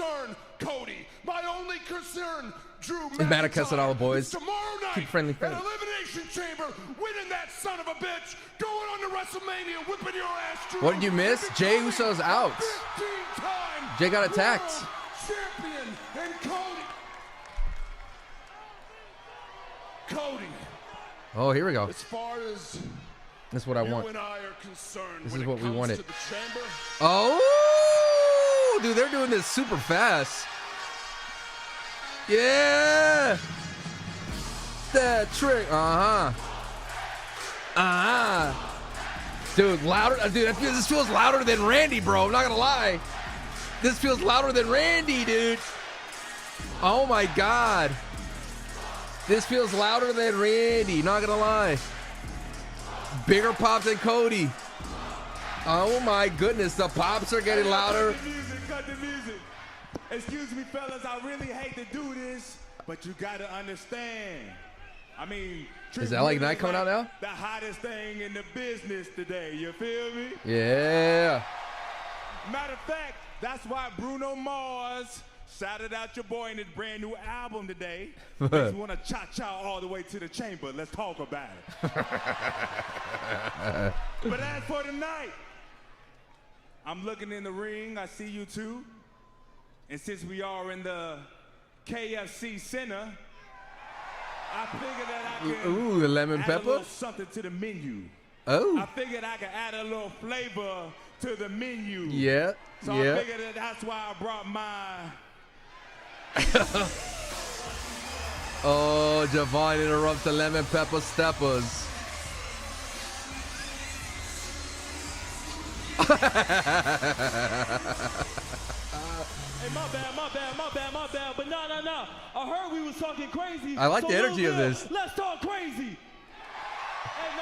concern, Cody. My only concern, Drew Manifest it all, boys. Tomorrow night, keep friendly. Elimination Chamber, winning that son of a bitch, going on to WrestleMania, whipping your ass, Drew. What did you miss? Jey Uso's out. Jey got attacked. Champion and Cody. Oh, here we go. As far as this is what I want. and I are concerned, this is what we wanted. Chamber, oh, dude, they're doing this super fast. Yeah. That trick. Dude, louder. Dude, this feels louder than Randy, bro. I'm not gonna lie. This feels louder than Randy, dude. Oh my God. This feels louder than Randy, not gonna lie. Bigger pop than Cody. Oh my goodness, the pops are getting louder. Cut the music. Excuse me, fellas, I really hate to do this, but you gotta understand. I mean, is LA Knight coming out now? The hottest thing in the business today, you feel me? Yeah. Matter of fact, that's why Bruno Mars shouted out your boy in his brand new album today. Makes me want to cha-cha all the way to the chamber. Let's talk about it. But as for tonight, I'm looking in the ring. I see you two. And since we are in the KFC Center, I figured that I could ooh, the lemon add pepper? a little something to the menu. Oh. I figured I could add a little flavor to the menu. Yeah, so I figured that's why I brought my... Oh, Javon interrupts the lemon pepper steppers. Hey, my bad. But no. I heard we was talking crazy. I like the energy of this. Let's talk crazy.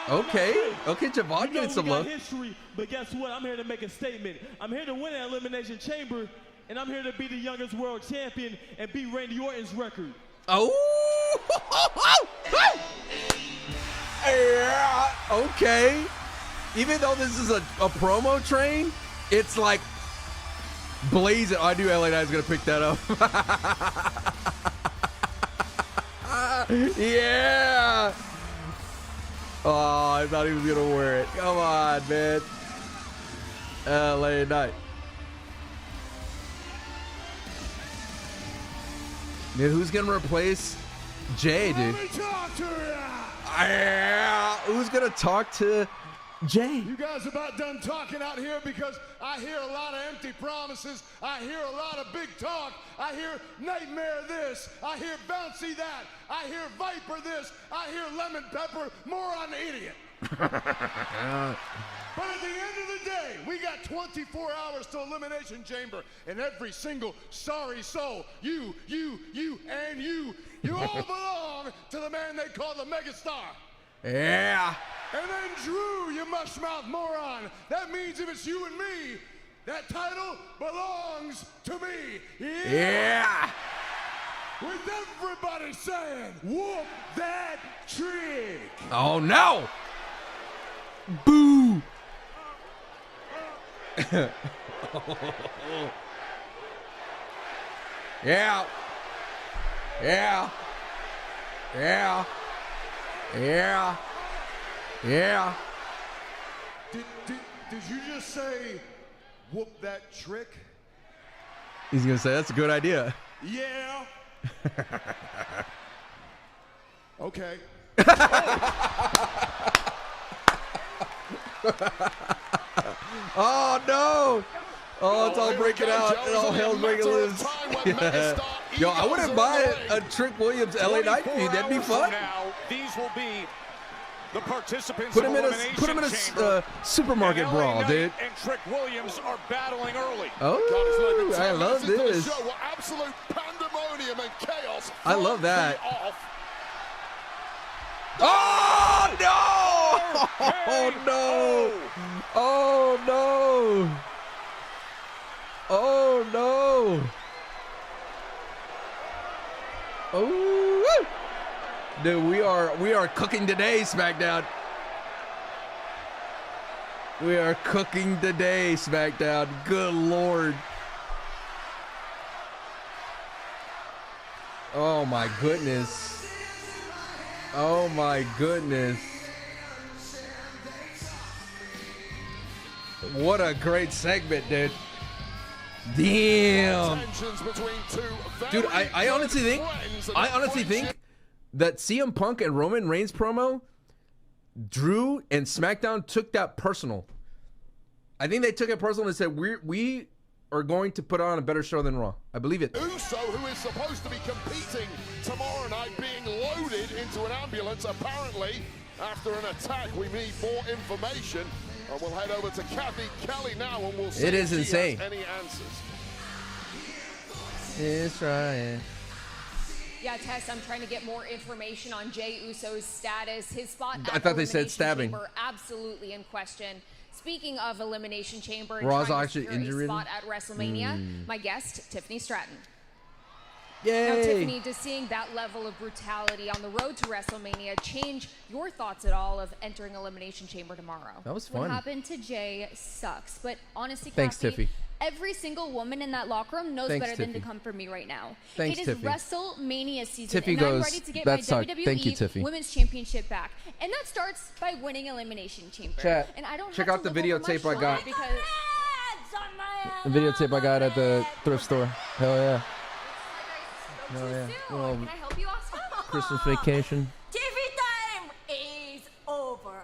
Hey, okay, Javon getting some love. History, but guess what? I'm here to make a statement. I'm here to win an Elimination Chamber, and I'm here to be the youngest world champion and beat Randy Orton's record. Oh! Yeah, okay. Even though this is a promo train, it's like blazing. I knew LA Knight's gonna pick that up. Yeah. Oh, I thought he was gonna wear it. Come on, man. LA Knight. Dude, who's gonna replace Jey, dude? Who's gonna talk to Jey? You guys about done talking out here because I hear a lot of empty promises. I hear a lot of big talk. I hear nightmare this. I hear bouncy that. I hear viper this. I hear lemon pepper, moron idiot. But at the end of the day, we got 24 hours to Elimination Chamber, and every single sorry soul, you, and you all belong to the man they call the megastar. Yeah. And then Drew, you mushmouth moron, that means if it's you and me, that title belongs to me. Yeah. With everybody saying, whoop that trick. Oh no. Boo. Yeah. Yeah. Yeah. Yeah. Yeah. Did you just say, whoop that trick? He's gonna say that's a good idea. Yeah. Okay. Oh no! Oh, it's all breaking out. And all hell's breaking loose. Yeah. Yo, I wouldn't buy a Trick Williams LA Knight feud. That'd be fun. These will be the participants. Put him in a supermarket brawl, dude. And Trick Williams are battling early. Oh, I love this. Absolute pandemonium and chaos. I love that. Oh no! Oh no! Oh no! Oh no! Oh! Dude, we are cooking today, Smackdown. We are cooking today, Smackdown. Good Lord. Oh my goodness. Oh my goodness. What a great segment, dude. Damn. Dude, I honestly think that CM Punk and Roman Reigns promo, Drew and SmackDown took that personal. I think they took it personal and said, we are going to put on a better show than Raw. I believe it. Uso, who is supposed to be competing tomorrow night, being loaded into an ambulance, apparently, after an attack. We need more information. And we'll head over to Kathy Kelly now, and we'll see it is if she insane. has any answers. It's right. Yeah, Tess, I'm trying to get more information on Jey Uso's status. His spot I thought they said Elimination stabbing. Chamber, absolutely in question. Speaking of Elimination Chamber, and Raw's trying to actually secure a injured. spot at WrestleMania, my guest, Tiffany Stratton. Yay. Now, Tiffany, does seeing that level of brutality on the road to WrestleMania change your thoughts at all of entering Elimination Chamber tomorrow? That was What fun. happened to Jay sucks, but honestly, Thanks, Kathy, Tiffy. every single woman in that locker room knows Thanks, better than to Tiffy. come for me right now. Thanks, it is Tiffy. WrestleMania season, Tiffy and goes, I'm ready to get "That my sucked. WWE Thank you, Tiffy." Women's Championship back, and that starts by winning Elimination Chamber. Chat, and I don't check have out to the live over my videotape I got. shoulder because The videotape I got at the thrift store. Hell yeah. Hell yeah. Well, Can I help you, Oscar? Christmas vacation. TV time is over.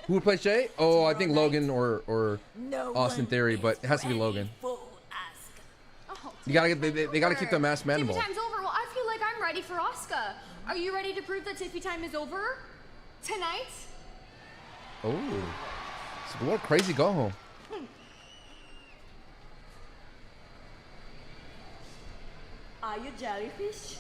Who would play Jay? Oh, I think Logan or No Austin one Theory, is but it has to be ready Logan. for Asuka. Oh, You gotta get they gotta keep the masked man Tiffy involved. time's over. Well, I feel like I'm ready for Asuka. Are you ready to prove that Tiffy time is over tonight? Oh, it's a little crazy go home. Are you jellyfish?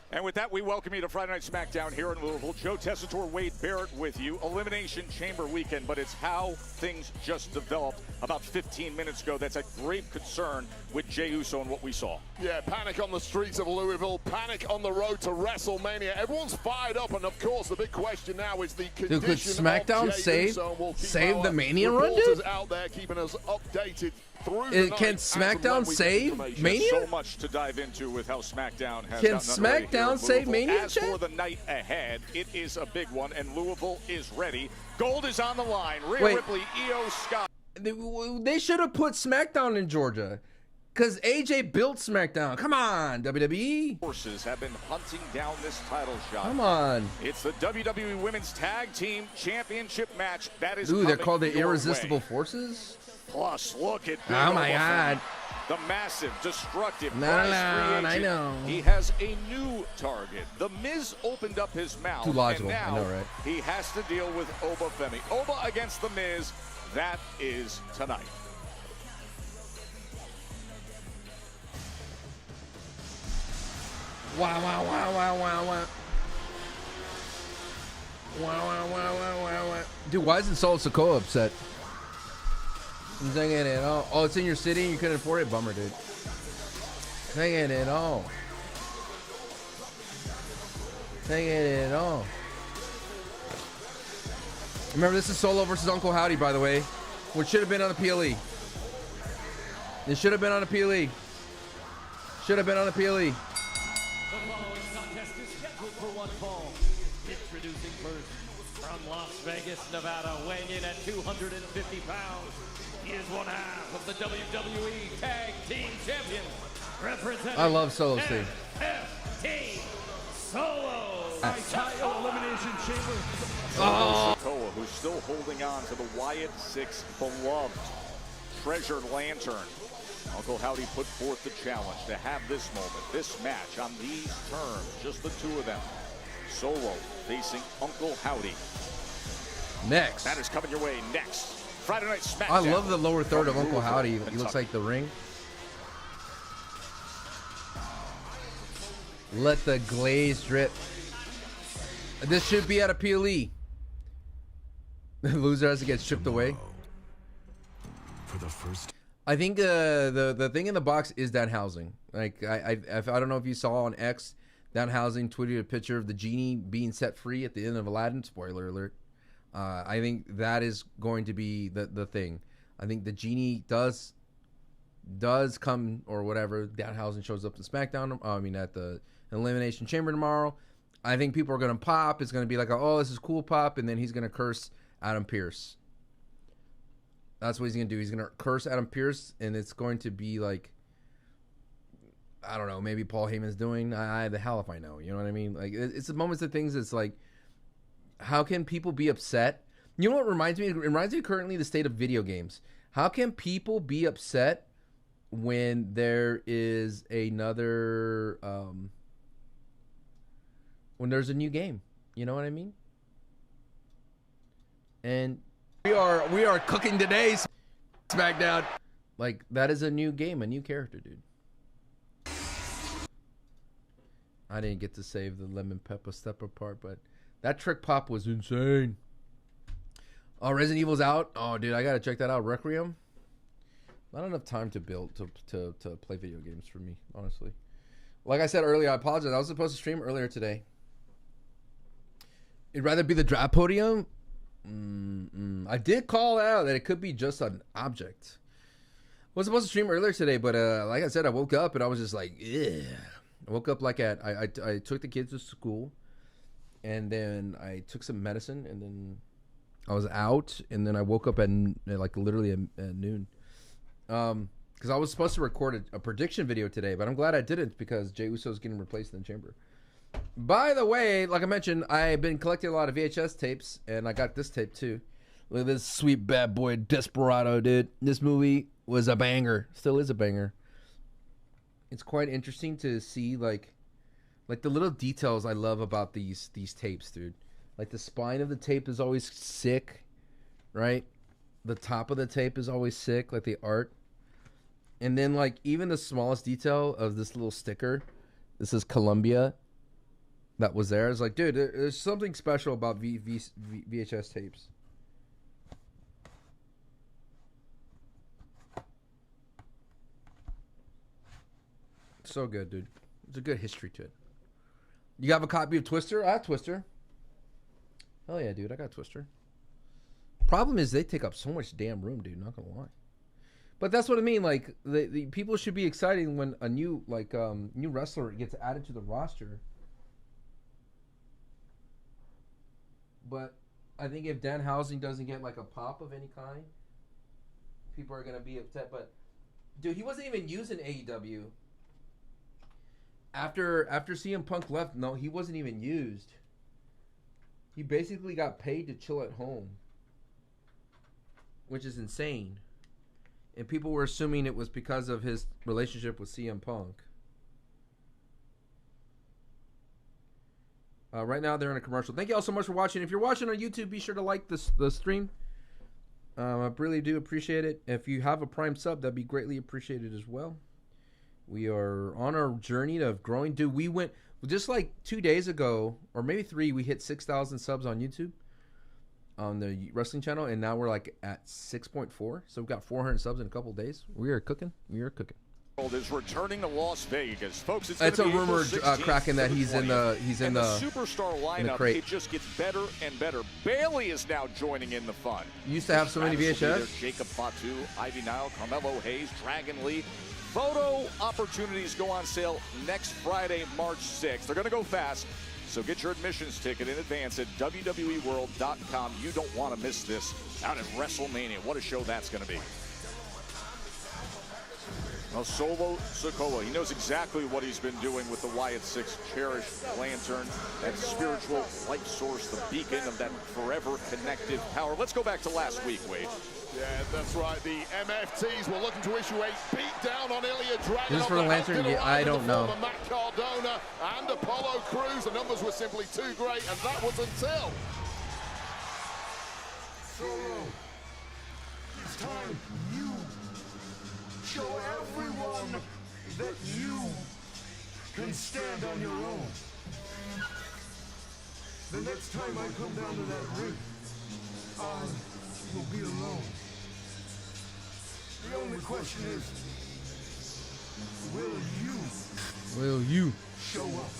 And with that, we welcome you to Friday Night Smackdown here in Louisville. Joe Tessitore, Wade Barrett with you. Elimination Chamber weekend, but it's how things just developed about 15 minutes ago. That's a grave concern with Jey Uso and what we saw. Yeah, panic on the streets of Louisville, panic on the road to WrestleMania. Everyone's fired up, and of course, the big question now is the condition Dude, could SmackDown of Jey Uso. And we'll keep save the our Mania run, reporters dude? out there keeping us updated through the night. Can as and SmackDown when we get save information. Mania? So much to dive into with how SmackDown has Can gotten underway here SmackDown in save Louisville. Mania, As Chad? for the night ahead, it is a big one, and Louisville is ready. Gold is on the line. Rhea Wait. Ripley, Io Scott. They should have put SmackDown in Georgia, cause AJ built SmackDown. Come on, WWE. Forces have been hunting down this title shot. Come on. It's the WWE Women's Tag Team Championship match that is Ooh, they're coming called the your Irresistible way. Forces. Plus, look at Big Oh my Ola God. Femi, the massive, destructive No, prize no, free I agent. know. He has a new target. The Miz opened up his mouth. Too logical, and now I know, right? he has to deal with Oba Femi. Oba against the Miz. That is tonight. Wow, wow, wow, wow, wow, wow. Wow, wow, wow, wow, wow, wow. Dude, why isn't Solo Sikoa upset? I'm thinking it all. Oh, it's in your city and you couldn't afford it? Bummer, dude. Thinking it all. Thinking it all. Remember, this is Solo versus Uncle Howdy, by the way. Which should have been on the PLE. It should have been on the PLE. Should have been on the PLE. The following contest is scheduled for one fall. Introducing first, from Las Vegas, Nevada, weighing in at 250 pounds. He is one half of the WWE Tag Team Champions. Representing I love Solo's team. FT Solo. Title Elimination Chamber. Sikoa, who's still holding on to the Wyatt Six beloved treasured lantern. Uncle Howdy put forth the challenge to have this moment, this match on these terms, just the two of them. Solo facing Uncle Howdy. Next. That is coming your way next. Friday Night Smackdown. I love the lower third of from Uncle Louisville, Howdy. He Kentucky. looks like the ring. Let the glaze drip. This should be at a PLE. The loser has to get stripped away. For the first I think the thing in the box is that housing. Like I don't know if you saw on X, that housing tweeted a picture of the genie being set free at the end of Aladdin. Spoiler alert. I think that is going to be the thing. I think the genie does come or whatever. Danhausen shows up to SmackDown. I mean, at the Elimination Chamber tomorrow. I think people are gonna pop. It's gonna be like, oh, this is cool pop, and then he's gonna curse Adam Pearce. That's what he's gonna do. He's gonna curse Adam Pearce, and it's going to be like, I don't know, maybe Paul Heyman's doing. The hell if I know. You know what I mean? Like, it's the moments of things. It's like, how can people be upset? You know what reminds me? It reminds me currently the state of video games. How can people be upset when there is another, when there's a new game? You know what I mean? And we are cooking today's SmackDown. Like, that is a new game, a new character, dude. I didn't get to save the lemon pepper stepper part, but that trick pop was insane. Oh, Resident Evil's out. Oh, dude, I gotta check that out. Requiem. Not enough time to build to play video games for me, honestly. Like I said earlier, I apologize. I was supposed to stream earlier today. It'd rather be the draft podium. I did call out that it could be just an object. I was supposed to stream earlier today, but like I said, I woke up and I was just like, ugh. I woke up like I took the kids to school, and then I took some medicine, and then I was out, and then I woke up at like literally at noon, because I was supposed to record a prediction video today, but I'm glad I didn't because Jey Uso's getting replaced in the chamber. By the way, like I mentioned, I've been collecting a lot of VHS tapes, and I got this tape too. Look at this sweet bad boy Desperado, dude. This movie was a banger, still is a banger. It's quite interesting to see like the little details I love about these tapes, dude. Like the spine of the tape is always sick, right? The top of the tape is always sick, like the art. And then like even the smallest detail of this little sticker, this is Columbia, that was there. It's like, dude, there's something special about VHS tapes. So good, dude. It's a good history to it. You have a copy of Twister? I have Twister. Hell yeah, dude. I got Twister. Problem is they take up so much damn room, dude. Not gonna lie. But that's what I mean. Like the people should be excited when a new new wrestler gets added to the roster. But I think if Danhausen doesn't get like a pop of any kind, people are gonna be upset. But dude, he wasn't even using AEW. After CM Punk left, no, he wasn't even used. He basically got paid to chill at home, which is insane. And people were assuming it was because of his relationship with CM Punk. Right now, they're in a commercial. Thank you all so much for watching. If you're watching on YouTube, be sure to like the stream. I really do appreciate it. If you have a Prime sub, that'd be greatly appreciated as well. We are on our journey of growing. Dude, we went just like 2 days ago, or maybe 3, we hit 6,000 subs on YouTube on the wrestling channel, and now we're like at 6.4. So we've got 400 subs in a couple of days. We are cooking. We are cooking. Is returning to Las Vegas, folks. It's a rumor cracking that he's in the superstar lineup. It just gets better and better. Bailey is now joining in the fun. You used to have so many VHS. Jacob Fatu, Ivy Nile, Carmelo Hayes, Dragon Lee. Photo opportunities go on sale next Friday, March 6th. They're going to go fast, so get your admissions ticket in advance at WWEworld.com. You don't want to miss this out at WrestleMania. What a show that's going to be. Well, Solo Sikoa, he knows exactly what he's been doing with the Wyatt Six cherished lantern, that spiritual light source, the beacon of that forever connected power. Let's go back to last week, Wade. Yeah, that's right. The MFTs were looking to issue a beatdown on Ilya Dragunov. This is for the lantern? Yeah, I don't know. Matt Cardona and Apollo Crews. The numbers were simply too great, and that was until Solo, it's time you show everyone that you can stand on your own. The next time I come down to that ring, I will be alone. The only question is, will you show up?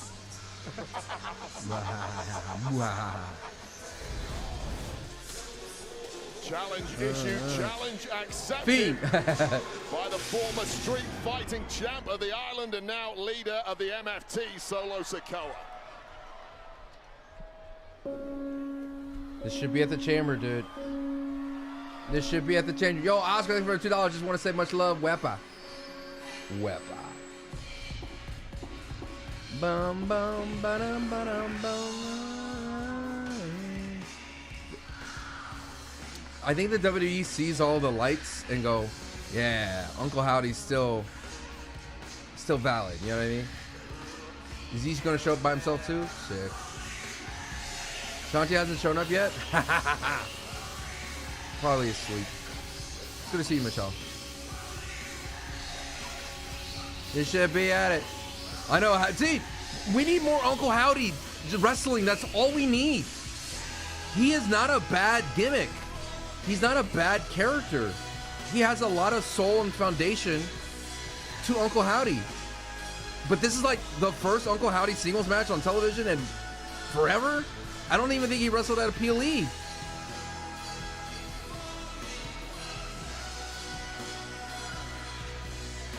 Challenge issued, challenge accepted Fiend. by the former street fighting champ of the island and now leader of the MFT, Solo Sikoa. This should be at the chamber, dude. This should be at the chamber. Yo, Oscar, thank you for $2. Just want to say much love. Wepa. Wepa. Bum, bum, ba-dum, ba-dum, bum. I think the WWE sees all the lights and go, yeah, Uncle Howdy's still valid. You know what I mean? Is he going to show up by himself too? Sick. Shanti hasn't shown up yet? Probably asleep. It's good to see you, Michelle. This should be at it. I know. See, we need more Uncle Howdy wrestling. That's all we need. He is not a bad gimmick. He's not a bad character. He has a lot of soul and foundation to Uncle Howdy. But this is like the first Uncle Howdy singles match on television in forever. I don't even think he wrestled at a PLE.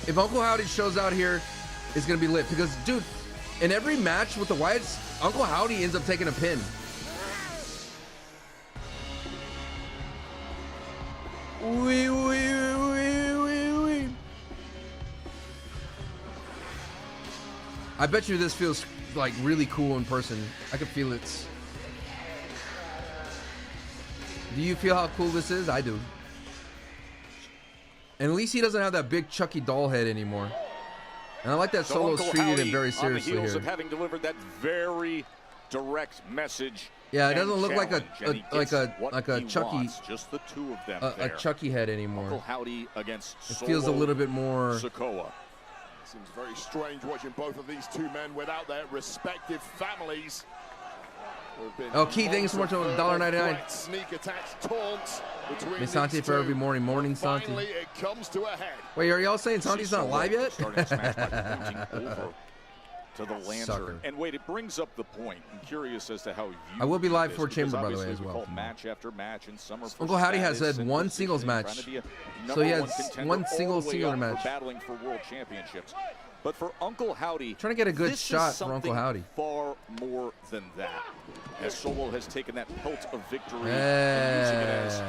If Uncle Howdy shows out here, it's going to be lit. Because, dude, in every match with the Wyatts, Uncle Howdy ends up taking a pin. Wee, wee, wee, wee, wee. I bet you this feels like really cool in person. I can feel it. Do you feel how cool this is? I do. And at least he doesn't have that big Chucky doll head anymore. And I like that Solo's treated him very seriously on the heels here. of having delivered that very direct message. Yeah, it doesn't look like a Chucky, wants, just the two of them a Chucky head anymore. Uncle Howdy against it feels a little bit more Sikoa. Seems very strange watching both of these two men without their respective families. Oh, Keith, thank you so much for $1.99. Sneak attacks, taunts between Miss Santi for every morning. Morning, Santi. Finally, it comes to a head. Wait, are y'all saying Santi's not live yet? Starting to smash by pointing over to the lantern. Sucker. And wait, it brings up the point. I'm curious as to how you I will be live this, for Chamber, by the way, obviously as we well. call match after match in summer for Uncle Howdy has status had and one singles positioning, match. trying to be a So he number has contender one all single the way singular up for match. battling for world championships. But for Uncle Howdy, Trying to get a good this shot is for Uncle something Howdy. far more than that. As Solo has taken that pelt of victory and Yeah. using it as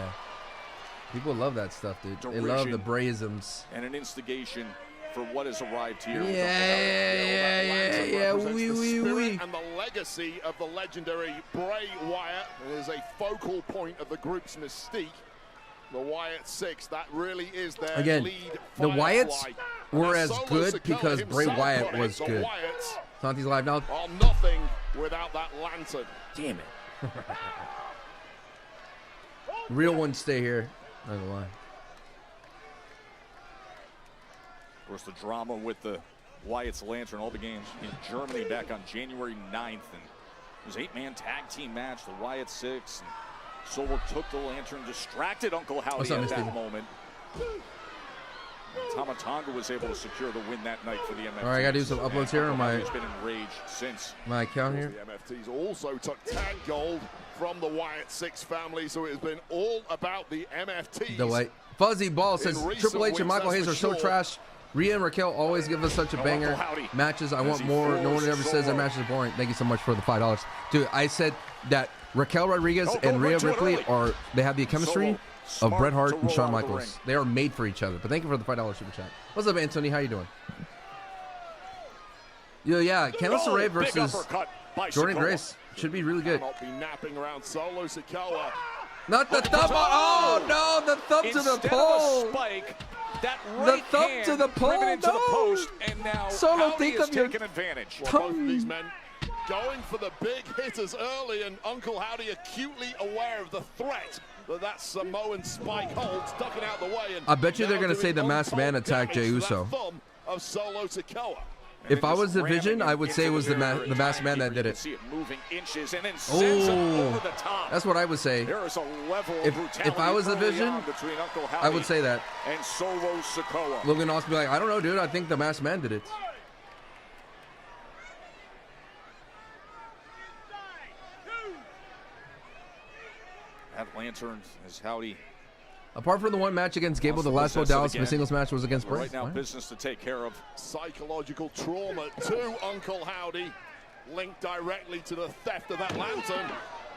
People love that stuff, dude. They love the Braisms. and an instigation for what has arrived here. Yeah. Wee. And the legacy of the legendary Bray Wyatt. It is a focal point of the group's mystique. The Wyatt Six, that really is their Again, lead. the Wyatts Firefly. were And as Solo good Sikoa because Bray himself Wyatt put it, was the good. Wyatts Santi's live now. are nothing without that lantern. Damn it. Real ones stay here. Not gonna lie. Of course, the drama with the Wyatt's Lantern all began in Germany back on January 9th. And it was an 8-man tag team match, the Wyatt Six. And Solo took the Lantern, distracted Uncle Howdy at that moment. Tama Tonga was able to secure the win that night for the MFT. All right, I gotta do some uploads here on my Has been enraged since. my account here. The MFTs also took tag gold from the Wyatt Six family, so it has been all about the MFTs. The way Fuzzy Ball says Triple H and Michael Hayes are so trash. Rhea and Raquel always give us such a banger matches. I want more. No one ever says their matches are boring. Thank you so much for the $5, dude. I said that Raquel Rodriguez and Rhea Ripley they have the chemistry of Bret Hart and Shawn Michaels. They are made for each other. But thank you for the $5 super chat. What's up, Anthony? How you doing? Yeah, Candice LeRae versus Jordan Grace should be really good. Not be napping around Solo Sikoa. Not the thumb. Oh no, the thumb to the pole. That the thumb to the pole. No. To the post, and now Solo, think of your advantage. Well, both of these men going for the big hitters early, and Uncle Howdy acutely aware of the threat that Samoan spike holds, ducking out the way. And I bet you they're going to say the Masked Man attacked Jey Uso. Of Solo Sikoa. If I was the Vision, I would say it was the Masked Man that did it. See it moving inches and then sends it over the top. That's what I would say. There is a level of If I was the Vision, between Uncle Howdy I would say that. And Solo Sikoa. Logan Austin be like, I don't know, dude. I think the Masked Man did it. That Lantern as Howdy. Apart from the one match against Gable, the last Bo Dallas singles match was against Bryce. Right now, business to take care of. Psychological trauma to Uncle Howdy, linked directly to the theft of that lantern.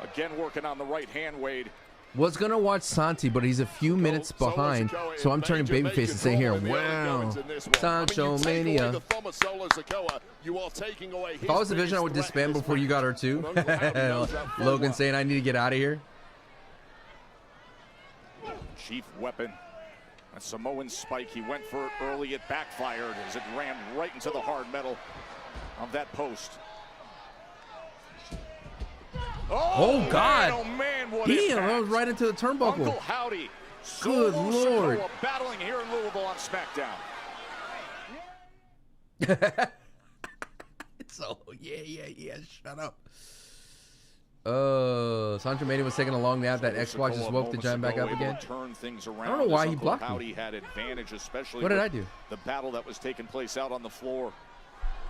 Again, working on the right hand, Wade. Was gonna watch Santi, but he's a few minutes behind, so I'm turning babyface and saying here, wow, Sancho Mania. If I was Division, I would disband before you got her too. Logan saying I need to get out of here. Chief weapon. A Samoan spike. He went for it early. It backfired as it ran right into the hard metal of that post. Oh, God. Man, oh man, what Damn, impact. that was right into the turnbuckle. Uncle Howdy. Good Lord. Sikoa battling here in Louisville on Smackdown. So, yeah, shut up. Sancho Mania was taking a long nap. That Xbox just woke the giant back up again. Turn things around. I don't know why he Uncle blocked Howdy me. had advantage, especially What did I do? The battle that was taking place out on the floor.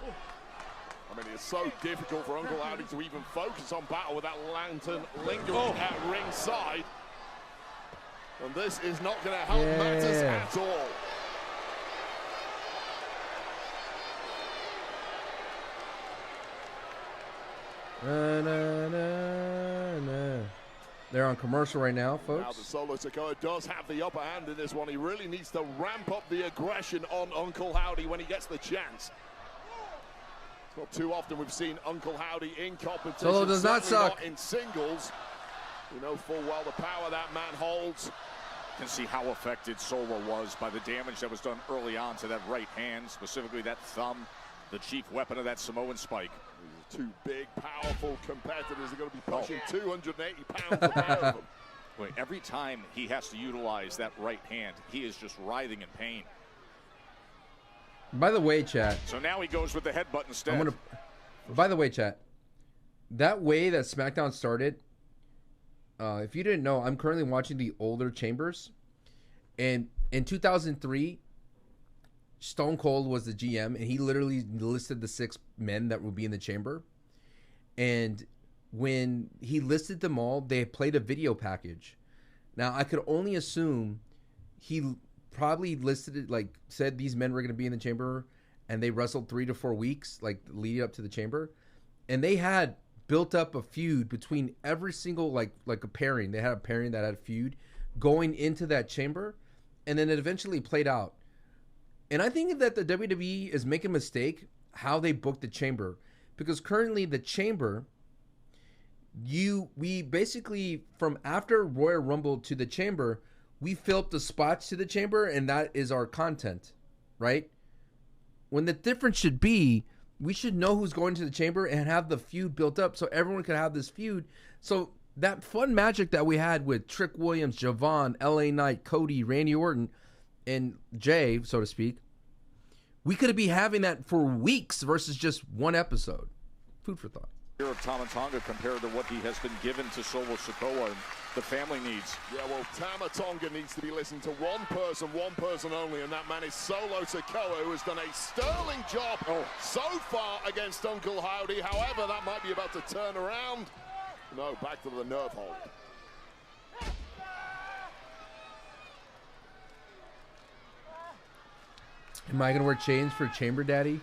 I mean, it's so difficult for Uncle Howdy to even focus on battle with that lantern lingering at ringside. And this is not going to help matters at all. They're on commercial right now, Now the folks. Solo Sikoa does have the upper hand in this one. He really needs to ramp up the aggression on Uncle Howdy when he gets the chance. It's not too often we've seen Uncle Howdy in competition. Solo does not certainly suck. Not in singles. We know full well the power that man holds. You can see how affected Solo was by the damage that was done early on to that right hand, specifically that thumb, the chief weapon of that Samoan spike. These two big, powerful competitors are going to be pushing 280 pounds a pair of them. Wait, every time he has to utilize that right hand, he is just writhing in pain. By the way, chat. So now he goes with the headbutt instead. By the way, chat. That way that SmackDown started, if you didn't know, I'm currently watching the older Chambers. And in 2003, Stone Cold was the GM, and he literally listed the 6 men that would be in the chamber. And when he listed them all, they played a video package. Now, I could only assume he probably listed it, like, said these men were going to be in the chamber, and they wrestled 3 to 4 weeks, like, leading up to the chamber. And they had built up a feud between every single, like a pairing. They had a pairing that had a feud going into that chamber, and then it eventually played out. And I think that the WWE is making a mistake how they book the chamber, because currently the chamber, we basically, from after Royal Rumble to the chamber, we fill up the spots to the chamber, and that is our content, right? When the difference should be, we should know who's going to the chamber and have the feud built up so everyone can have this feud. So that fun magic that we had with Trick Williams, Javon, LA Knight, Cody, Randy Orton, and Jay, so to speak, we could be having that for weeks versus just one episode. Food for thought. Here of Tama Tonga compared to what he has been given to Solo Sikoa and the family needs. Yeah, well, Tama Tonga needs to be listened to one person only, and that man is Solo Sikoa, who has done a sterling job so far against Uncle Howdy. However, that might be about to turn around. No, back to the nerve hold. Am I gonna wear chains for Chamber Daddy?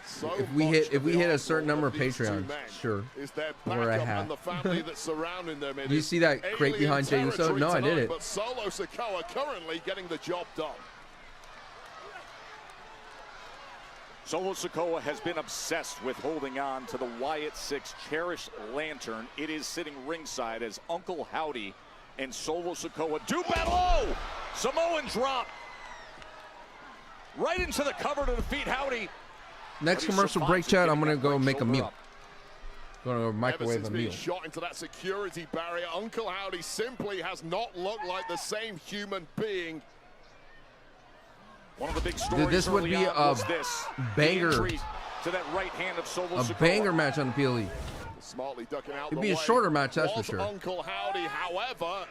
So if we hit a certain number of Patreons, sure. Is their Or a backup hat. and the family that's surrounding them. You see that crate alien behind Jey Uso? territory No, I tonight, didn't. But Solo Sikoa currently getting the job done. Solo Sikoa has been obsessed with holding on to the Wyatt 6 cherished lantern. It is sitting ringside as Uncle Howdy and Solo Sikoa do battle. Oh! Samoan drop. Right into the cover to defeat Howdy. Next But he commercial break, survives chat. I'm getting gonna that go right make a shoulder meal. up. Gonna microwave Ever a since being meal. shot into that security barrier, Uncle Howdy simply has not looked like the same human being. One of the big stories This would early be on a was this. banger. The injury to that right hand of Solo A Sikoa. banger match on the PLE. Smartly ducking out It'd the be a way shorter match, that's for was sure. Uncle Howdy, however,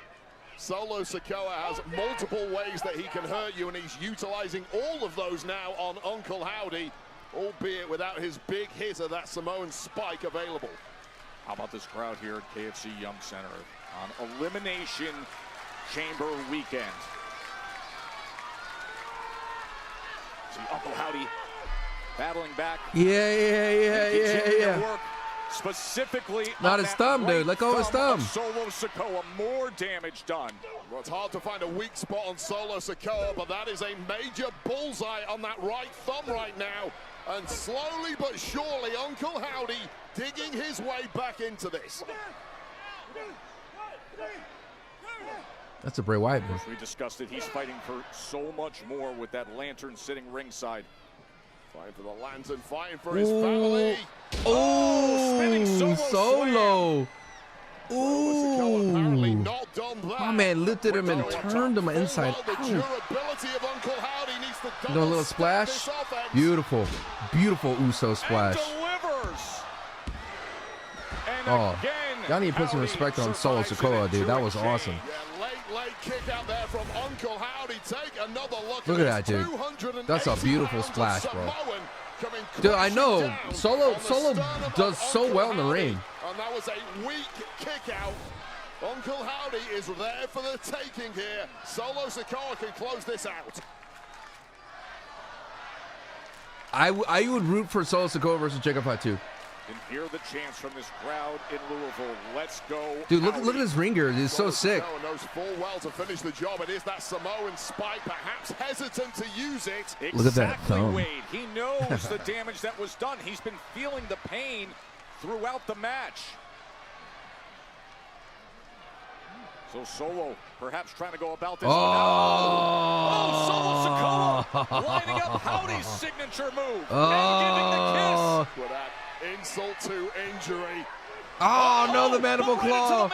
Solo Sikoa has multiple ways that he can hurt you, and he's utilizing all of those now on Uncle Howdy, albeit without his big hitter, that Samoan spike, available. How about this crowd here at KFC Young Center on Elimination Chamber weekend? See Uncle Howdy battling back. Yeah. Work specifically Not on his that thumb, right dude. Let go of his thumb. Solo Sikoa, more damage done. Well, it's hard to find a weak spot on Solo Sikoa, but that is a major bullseye on that right thumb right now. And slowly but surely, Uncle Howdy digging his way back into this. That's a Bray Wyatt move. We discussed it. He's fighting for so much more with that lantern sitting ringside. Fighting for the lantern, fighting for his family. Spinning Solo. Sikoa apparently not done that. My man lifted him and turned him inside The out. durability of Uncle Howdy needs to Do a little splash. Beautiful Uso splash. delivers. And Oh, again, y'all need to put some respect on Solo Sikoa, dude. That was awesome. Yeah, late kick out there from Uncle Howdy. Take another look Look at that, dude. That's a beautiful splash, bro. Dude, I know Solo does so well in the ring. And that was a weak kick out. Uncle Howdy is there for the taking here. Solo Sikoa can close this out. I would root for Solo Sikoa versus Jacob Fatu. And hear the chants from this crowd in Louisville. Let's go. Dude, look at his ring gear. It's so sick. Sikoa knows full well to finish the job. It is that Samoan spike, perhaps hesitant to use it. Look at that thumb. Wade. He knows the damage that was done. He's been feeling the pain throughout the match. So Solo perhaps trying to go about this. Solo Sikoa lining up Howdy's signature move and giving the kiss. With that insult to injury. Oh, no, the mandible claw.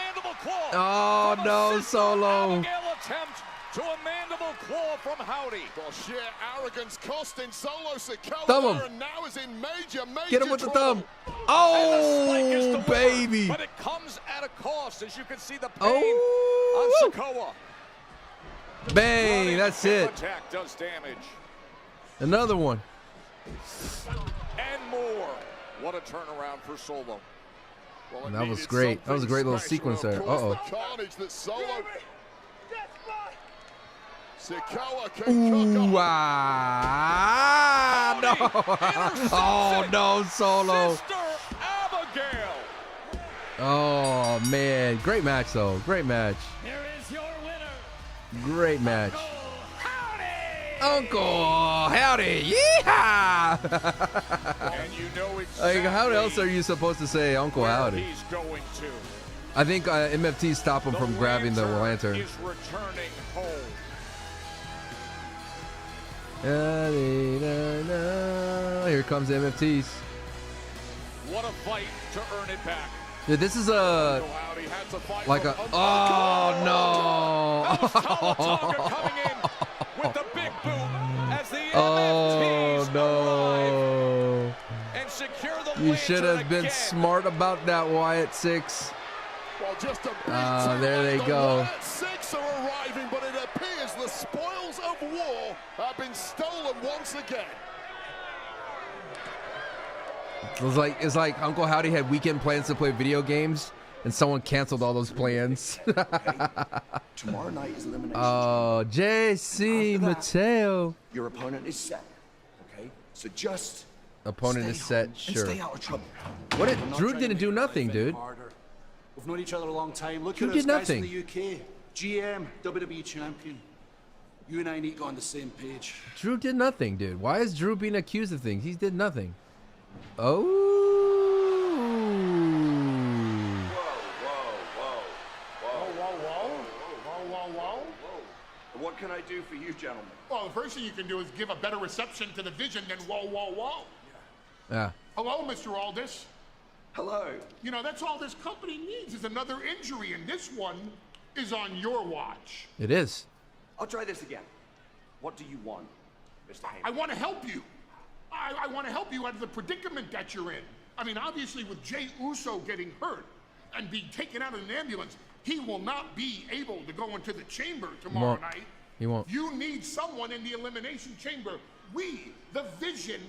Oh, no, Solo. Attempt to a mandible claw from Howdy. Well, sheer arrogance costing Solo Sikoa. Thumb him. And now is in major Get him with the trouble. thumb. Oh, baby. But it comes at a cost, as you can see the pain on Sikoa. Bang, that's it. Attack does damage. Another one. And more. What a turnaround for Solo. Well, That was great. That was a great little sequence there. The carnage that Solo. Sikoa can cook up. No. Oh, no, Solo. Sister Abigail. Oh, man. Great match, though. Great match. Here is your winner, Great match. Howdy! Uncle Howdy. Yeehaw. And you know exactly Like, how else are you supposed to say Uncle where Howdy? he's going to. I think MFT stopped him from grabbing the lantern. Is returning home. Here comes MFTs. What a fight to earn it back. Dude, this is Howdy had to fight like a. Oh no! Tonga coming in with the big boot as the Oh MFTs no! arrive and secure the You should lantern have been again. smart about that, Wyatt 6. Well, just a brief There they the go. Wyatt 6 are arriving, but it appears the spoils of war have been stolen once again. It's like Uncle Howdy had weekend plans to play video games, and someone canceled all those plans. Tomorrow night is elimination. Oh, JC After that, Mateo. Your opponent is set. Okay? So just Opponent stay is set, home sure. And stay out of trouble. What did I'm not Drew trying to didn't make do your nothing, life any dude. harder. We've known each other a long time. Look Drew at us did guys nothing. from the UK. GM, WWE champion. You and I need to go on the same page. Drew did nothing, dude. Why is Drew being accused of things? He did nothing. Oh. What can I do for you, gentlemen? Well, the first thing you can do is give a better reception to the vision than whoa, whoa, whoa. Yeah. Hello, Mr. Aldis. Hello. You know, that's all this company needs is another injury, and this one is on your watch. It is. I'll try this again. What do you want, Mr. Heyman? I want to help you. I want to help you out of the predicament that you're in. I mean, obviously, with Jey Uso getting hurt and being taken out in an ambulance, he will not be able to go into the chamber tomorrow night. He won't. You need someone in the Elimination Chamber. We, the Vision,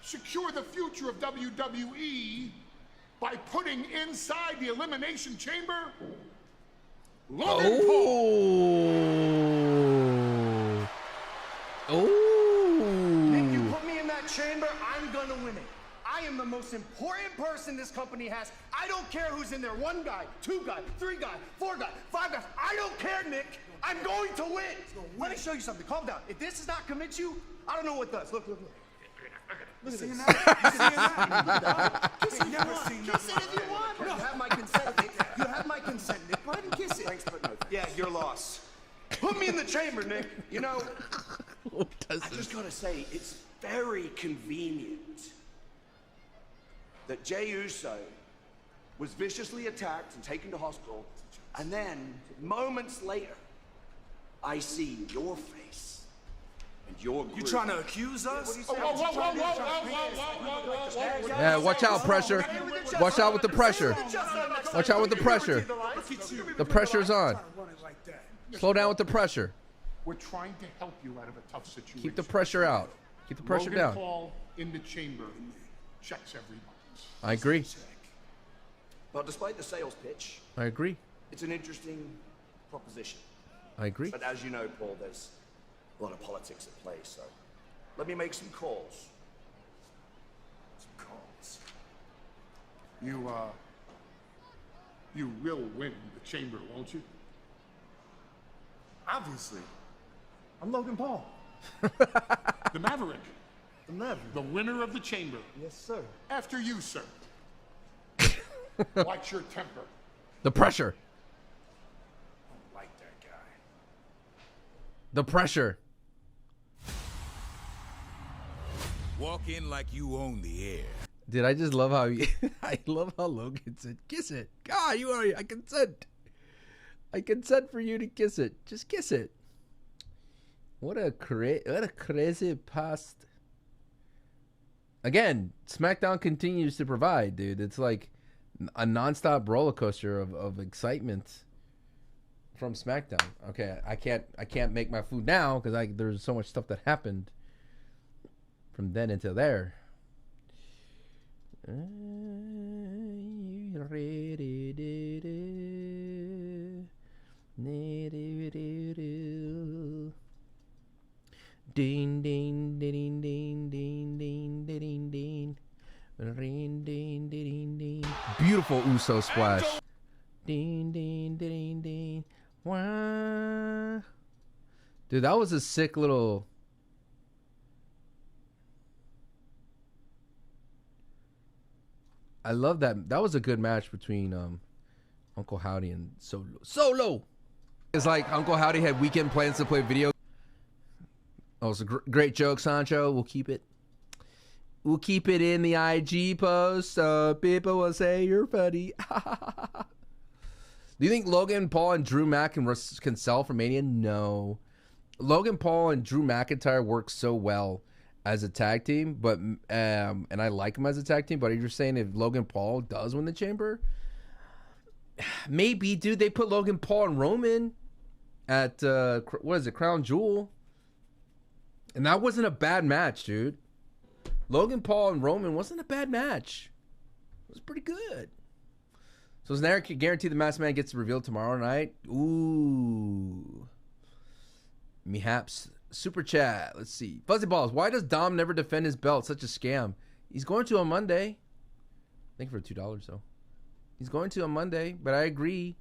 secure the future of WWE by putting inside the Elimination Chamber Logan Paul. Nick, you put me in that chamber, I'm gonna win it. I am the most important person this company has. I don't care who's in there. 1 guy, 2 guys, 3 guys, 4 guys, 5 guys. I don't care, Nick. I'm going to win. Let me show you something. Calm down. If this does not convince you, I don't know what does. Look. Look at this. Kiss it if you want. Kiss it if you want. You have my consent, Nick. You have my consent, Nick. Go ahead and kiss it. Thanks, but no. Yeah, your loss. Put me in the chamber, Nick. You know, I just gotta say, it's very convenient that Jey Uso was viciously attacked and taken to hospital, and then, moments later, I see your face and your group. You trying to accuse us? Yeah, watch out, pressure. Watch out with the pressure. Watch out with the pressure. The pressure's on. Slow down with the pressure. We're trying to help you out of a tough situation. Keep the pressure out. Keep the pressure Logan down. Paul in the chamber checks every box. I agree. But despite the sales pitch, I agree. it's an interesting proposition. I agree. But as you know, Paul, there's a lot of politics at play, so let me make some calls. You will win the chamber, won't you? Obviously. I'm Logan Paul. The Maverick. The Maverick. The winner of the chamber. Yes, sir. After you, sir. Watch your temper. The pressure. I don't like that guy. The pressure. Walk in like you own the air. Dude, I just love how I love how Logan said, "Kiss it." God, you are. I consent. I consent for you to kiss it. Just kiss it. What a crazy past. Again, SmackDown continues to provide, dude. It's like a nonstop roller coaster of excitement from SmackDown. Okay, I can't make my food now because there's so much stuff that happened from then until there. Ding ding ding ding ding ding ding ding ding ding ding ding. Beautiful Uso splash. Ding ding ding ding. Wah. Dude, that was a sick little. I love that. That was a good match between Uncle Howdy and Solo. It's like Uncle Howdy had weekend plans to play video. Oh, it's a great joke, Sancho. We'll keep it. We'll keep it in the IG post so people will say you're funny. Do you think Logan Paul and Drew Mac can sell for Mania? No. Logan Paul and Drew McIntyre work so well as a tag team, but and I like them as a tag team. But you're saying if Logan Paul does win the chamber, maybe, dude. They put Logan Paul and Roman at what is it, Crown Jewel, and that wasn't a bad match, dude. Logan Paul and Roman wasn't a bad match. It was pretty good. So is there guaranteed the Masked Man gets revealed tomorrow night? Ooh. Mehaps. Super chat. Let's see. Fuzzy Balls. Why does Dom never defend his belt? Such a scam. He's going to on Monday. I think for $2 though. He's going to on Monday, but I agree.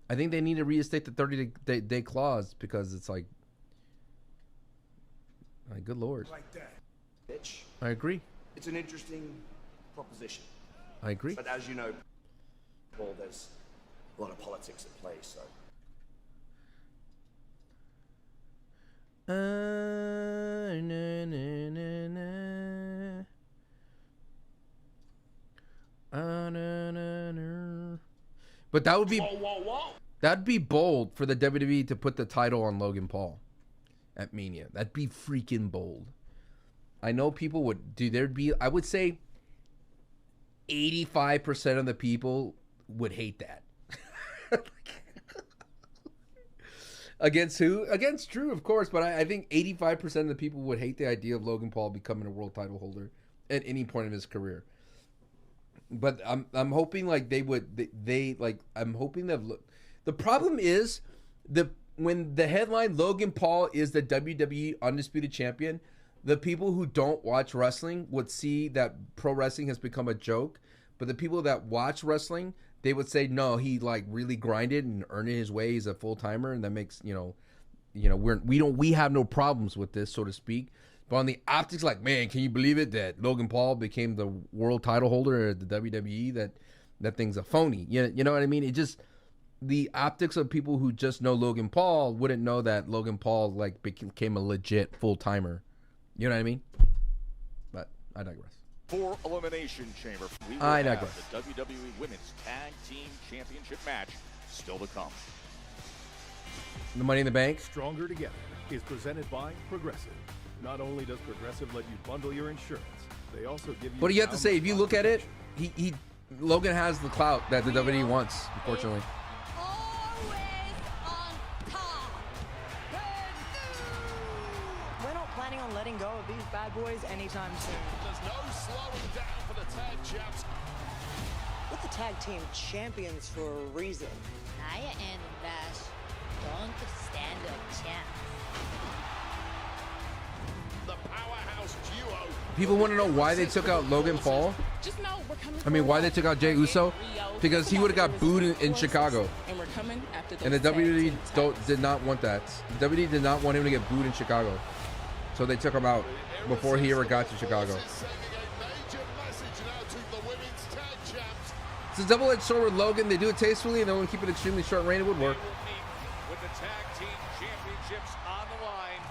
I think they need to reinstate the 30-day clause because it's like good lord. Like that. Bitch. I agree. It's an interesting proposition. I agree. But as you know, Paul, there's a lot of politics at play, so. But that would be that'd be bold for the WWE to put the title on Logan Paul at Mania. That'd be freaking bold. I know people would do. There'd be, I would say, 85% of the people would hate that. Against who? Against Drew, of course, but I think 85% of the people would hate the idea of Logan Paul becoming a world title holder at any point of his career. But I'm hoping like I'm hoping that the problem is when the headline Logan Paul is the WWE Undisputed Champion, the people who don't watch wrestling would see that pro wrestling has become a joke. But the people that watch wrestling, they would say, no, he like really grinded and earned his way. He's a full timer, and that makes we have no problems with this, so to speak. But on the optics, like, man, can you believe it that Logan Paul became the world title holder at the WWE? That thing's a phony. You know what I mean? It just, the optics of people who just know Logan Paul wouldn't know that Logan Paul like became a legit full timer. You know what I mean? But I digress. For Elimination Chamber, we will I have digress. the WWE Women's Tag Team Championship match still to come. The Money in the Bank. Stronger Together is presented by Progressive. Not only does Progressive let you bundle your insurance, they also give you. What do you have to say? If you look at it, Logan has the clout that the WWE wants, unfortunately. We're not planning on letting go of these bad boys anytime soon. There's no slowing down for the tag champs. We're the tag team champions for a reason. Nia and Nash don't stand a chance. The powerhouse duo. People want to know why they took out Logan Paul. Just know we're coming. I mean, why they took out Jey Uso? Because he would have got booed in Chicago. And we're coming after And the WWE did not want that. The WWE did not want him to get booed in Chicago. So they took him out before he ever got to Chicago. It's a double-edged sword with Logan. They do it tastefully, and they want to keep it extremely short range. It would work. With the tag team championships on the line.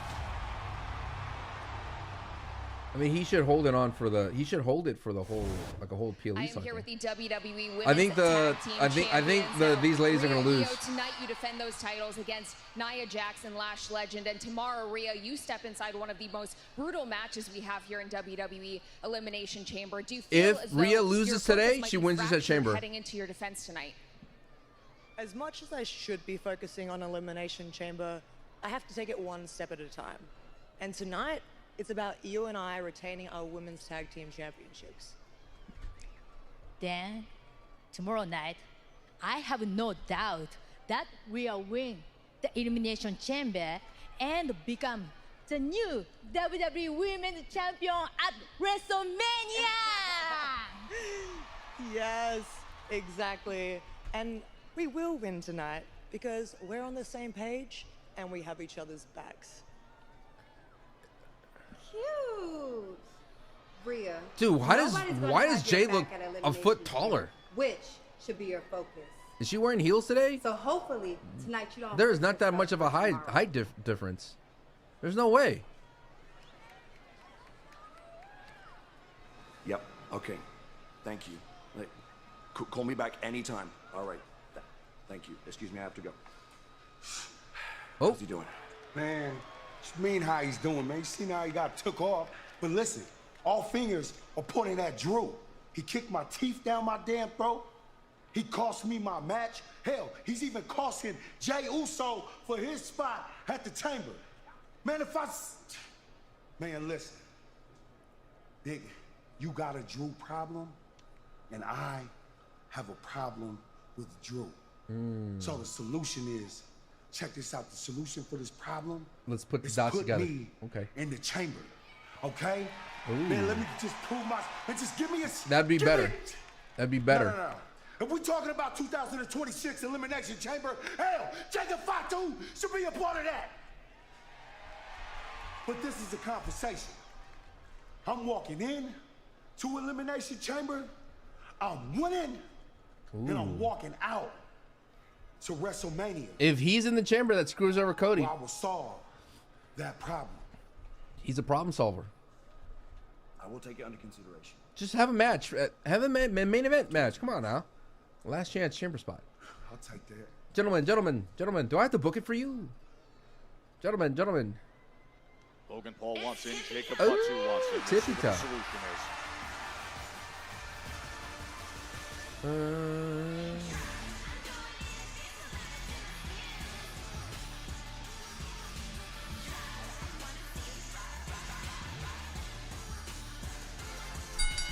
I mean, he should hold it on for the. He should hold it for the whole, like a whole PLE. I am cycle. here with the WWE Women's I think Tag Team Champions. these ladies are going to lose. Tonight you defend those titles against Nia Jax and Lash Legend, and tomorrow, Rhea, you step inside one of the most brutal matches we have here in WWE Elimination Chamber. Do you feel If as though Rhea loses your today, focus might she be wins this at fractured Chamber. heading into your defense tonight? As much as I should be focusing on Elimination Chamber, I have to take it one step at a time. And tonight, it's about you and I retaining our women's tag team championships. Then, tomorrow night, I have no doubt that we will win the Elimination Chamber and become the new WWE Women's Champion at WrestleMania! Yes, exactly. And we will win tonight because we're on the same page and we have each other's backs. Cute. Rhea. Dude, why does Jay Jay look a foot taller? Which should be your focus. Is she wearing heels today? So hopefully tonight you don't. There is not that much of a height difference. There's no way. Yep. Okay. Thank you. Like, call me back anytime. All right. Thank you. Excuse me. I have to go. Oh. How's he doing? Man, it's mean how he's doing, man. You see how he got took off. But listen, all fingers are pointing at Drew. He kicked my teeth down my damn throat. He cost me my match. Hell, he's even costing Jey Uso for his spot at the Chamber. Man, Man, listen. Nigga, you got a Drew problem, and I have a problem with Drew. So the solution is, check this out. The solution for this problem. Let's put the is dots put together. me Okay. in the Chamber. Okay? Ooh. Man, let me just prove and just give me a. That'd be give me better. That'd be better. No. If we're talking about 2026 Elimination Chamber, hell, Jacob Fatu should be a part of that. But this is a conversation. I'm walking in to Elimination Chamber, I'm winning, and I'm walking out to WrestleMania. If he's in the chamber, that screws over Cody. I will solve that problem. He's a problem solver. I will take it under consideration. Just have a match. Have a main event match. Come on now. Last chance chamber spot. I'll take that. Gentlemen. Do I have to book it for you? Gentlemen. Logan Paul wants in, Jacob Fatu wants in. Let's see Tippy what the top. solution is.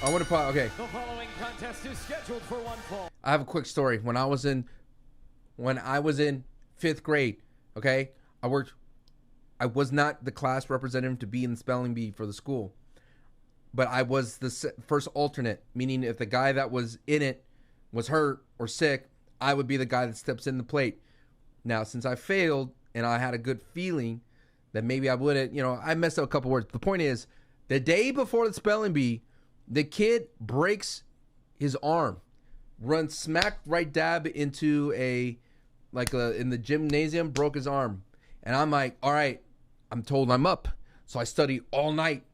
I want to put, okay. The following contest is scheduled for one fall. I have a quick story. When I was in 5th grade, okay, I was not the class representative to be in the spelling bee for the school, but I was the first alternate, meaning if the guy that was in it was hurt or sick, I would be the guy that steps in the plate. Now, since I failed and I had a good feeling that maybe I wouldn't, you know, I messed up a couple words. The point is, the day before the spelling bee, the kid breaks his arm, runs smack right dab into in the gymnasium, broke his arm. And I'm like, all right, I'm told I'm up. So I study all night.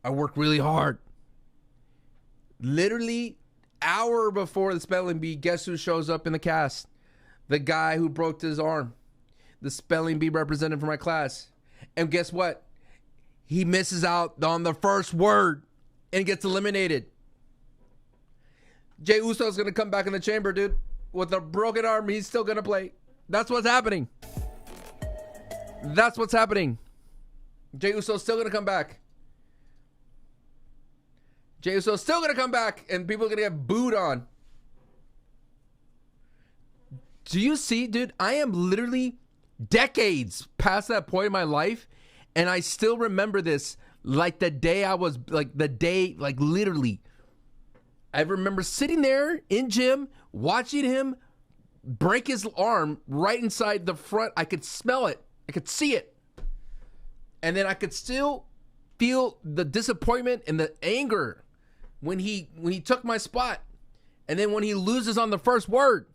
I work really hard. Literally, hour before the spelling bee, guess who shows up in the cast? The guy who broke his arm. The spelling bee representative for my class. And guess what? He misses out on the first word and gets eliminated. Jey Uso's going to come back in the chamber, dude. With a broken arm, he's still going to play. That's what's happening. That's what's happening. Jey Uso's still going to come back. Jey Uso's still going to come back, and people are going to get booed on. Do you see, dude? I am literally decades past that point in my life, and I still remember this like the day I was, literally. I remember sitting there in gym, watching him break his arm right inside the front. I could smell it. I could see it. And then I could still feel the disappointment and the anger when he took my spot. And then when he loses on the first word.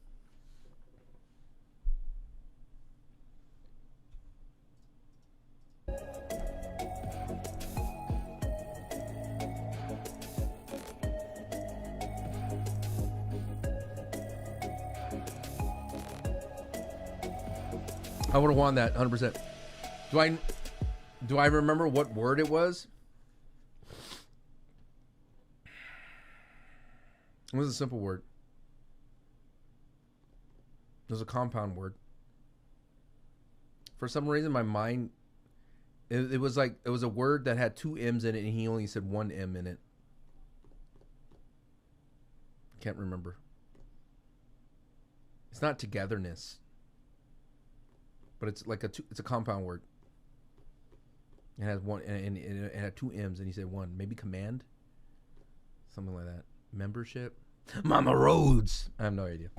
I would have won that 100%. Do I remember what word it was? It was a simple word. It was a compound word. For some reason, my mind, it was a word that had 2 M's in it, and he only said 1 M in it. Can't remember. It's not togetherness. But it's like it's a compound word. It has one, and it had 2 M's, and he said 1. Maybe command, something like that. Membership, Mama Rhodes. I have no idea.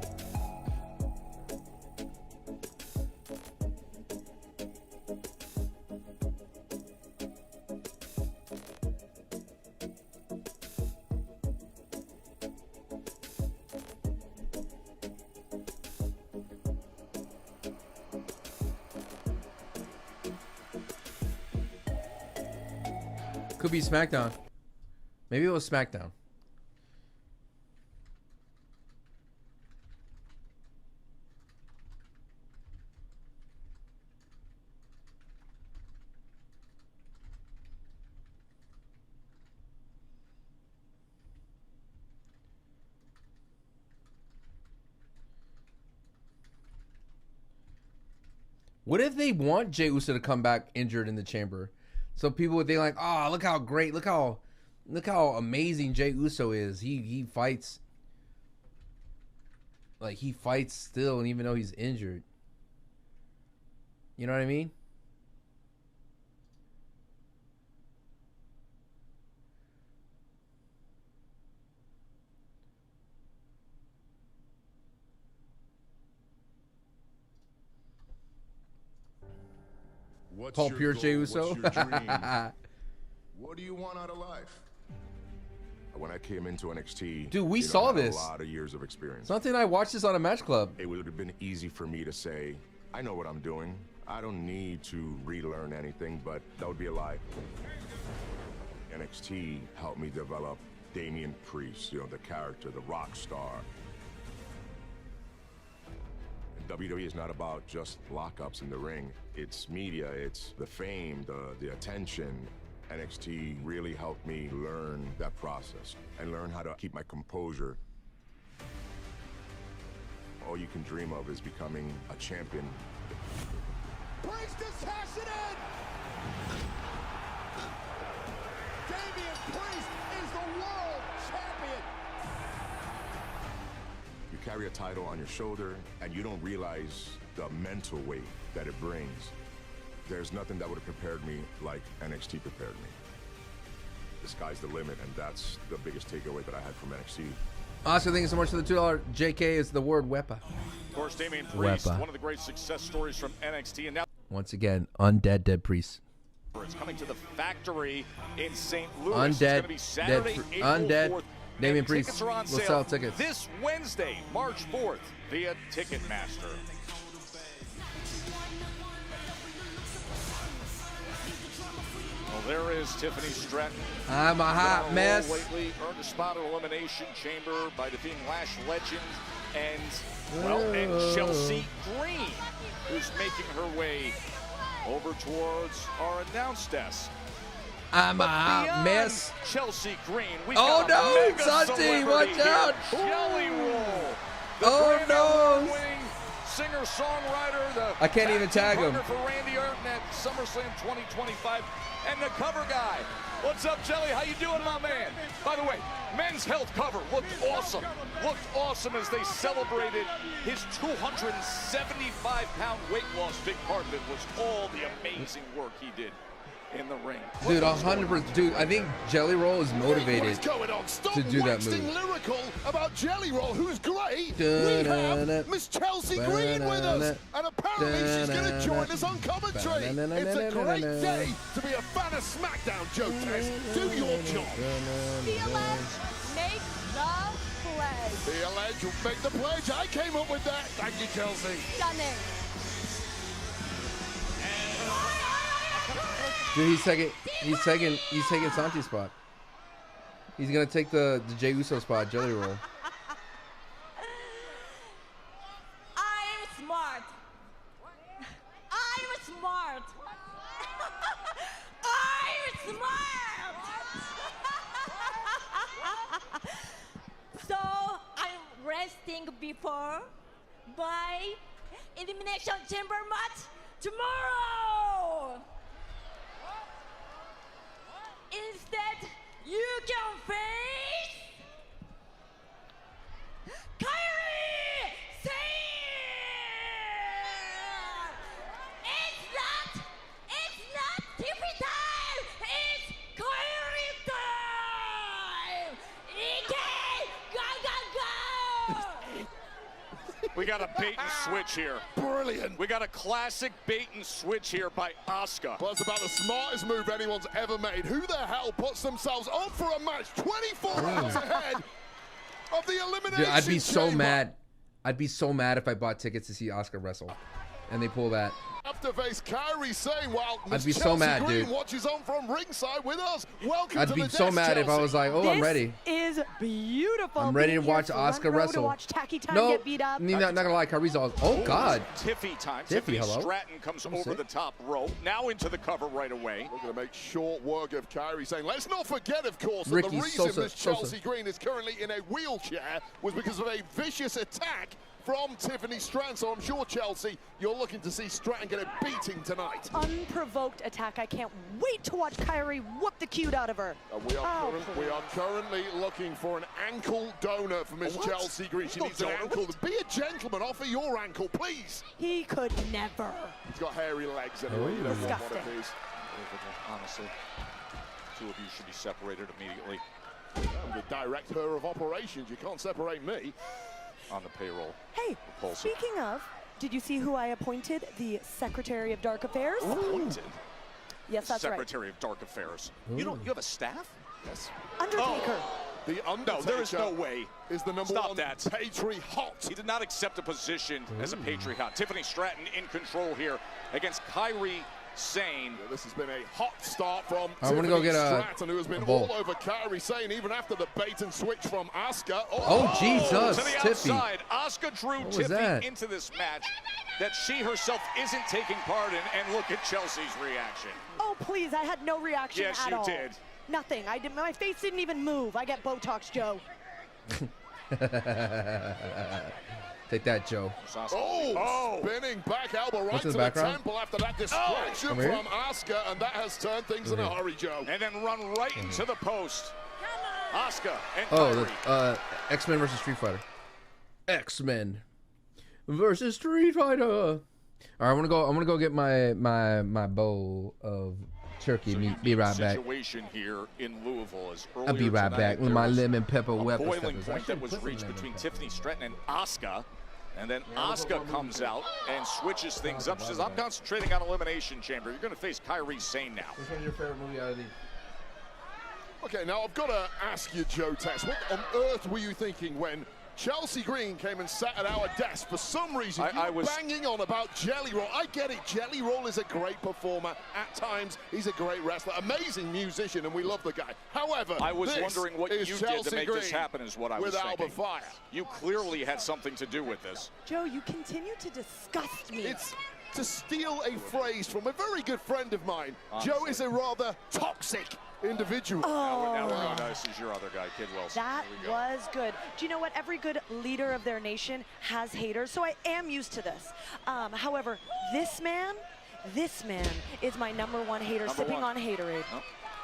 Could be Smackdown. Maybe it was Smackdown. What if they want Jey Uso to come back injured in the chamber? So people would think like, oh, look how great, look how amazing Jey Uso is. He fights. Like, he fights still, and even though he's injured. You know what I mean? What's Paul your Pierce, goal? Jey Uso. What's your dream? What do you want out of life? When I came into NXT, dude, we saw I had this. A lot of years of experience. Something I watched this on a Match Club. It would have been easy for me to say, I know what I'm doing. I don't need to relearn anything, but that would be a lie. NXT helped me develop Damian Priest, the character, the rock star. WWE is not about just lockups in the ring. It's media, it's the fame, the attention. NXT really helped me learn that process and learn how to keep my composure. All you can dream of is becoming a champion. Priest is cashing in! Damian Priest is the world champion. You carry a title on your shoulder, and you don't realize the mental weight that it brings. There's nothing that would have prepared me like NXT prepared me. The sky's the limit, and that's the biggest takeaway that I had from NXT. Oscar, thank you so much for the $2. JK is the word wepa. Of course, Damian Priest, Wepa. one of the great success stories from NXT, and now Once again, undead dead priest. it's coming to the factory in St. Louis. Undead, It's going to be Saturday, dead, April undead. 4th. Damian and Priest tickets are on will sale sell tickets. this Wednesday, March 4th, via Ticketmaster. Well, there is Tiffany Stratton. I'm a hot Been on mess. roll Lately, earned a spot in Elimination Chamber by defeating Lash Legend and Chelsea Green, who's making her way over towards our announce desk. I'm a But hot beyond mess. Chelsea Green, we've Oh, got no, a mega Santi, celebrity watch here, out. Jelly Roll. The Oh, Grammy no. Award-winning singer-songwriter, the I can't even tag him. partner for Randy Orton at SummerSlam 2025, and the cover guy. What's up, Jelly? How you doing, my man? By the way, Men's Health cover looked awesome. Looked awesome as they celebrated his 275-pound weight loss. Big part of it was all the amazing work he did in the ring. Dude, 100%. Dude, I think Jelly Roll is motivated What is going on? Stop to do that waxing move. lyrical about Jelly Roll, who's great. We Da-da-da. have Miss Chelsea Green with us, and apparently she's going to join us on commentary. It's a great day to be a fan of Smackdown, Joe Test. Do your job. The alleged make the pledge. The alleged make the pledge. I came up with that. Thank you, Chelsea. Stunning. Dude, he's taking Santi's spot. He's gonna take the Jey Uso spot, Jelly Roll. I'm smart. I'm smart. I'm smart. So I'm resting before my elimination chamber match tomorrow. Instead, you can face Kyrie Sane. It's not TV time. It's Kyrie time. EK, go. We got a bait and switch here. Brilliant. We got a classic bait and switch here by Asuka. Well, it's about the smartest move anyone's ever made. Who the hell puts themselves on for a match 24 hours ahead of the elimination Dude, I'd be so chamber? mad. I'd be so mad if I bought tickets to see Asuka wrestle, and they pull that. Have to face Kyrie Sane while I'd Miss be so Chelsea mad, Green dude. watches on from ringside with us. Welcome I'd to be the so desk, mad if I Chelsea. was like, oh, I'm ready. This is beautiful. I'm ready to Being here watch front Asuka row wrestle. To watch Tacky Time No, get beat up. not gonna lie, Kyrie's all. Oh God. Tiffy time. Tiffy, Tiffany hello. Stratton comes I'm over sick. the top rope. Now into the cover right away. We're going to make short work of Kyrie Sane. Let's not forget, of course, that Ricky the reason Sosa, Miss Chelsea Green is currently in a wheelchair was because of a vicious attack from Tiffany Stratton. So I'm sure, Chelsea, you're looking to see Stratton get a beating tonight. Unprovoked attack. I can't wait to watch Kyrie whoop the cute out of her. We are currently looking for an ankle donor for Miss Chelsea Green. She needs an ankle. Be a gentleman. Offer your ankle, please. He could never. He's got hairy legs anyway. You don't want one of Disgusting. these. Honestly, two of you should be separated immediately I'm the director of operations. You can't separate me. on the payroll. Hey, Repulsive. speaking of, did you see who I appointed the Secretary of Dark Affairs? Appointed. Yes, that's right. Secretary of Dark Affairs. You have a staff? Yes. Undertaker. The Undertaker. No, there is no way. Is the number Stop one that. patriot. He did not accept a position as a patriot. Tiffany Stratton in control here against Kyrie Sane. This has been a hot start from I wanna Tiffany go get a Stratton, who has been bowl. all over Kyrie Sane, even after the bait and switch from Asuka. Oh, Jesus, To the Tiffy. outside, Asuka drew What was Tiffy that? into this match that she herself isn't taking part in, and look at Chelsea's reaction. Oh, please, I had no reaction Yes, at you all. did. Nothing. My face didn't even move. I get Botox, Joe. Take that, Joe. Spinning back elbow right What's to in the the background? temple after that distraction Over here? from Asuka, and that has turned things in a hurry, Joe. And then run right into the post. Asuka and Oh, Kyrie. X-Men versus Street Fighter. X-Men versus Street Fighter. All right, I'm gonna go get my bowl of turkey meat. Be right back. Situation here in Louisville is I'll be right back with my lemon pepper weapon. Boiling point that was reached between Tiffany Stratton and Asuka. And then Asuka comes out and switches things up. She says, I'm concentrating on Elimination Chamber. You're going to face Kyrie Sane now. Which one is your favorite movie out of these? Okay, now I've got to ask you, Joe Tess, what on earth were you thinking when Chelsea Green came and sat at our desk? For some reason, you were banging on about Jelly Roll. I get it. Jelly Roll is a great performer. At times, he's a great wrestler. Amazing musician, and we love the guy. However, I was this wondering what is you Chelsea did to make Green this happen is what I was with thinking. Alba Fire. You clearly had something to do with this. Joe, you continue to disgust me. It's to steal a phrase from a very good friend of mine. Honestly. Joe is a rather toxic individual. Now we're going to this is your other guy, Kid Wilson. That was good. Do you know what? Every good leader of their nation has haters, so I am used to this. However, this man is my #1 hater, sipping on haterade.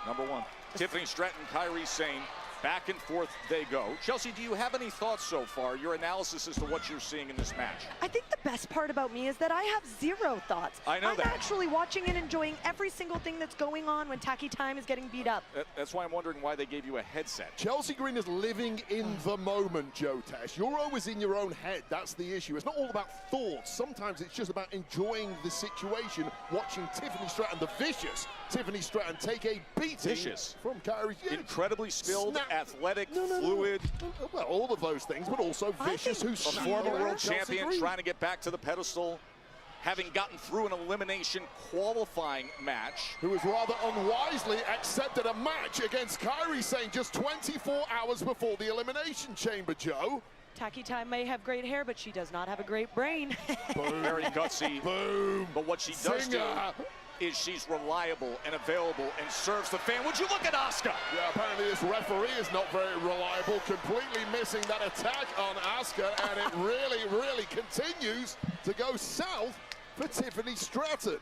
Number one. Tiffany Stratton, Kyrie Sane. Back and forth they go. Chelsea, do you have any thoughts so far? Your analysis as to what you're seeing in this match? I think the best part about me is that I have zero thoughts. I know I'm that. actually watching and enjoying every single thing that's going on when Tacky Time is getting beat up. That's why I'm wondering why they gave you a headset. Chelsea Green is living in the moment, Joe Tess. You're always in your own head. That's the issue. It's not all about thoughts. Sometimes it's just about enjoying the situation, watching Tiffany Stratton, the vicious Tiffany Stratton, take a beating from Kyrie. Incredibly skilled, athletic, fluid. Well, all of those things, but also vicious. Who's a former world champion trying to get back to the pedestal, having gotten through an elimination qualifying match. Who has rather unwisely accepted a match against Kyrie Sane just 24 hours before the Elimination Chamber, Joe. Tacky Time may have great hair, but she does not have a great brain. Boom. Very gutsy. Boom. But what she does do is she's reliable and available and serves the fan. Would you look at Asuka? Yeah, apparently this referee is not very reliable, completely missing that attack on Asuka, and it really continues to go south for Tiffany Stratton.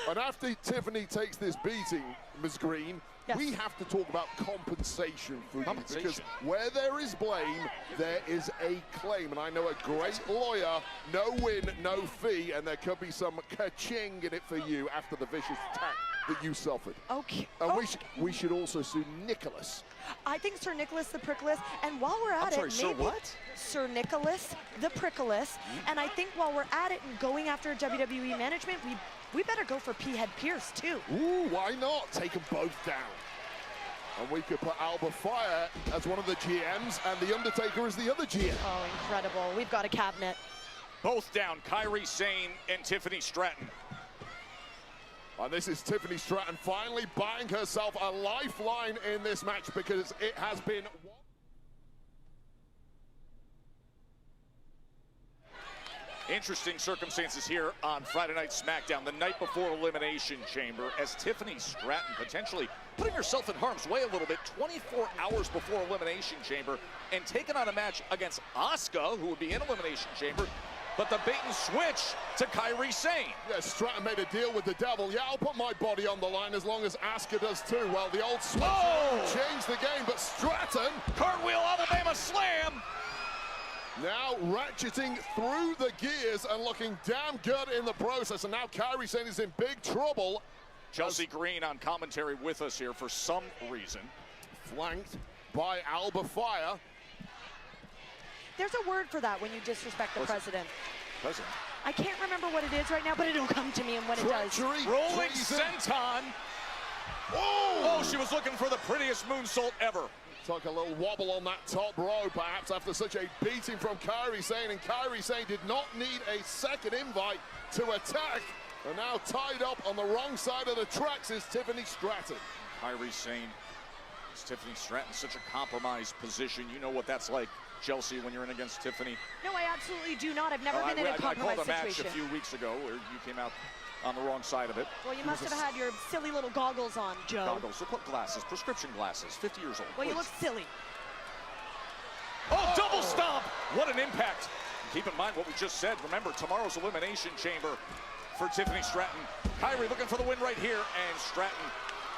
And after Tiffany takes this beating, Ms. Green, we have to talk about compensation for you, because where there is blame, there is a claim. And I know a great lawyer, no win, no fee, and there could be some ka-ching in it for you after the vicious attack that you suffered. Okay. And we should also sue Nicholas. I think Sir Nicholas the Prickless, and while we're at it, Sir what? Sir Nicholas the Prickless, and I think while we're at it and going after WWE management, we better go for P-Head Pierce too. Ooh, why not? Take them both down. And we could put Alba Fire as one of the GMs and The Undertaker as the other GM. Oh, incredible. We've got a cabinet. Both down, Kyrie Sane and Tiffany Stratton. And this is Tiffany Stratton finally buying herself a lifeline in this match, because it has been... Interesting circumstances here on Friday Night Smackdown, the night before Elimination Chamber, as Tiffany Stratton potentially putting herself in harm's way a little bit 24 hours before Elimination Chamber and taking on a match against Asuka, who would be in Elimination Chamber, but the bait and switch to Kyrie Sane. Yeah, Stratton made a deal with the devil. Yeah, I'll put my body on the line as long as Asuka does too. Well, the old switch changed the game, but Stratton... Cartwheel Alabama Slam! Now ratcheting through the gears and looking damn good in the process. And now Kyrie Sane is in big trouble. Chelsea Green on commentary with us here for some reason. Flanked by Alba Fire. There's a word for that when you disrespect the president. President? I can't remember what it is right now, but it'll come to me, and when it does. Rolling senton. Oh, she was looking for the prettiest moonsault ever. Took a little wobble on that top row, perhaps after such a beating from Kyrie Sane, and Kyrie Sane did not need a second invite to attack. And now tied up on the wrong side of the tracks is Tiffany Stratton. Kyrie Sane, it's Tiffany Stratton, such a compromised position. You know what that's like, Chelsea, when you're in against Tiffany. No, I absolutely do not. I've never been in a compromised situation. I called a match a few weeks ago where you came out on the wrong side of it. Well, you must have had your silly little goggles on, Joe. Goggles, look, glasses, prescription glasses, 50 years old. Well, you look silly. Oh, double stomp! What an impact. Keep in mind what we just said. Remember, tomorrow's Elimination Chamber for Tiffany Stratton. Kyrie looking for the win right here, and Stratton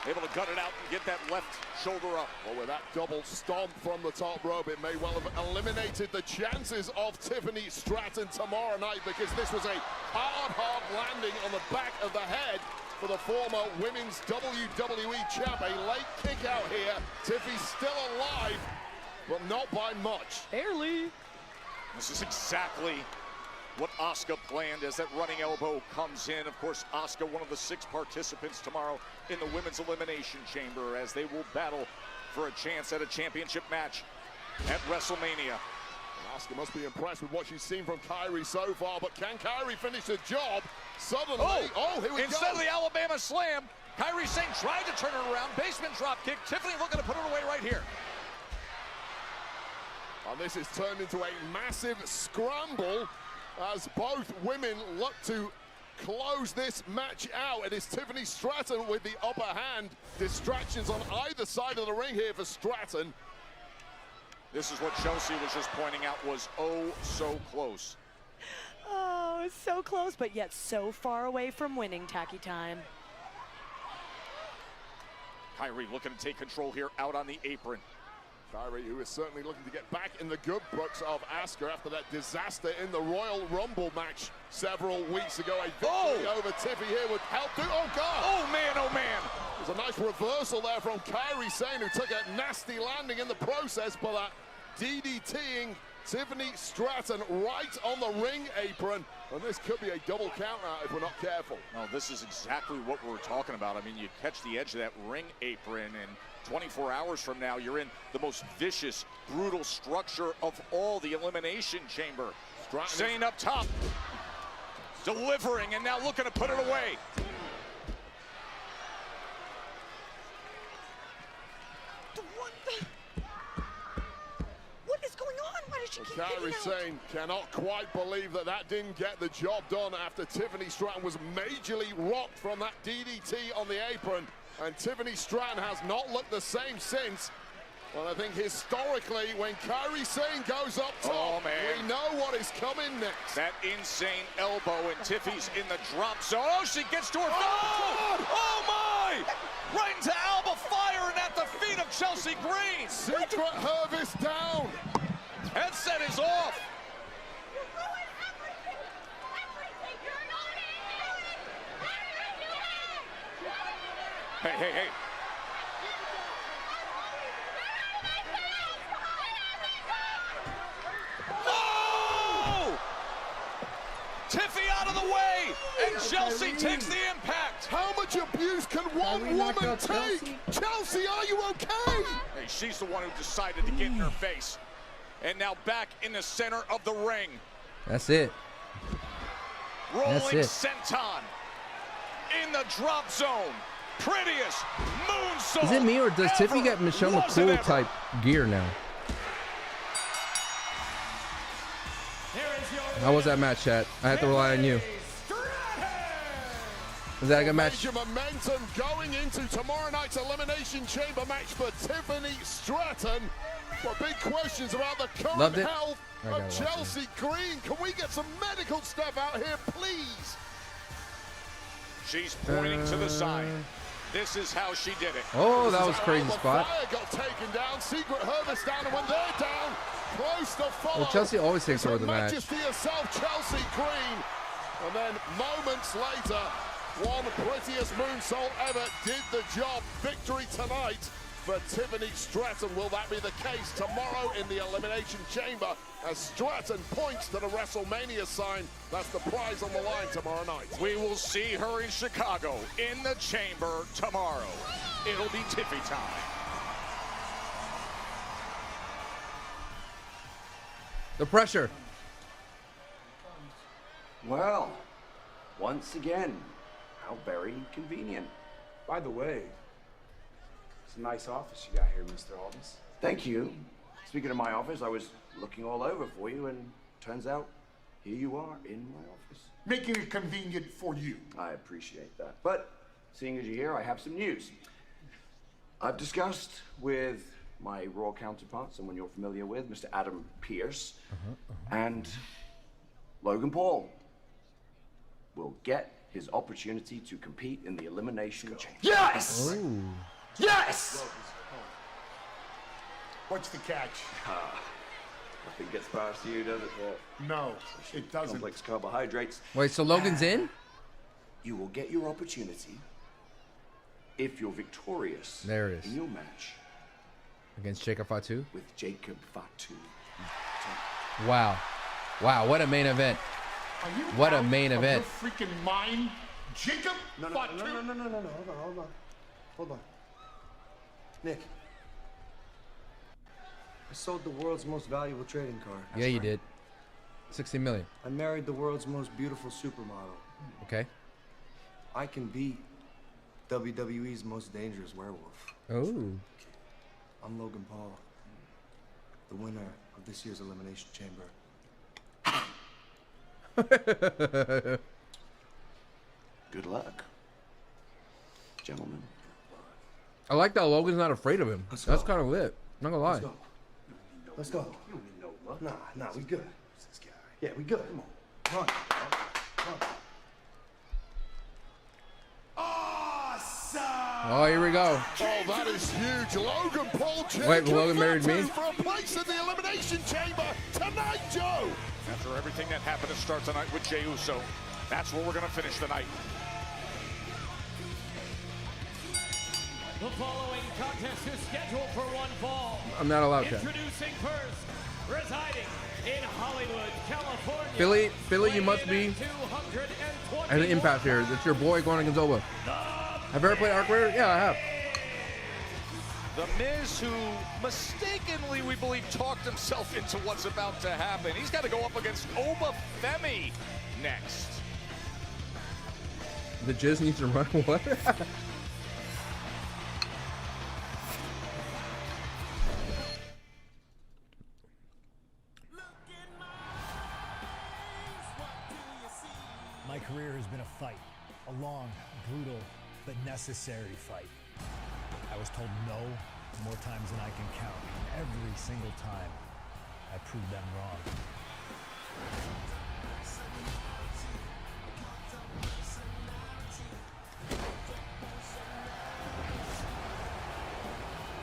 Able to gut it out and get that left shoulder up. Well, with that double stomp from the top rope, it may well have eliminated the chances of Tiffany Stratton tomorrow night, because this was a hard landing on the back of the head for the former women's WWE champ. A late kick out here. Tiffy's still alive, but not by much. Barely. This is exactly what Asuka planned as that running elbow comes in. Of course, Asuka, one of the 6 participants tomorrow in the Women's Elimination Chamber, as they will battle for a chance at a championship match at WrestleMania. Asuka must be impressed with what she's seen from Kairi so far, but can Kairi finish the job? Suddenly, here we instead go. of the Alabama Slam, Kairi Sane tried to turn it around. Basement drop kick. Tiffany looking to put it away right here. And this has turned into a massive scramble as both women look to close this match out. It is Tiffany Stratton with the upper hand. Distractions on either side of the ring here for Stratton. This is what Chelsea was just pointing out, was oh so close. Oh, it's so close, but yet so far away from winning. Tacky time. Kairi looking to take control here out on the apron. Kairi, who is certainly looking to get back in the good books of Asuka after that disaster in the Royal Rumble match several weeks ago. A victory over Tiffy here would help do. Oh, God! Oh, man, oh, man! There's a nice reversal there from Kairi Sane, who took a nasty landing in the process, but that DDTing Tiffany Stratton right on the ring apron. And this could be a double count out if we're not careful. No, this is exactly what we're talking about. I mean, you catch the edge of that ring apron, and 24 hours from now, you're in the most vicious, brutal structure of all, the Elimination Chamber. Staying up top, delivering, and now looking to put it away. What is going on? Why did she keep Kairi Sane cannot quite believe that that didn't get the job done after Tiffany Stratton was majorly rocked from that DDT on the apron. And Tiffany Stratton has not looked the same since. Well, I think historically, when Kairi Sane goes up top, we know what is coming next. That insane elbow, and Tiffy's in the drop zone. Oh, she gets to her. Oh my! Right into Alba Fire and at the feet of Chelsea Green. Secret Hervis down. Headset is off. Hey, hey, hey. Oh! Tiffy out of the way, and Chelsea takes the impact. How much abuse can one woman take? Chelsea, are you okay? Hey, she's the one who decided to get in her face. And now back in the center of the ring. That's it. Rolling senton in the drop zone. Prettiest moonsault. Is it me, or does Tiffy get Michelle McCool type gear now? How was that match, chat? I have to rely on you. Was that a good match? Major momentum going into tomorrow night's Elimination Chamber match for Tiffany Stratton. Well, big questions about the current health of Chelsea Green. Can we get some medical stuff out here, please? She's pointing to the side. This is how she did it. Oh, that was crazy spot. Got taken down. Secret Hervis down, and when they're down, close to follow. Well, Chelsea always takes over the match. Majesty herself, Chelsea Green. And then moments later, one prettiest moonsault ever did the job. Victory tonight for Tiffany Stratton. Will that be the case tomorrow in the Elimination Chamber as Stratton points to the WrestleMania sign? That's the prize on the line tomorrow night. We will see her in Chicago in the chamber tomorrow. It'll be Tiffy time. The pressure. Well, once again, how very convenient. By the way, it's a nice office you got here, Mr. Aldis. Thank you. Speaking of my office, I was looking all over for you, and turns out here you are in my office. Making it convenient for you. I appreciate that. But seeing as you're here, I have some news. I've discussed with my Raw counterpart, someone you're familiar with, Mr. Adam Pearce, and Logan Paul will get his opportunity to compete in the Elimination Chamber. Yes! Ooh. Yes! What's the catch? Nothing gets past you, does it? No, it doesn't. Complex carbohydrates. Wait, so Logan's in? You will get your opportunity if you're victorious There it is. in your match Against Jacob Fatu? with Jacob Fatu. Wow. Wow, what a main event. Are you What a out main of event. your freaking mind, Jacob? No. Hold on. Nick. I sold the world's most valuable trading card. Yeah, you did. 60 million. I married the world's most beautiful supermodel. Okay. I can beat WWE's most dangerous werewolf. Oh. I'm Logan Paul, the winner of this year's Elimination Chamber. Good luck, gentlemen. I like that Logan's not afraid of him. That's kind of lit. Not gonna lie. Let's go. Nah, we good. Yeah, we good. Come on. Oh, here we go. Oh, that is huge. Logan Paul. Wait, Logan married me? For a place in the Elimination Chamber tonight, Joe. After everything that happened to start tonight with Jey Uso, that's where we're going to finish the night. The following contest is scheduled for one fall. I'm not allowed to. Introducing first, residing in Hollywood, California. Philly, you must be at an impasse here. It's your boy, Gordon Gonzalez. Have you ever played Arc Raider? Yeah, I have. The Miz, who mistakenly, we believe, talked himself into what's about to happen. He's got to go up against Oba Femi next. The Jizz needs to run. What? My career has been a fight, a long, brutal, but necessary fight. I was told no more times than I can count. And every single time, I proved them wrong.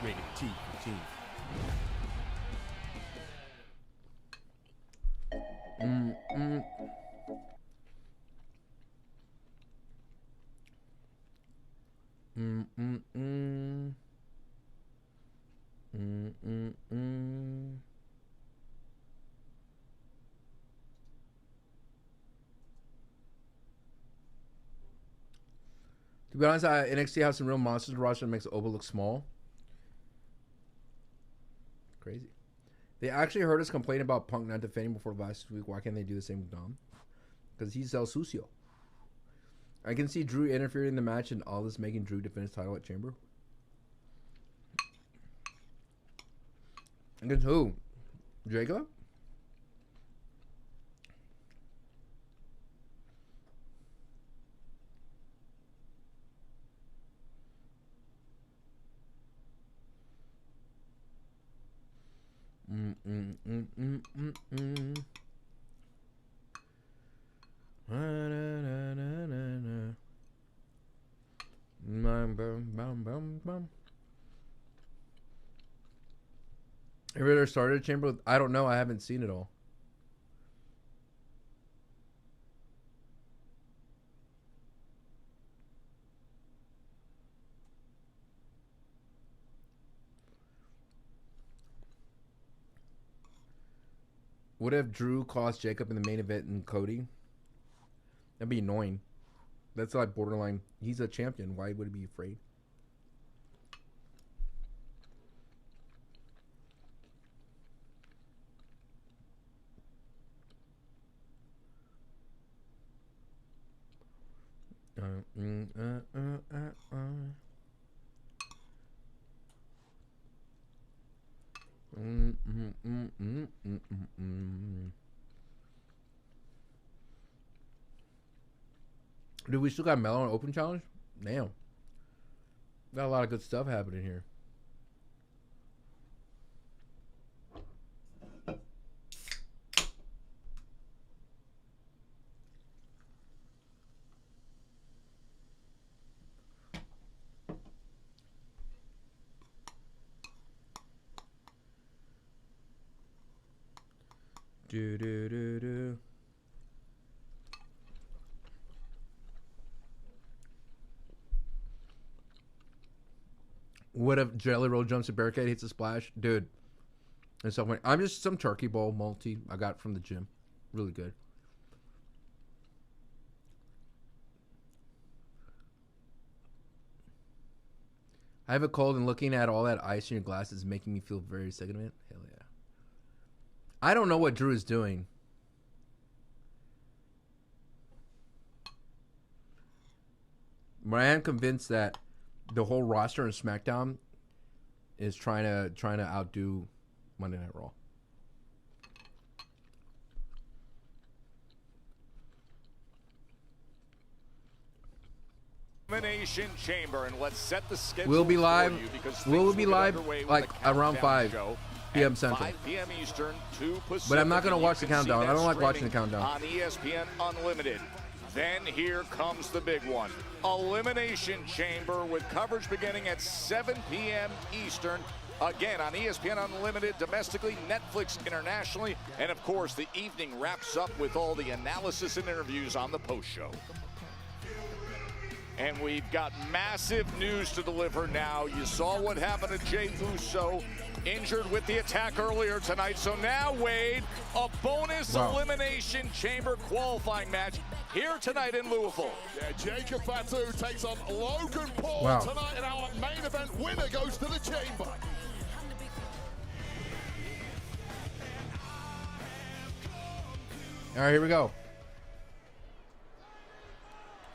Rated T for T. To be honest, NXT has some real monsters to roster that makes Oba look small. Crazy. They actually heard us complain about Punk not defending before last week. Why can't they do the same with Dom? Because he's El Sucio. I can see Drew interfering in the match and all this making Drew defend his title at Chamber. Against who? Jacob? Have you ever started a Chamber? I don't know. I haven't seen it all. What if Drew cost Jacob in the main event and Cody? That'd be annoying. That's like borderline. He's a champion. Why would he be afraid? Dude, we still got Mellow on Open Challenge? Damn. Got a lot of good stuff happening here. Do, do, do, do. What if Jelly Roll jumps a barricade, hits a splash? Dude. And so I'm just some turkey bowl multi I got from the gym. Really good. I have a cold and looking at all that ice in your glass is making me feel very sick of it. Hell yeah. I don't know what Drew is doing. But I am convinced that the whole roster in SmackDown is trying to outdo Monday Night Raw. Elimination Chamber, and let's set the schedule. We'll be live. For you because We'll things be will get live underway with like the around Countdown 5 show p.m. at Central. 5 p.m. Eastern, 2 Pacific. But I'm not gonna and watch you the can see countdown. I that don't like watching the streaming countdown. on ESPN Unlimited. Then here comes the big one. Elimination Chamber with coverage beginning at 7 p.m. Eastern. Again, on ESPN Unlimited, domestically, Netflix internationally, and of course, the evening wraps up with all the analysis and interviews on the post show. And we've got massive news to deliver now. You saw what happened to Jey Uso, injured with the attack earlier tonight. So now, Wade, a bonus Elimination Chamber qualifying match here tonight in Louisville. Yeah, Jacob Fatu takes on Logan Paul tonight, and our main event winner goes to the Chamber. All right, here we go.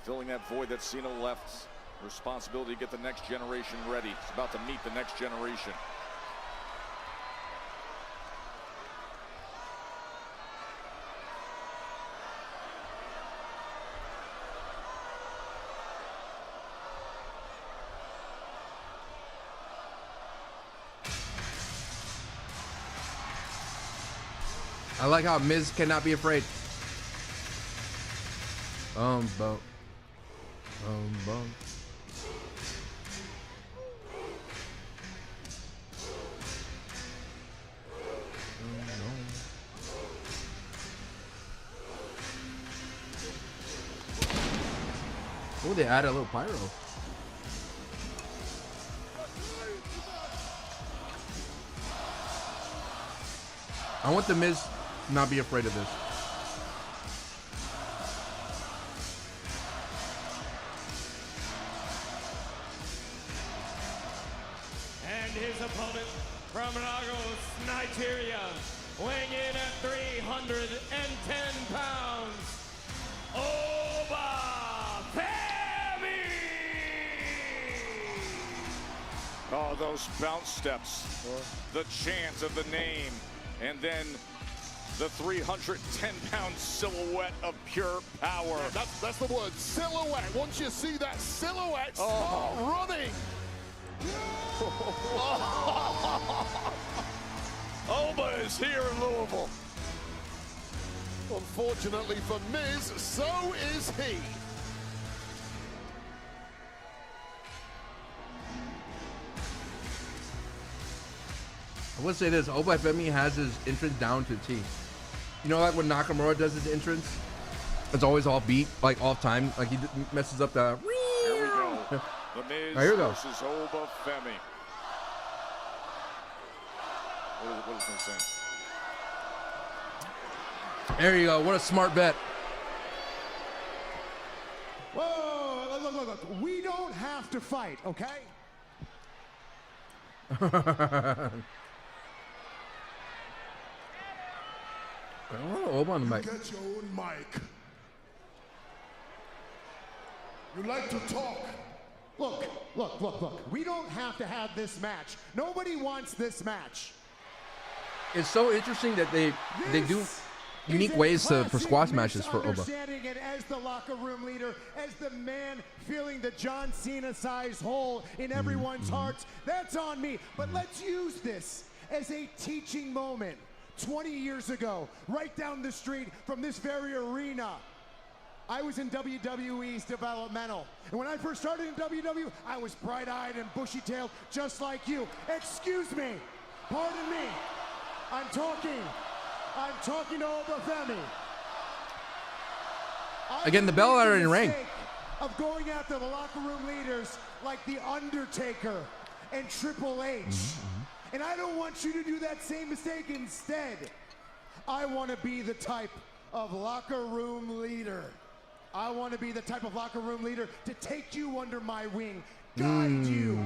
Filling that void that Cena left. Responsibility to get the next generation ready. It's about to meet the next generation. I like how Miz cannot be afraid. Bum. Bum. Oh, they added a little pyro. I want the Miz to not be afraid of this. And his opponent from Lagos, Nigeria, weighing in at 310 pounds, Oba Femi! Oh, those bounce steps, the chant of the name, and then the 310-pound silhouette of pure power. Yeah, that's the word, silhouette. Once you see that silhouette, start running. Oba is here in Louisville. Unfortunately for Miz, so is he. I would say this, Oba Femi has his entrance down to a T. You know, like when Nakamura does his entrance, it's always off beat, like off time, like he messes up the. Here we go. The Miz Here we go. versus Oba Femi. What is this saying? There you go. What a smart bet. Whoa, look. We don't have to fight, okay? Oba on the mic. Get your own mic. You like to talk. Look. We don't have to have this match. Nobody wants this match. It's so interesting that they do unique ways for squash matches for Oba. Understanding it as the locker room leader, as the man feeling the John Cena-sized hole in everyone's hearts. That's on me. But let's use this as a teaching moment. 20 years ago, right down the street from this very arena, I was in WWE's developmental. And when I first started in WWE, I was bright-eyed and bushy-tailed, just like you. Excuse me. Pardon me. I'm talking I'm talking to Obafemi. Again, the bell are in ring. Of going after the locker room leaders like The Undertaker and Triple H. And I don't want you to do that same mistake. Instead, I want to be the type of locker room leader. I want to be the type of locker room leader to take you under my wing, guide you.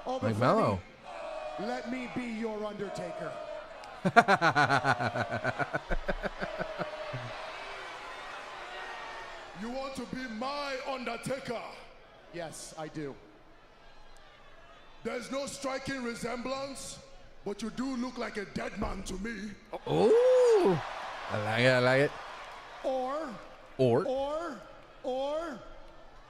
Like Mello. Let me be your Undertaker. You want to be my Undertaker? Yes, I do. There's no striking resemblance, but you do look like a dead man to me. Oh, I like it. I like it. Or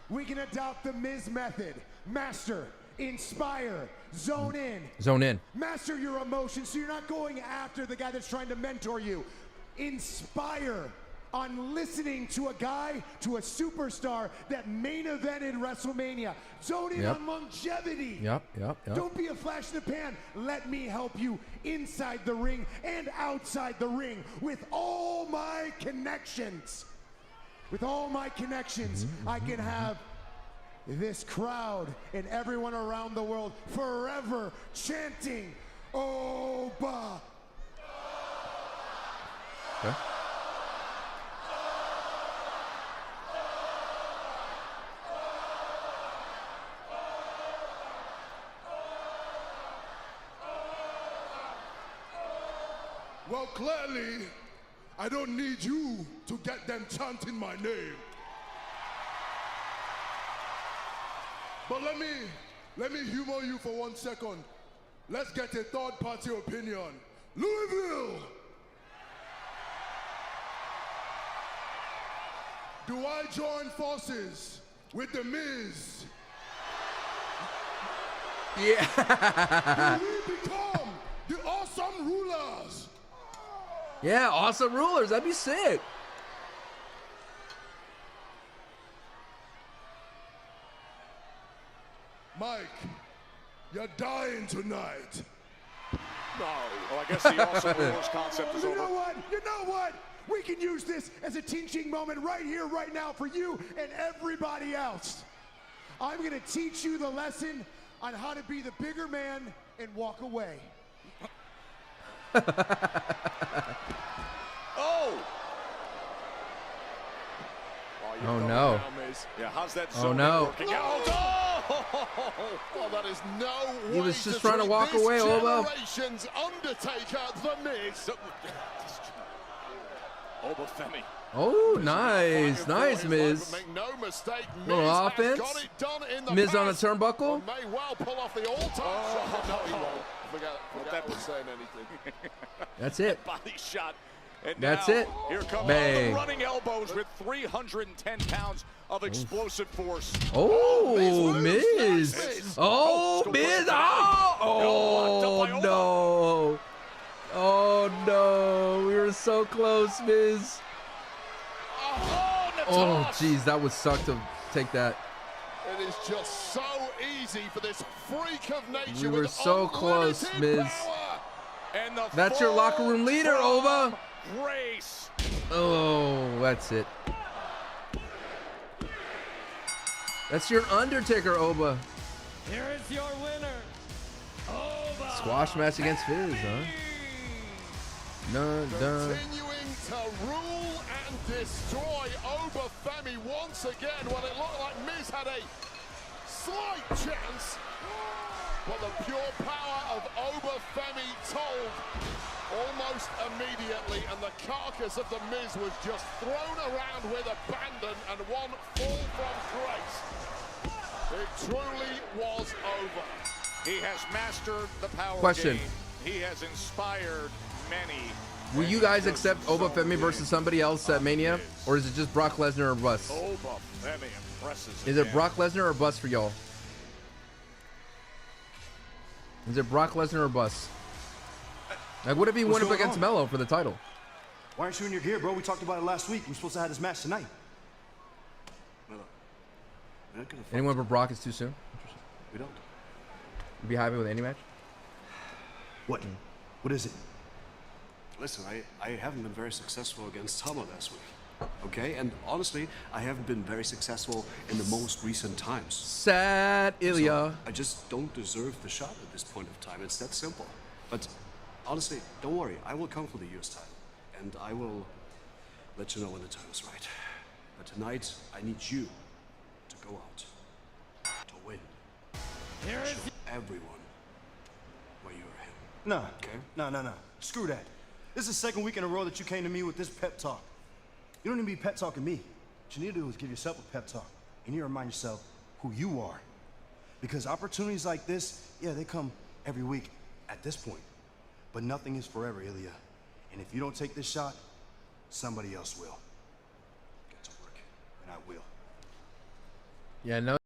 we can adopt the Miz method. Master, inspire, zone in. Zone in. Master your emotions so you're not going after the guy that's trying to mentor you. Inspire on listening to a guy, to a superstar that main evented WrestleMania. Zone in on longevity. Yep. Don't be a flash in the pan. Let me help you inside the ring and outside the ring with all my connections. With all my connections, I can have this crowd and everyone around the world forever chanting, Oba. Okay. Well, clearly, I don't need you to get them chanting my name. But let me humor you for 1 second. Let's get a third-party opinion. Louisville! Do I join forces with The Miz? Yeah. Do we become the Awesome Rulers? Yeah, Awesome Rulers. That'd be sick. Mike, you're dying tonight. No. Well, I guess the Awesome Rulers concept is over. You know what? We can use this as a teaching moment right here, right now for you and everybody else. I'm going to teach you the lesson on how to be the bigger man and walk away. Oh no. Yeah, how's that Oh zone no. working out? Oh, that is no He way was just trying to walk treat away, this Oba. generation's Undertaker, The Miz. Obafemi. Oh, nice. Nice, Miz. Make no mistake, Miz Little has offense. got it done in the Miz on a past. turnbuckle. May well pull off the all-time shot. No, he won't. Forget I was saying anything. That's it. Body shot. And That's now, it. Here come Bang. the running elbows with 310 pounds of explosive force. Oh, Miz. Oh, Miz. Oh no. Oh no. We were so close, Miz. Oh, jeez. That would suck to take that. It is just so easy for this freak of nature. We were so close, Miz. And the That's your locker room leader, Oba. Grace. Oh, that's it. That's your Undertaker, Oba. Here is your winner, Oba. Squash match against Fizz, huh? Dun, dun. Continuing to rule and destroy Obafemi once again when it looked like Miz had a slight chance. But the pure power of Obafemi told almost immediately, and the carcass of the Miz was just thrown around with abandon and one fall from grace. It truly was over. He has mastered the power Question. game. He has inspired many. Will you guys accept Obafemi versus somebody else at Mania? Or is it just Brock Lesnar or bust? Obafemi impresses. Is it Brock Lesnar or bust for y'all? Is it Brock Lesnar or bust? Like, what if he went up against Mello for the title? Why aren't you in your gear, bro? We talked about it last week. We're supposed to have this match tonight. Anyone but Brock is too soon? We don't. You be happy with any match? What? What is it? Listen, I haven't been very successful against Tama last week. Okay? And honestly, I haven't been very successful in the most recent times. Sad Ilya. So I just don't deserve the shot at this point of time. It's that simple. But honestly, don't worry. I will come for the US title. And I will let you know when the time is right. But tonight, I need you to go out to win. Show everyone why you are him. No. Okay? No. Screw that. This is the second week in a row that you came to me with this pep talk. You don't need to be pep talking me. What you need to do is give yourself a pep talk. You need to remind yourself who you are. Because opportunities like this, yeah, they come every week at this point. But nothing is forever, Ilya. And if you don't take this shot, somebody else will. Get to work, and I will. Yeah, no.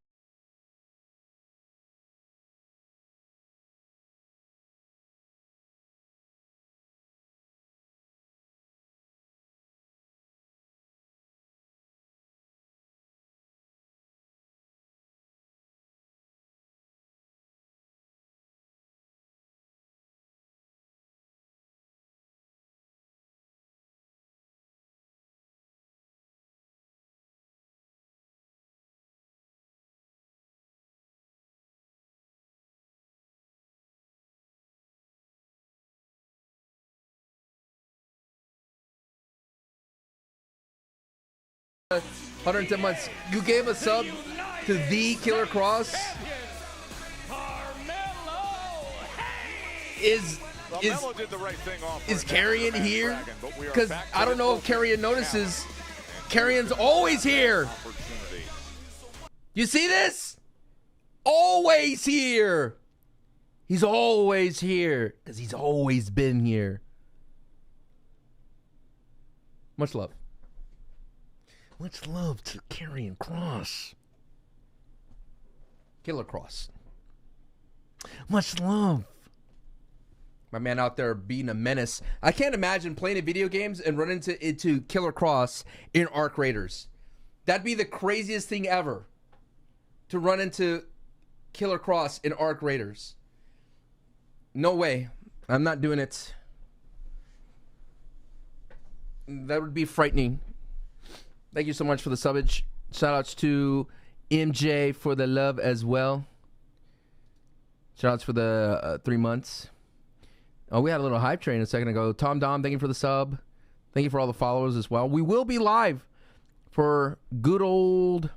Uh, 110 months. You gave a sub to the Killer Cross. Is did the right thing off Carrion here? Because I don't know if Carrion notices. Carrion's always here. You see this? Always here. He's always here because he's always been here. Much love. Much love to Karrion Kross. Killer Cross. Much love. My man out there being a menace. I can't imagine playing video games and running into Killer Cross in Arc Raiders. That'd be the craziest thing ever. To run into Killer Cross in Arc Raiders. No way. I'm not doing it. That would be frightening. Thank you so much for the subbage. Shout outs to MJ for the love as well. Shout outs for the 3 months. Oh, we had a little hype train a second ago. Tom Dom, thank you for the sub. Thank you for all the followers as well. We will be live for good old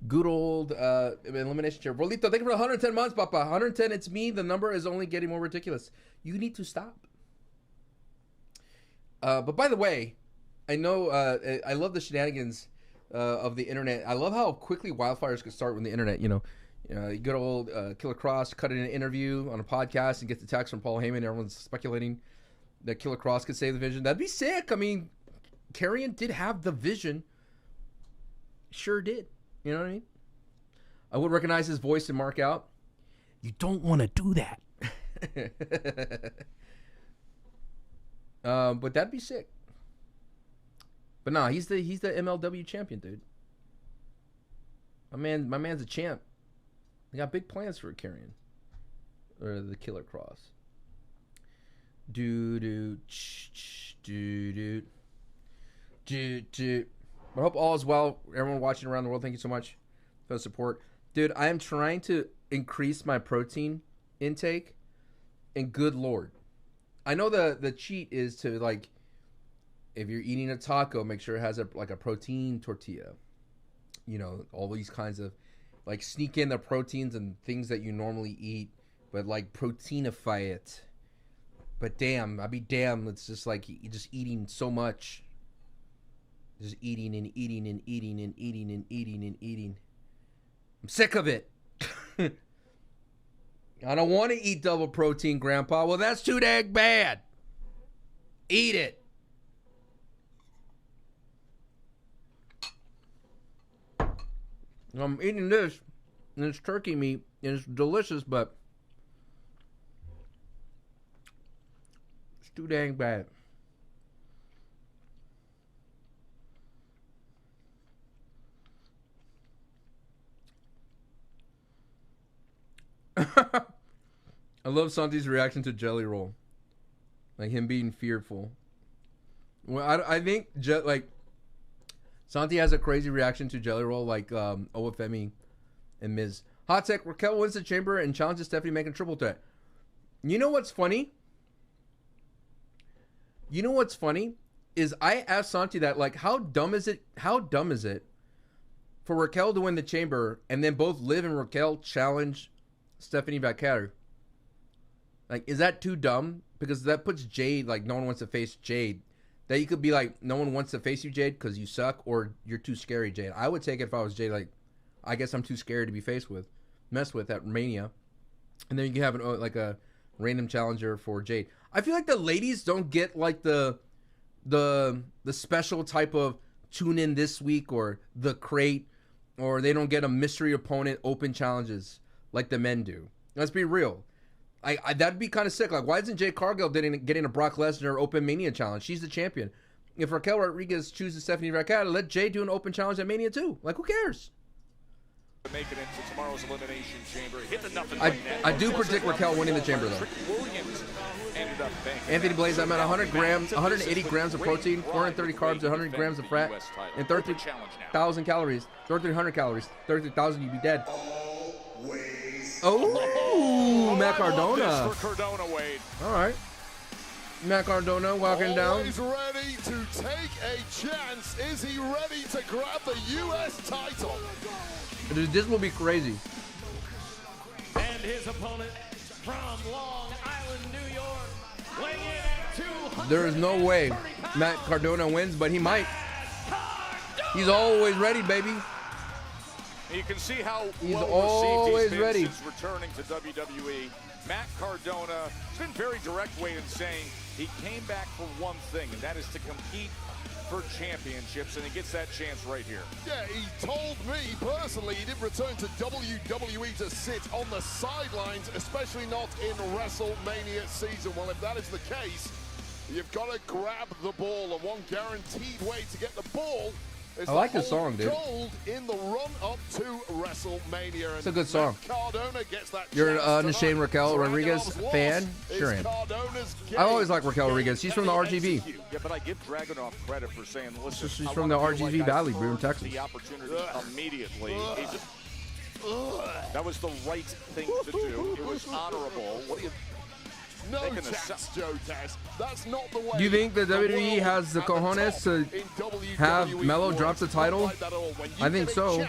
Elimination Chair. Rolito, thank you for 110 months, Papa. 110, it's me. The number is only getting more ridiculous. You need to stop. But by the way, I know I love the shenanigans of the internet. I love how quickly wildfires can start with the internet. Good old Killer Cross cutting an interview on a podcast and gets the text from Paul Heyman. Everyone's speculating that Killer Cross could save the vision. That'd be sick. I mean, Karrion did have the vision. Sure did. You know what I mean? I would recognize his voice and mark out. You don't want to do that. But that'd be sick. But nah, he's the MLW champion, dude. My man's a champ. I got big plans for Karrion. Or the Killer Cross. Do. I hope all is well. Everyone watching around the world, thank you so much for the support. Dude, I am trying to increase my protein intake. And good Lord. I know the cheat is to, like, if you're eating a taco, make sure it has a protein tortilla. All these kinds of, like, sneak in the proteins and things that you normally eat, but, like, proteinify it. But damn, I'd be damned. It's just like you're just eating so much. Just eating and eating and eating and eating and eating and eating. I'm sick of it. I don't want to eat double protein, Grandpa. Well, that's too dang bad. Eat it. I'm eating this, and it's turkey meat, and it's delicious, but it's too dang bad. I love Santi's reaction to Jelly Roll. Like him being fearful. Well, I think like Santi has a crazy reaction to Jelly Roll, like Owafemi and Miz. Hot Tech, Raquel wins the chamber and challenges Stephanie making triple threat. You know what's funny? You know what's funny is I asked Santi that, like, how dumb is it for Raquel to win the chamber and then both Liv and Raquel challenge Stephanie Vaquero? Like, is that too dumb? Because that puts Jade, like, no one wants to face Jade. That you could be like, no one wants to face you, Jade, because you suck, or you're too scary, Jade. I would take it if I was Jade, like, I guess I'm too scary to be messed with at Mania. And then you can have like a random challenger for Jade. I feel like the ladies don't get like the special type of tune in this week or the crate, or they don't get a mystery opponent open challenges like the men do. Let's be real. That'd be kind of sick. Like, why isn't Jade Cargill getting a Brock Lesnar open Mania challenge? She's the champion. If Raquel Rodriguez chooses Stephanie Vaquero, let Jade do an open challenge at Mania too. Like, who cares? Make it into tomorrow's Elimination Chamber. Hit the nothing I do predict Raquel winning the chamber, though. Anthony Blaze, I'm at 180 grams of protein, 430 carbs, 100 grams of fat, and 30,000 calories. 3,300 calories. 30,000, you'd be dead. Oh, Matt Cardona. All right. Matt Cardona walking down. Always ready to take a chance. Is he ready to grab the U.S. title? Dude, this will be crazy. And his opponent from Long Island, New York, weighing in at 200. There is no way Matt Cardona wins, but he might. He's always ready, baby. You can see how he's well always received ready. Since returning to WWE. Matt Cardona has been very direct way in saying he came back for one thing, and that is to compete for championships, and he gets that chance right here. Yeah, he told me personally he didn't return to WWE to sit on the sidelines, especially not in WrestleMania season. Well, if that is the case, you've got to grab the ball, and one guaranteed way to get the ball is I like this song, dude. gold in the run-up to WrestleMania. It's a good song. Cardona gets that You're an unashamed Raquel Rodriguez fan? Sure am. I always like Raquel Rodriguez. She's from the RGV. Yeah, but I give Dragunov credit for saying, listen, She's from the RGV Valley, Boone, Texas. The opportunity immediately. That was the right thing to do. It was honorable. What do you... No chance, Joe Tess. That's not the way. Do you think the WWE has the cojones to have Melo drop the title? I think so.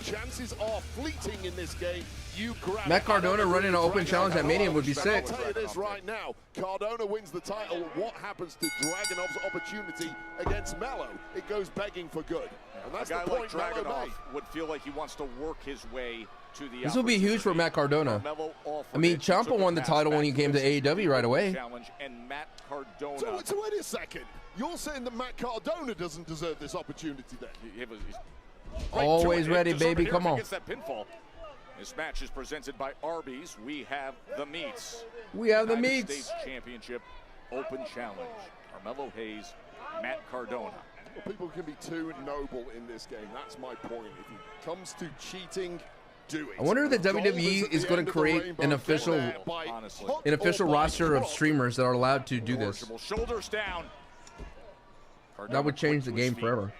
Chances are fleeting in this game. Matt Cardona running an open challenge at Mania would be sick. I'll tell you this right now. Cardona wins the title. What happens to Dragunov's opportunity against Melo? It goes begging for good. And that's a guy the point like Melo Dragunov made. would feel like he wants to work his way to the. This will be huge for Matt Cardona. I mean, Ciampa won the title when he came to AEW right away. And Matt Cardona. So wait a second. You're saying that Matt Cardona doesn't deserve this opportunity then? Always ready, baby. Come on. That pinfall. This match is presented by Arby's. We have the meats. We have the United meats. States Championship Open Challenge. Carmelo Hayes, Matt Cardona. Well, people can be too noble in this game. That's my point. If it comes to cheating, do it. I wonder if the Gold WWE at is the going end to of the create rainbow. an Get official, there by hook an official or by roster of crook. streamers that are allowed to do this. Shoulders down. That would change the game forever.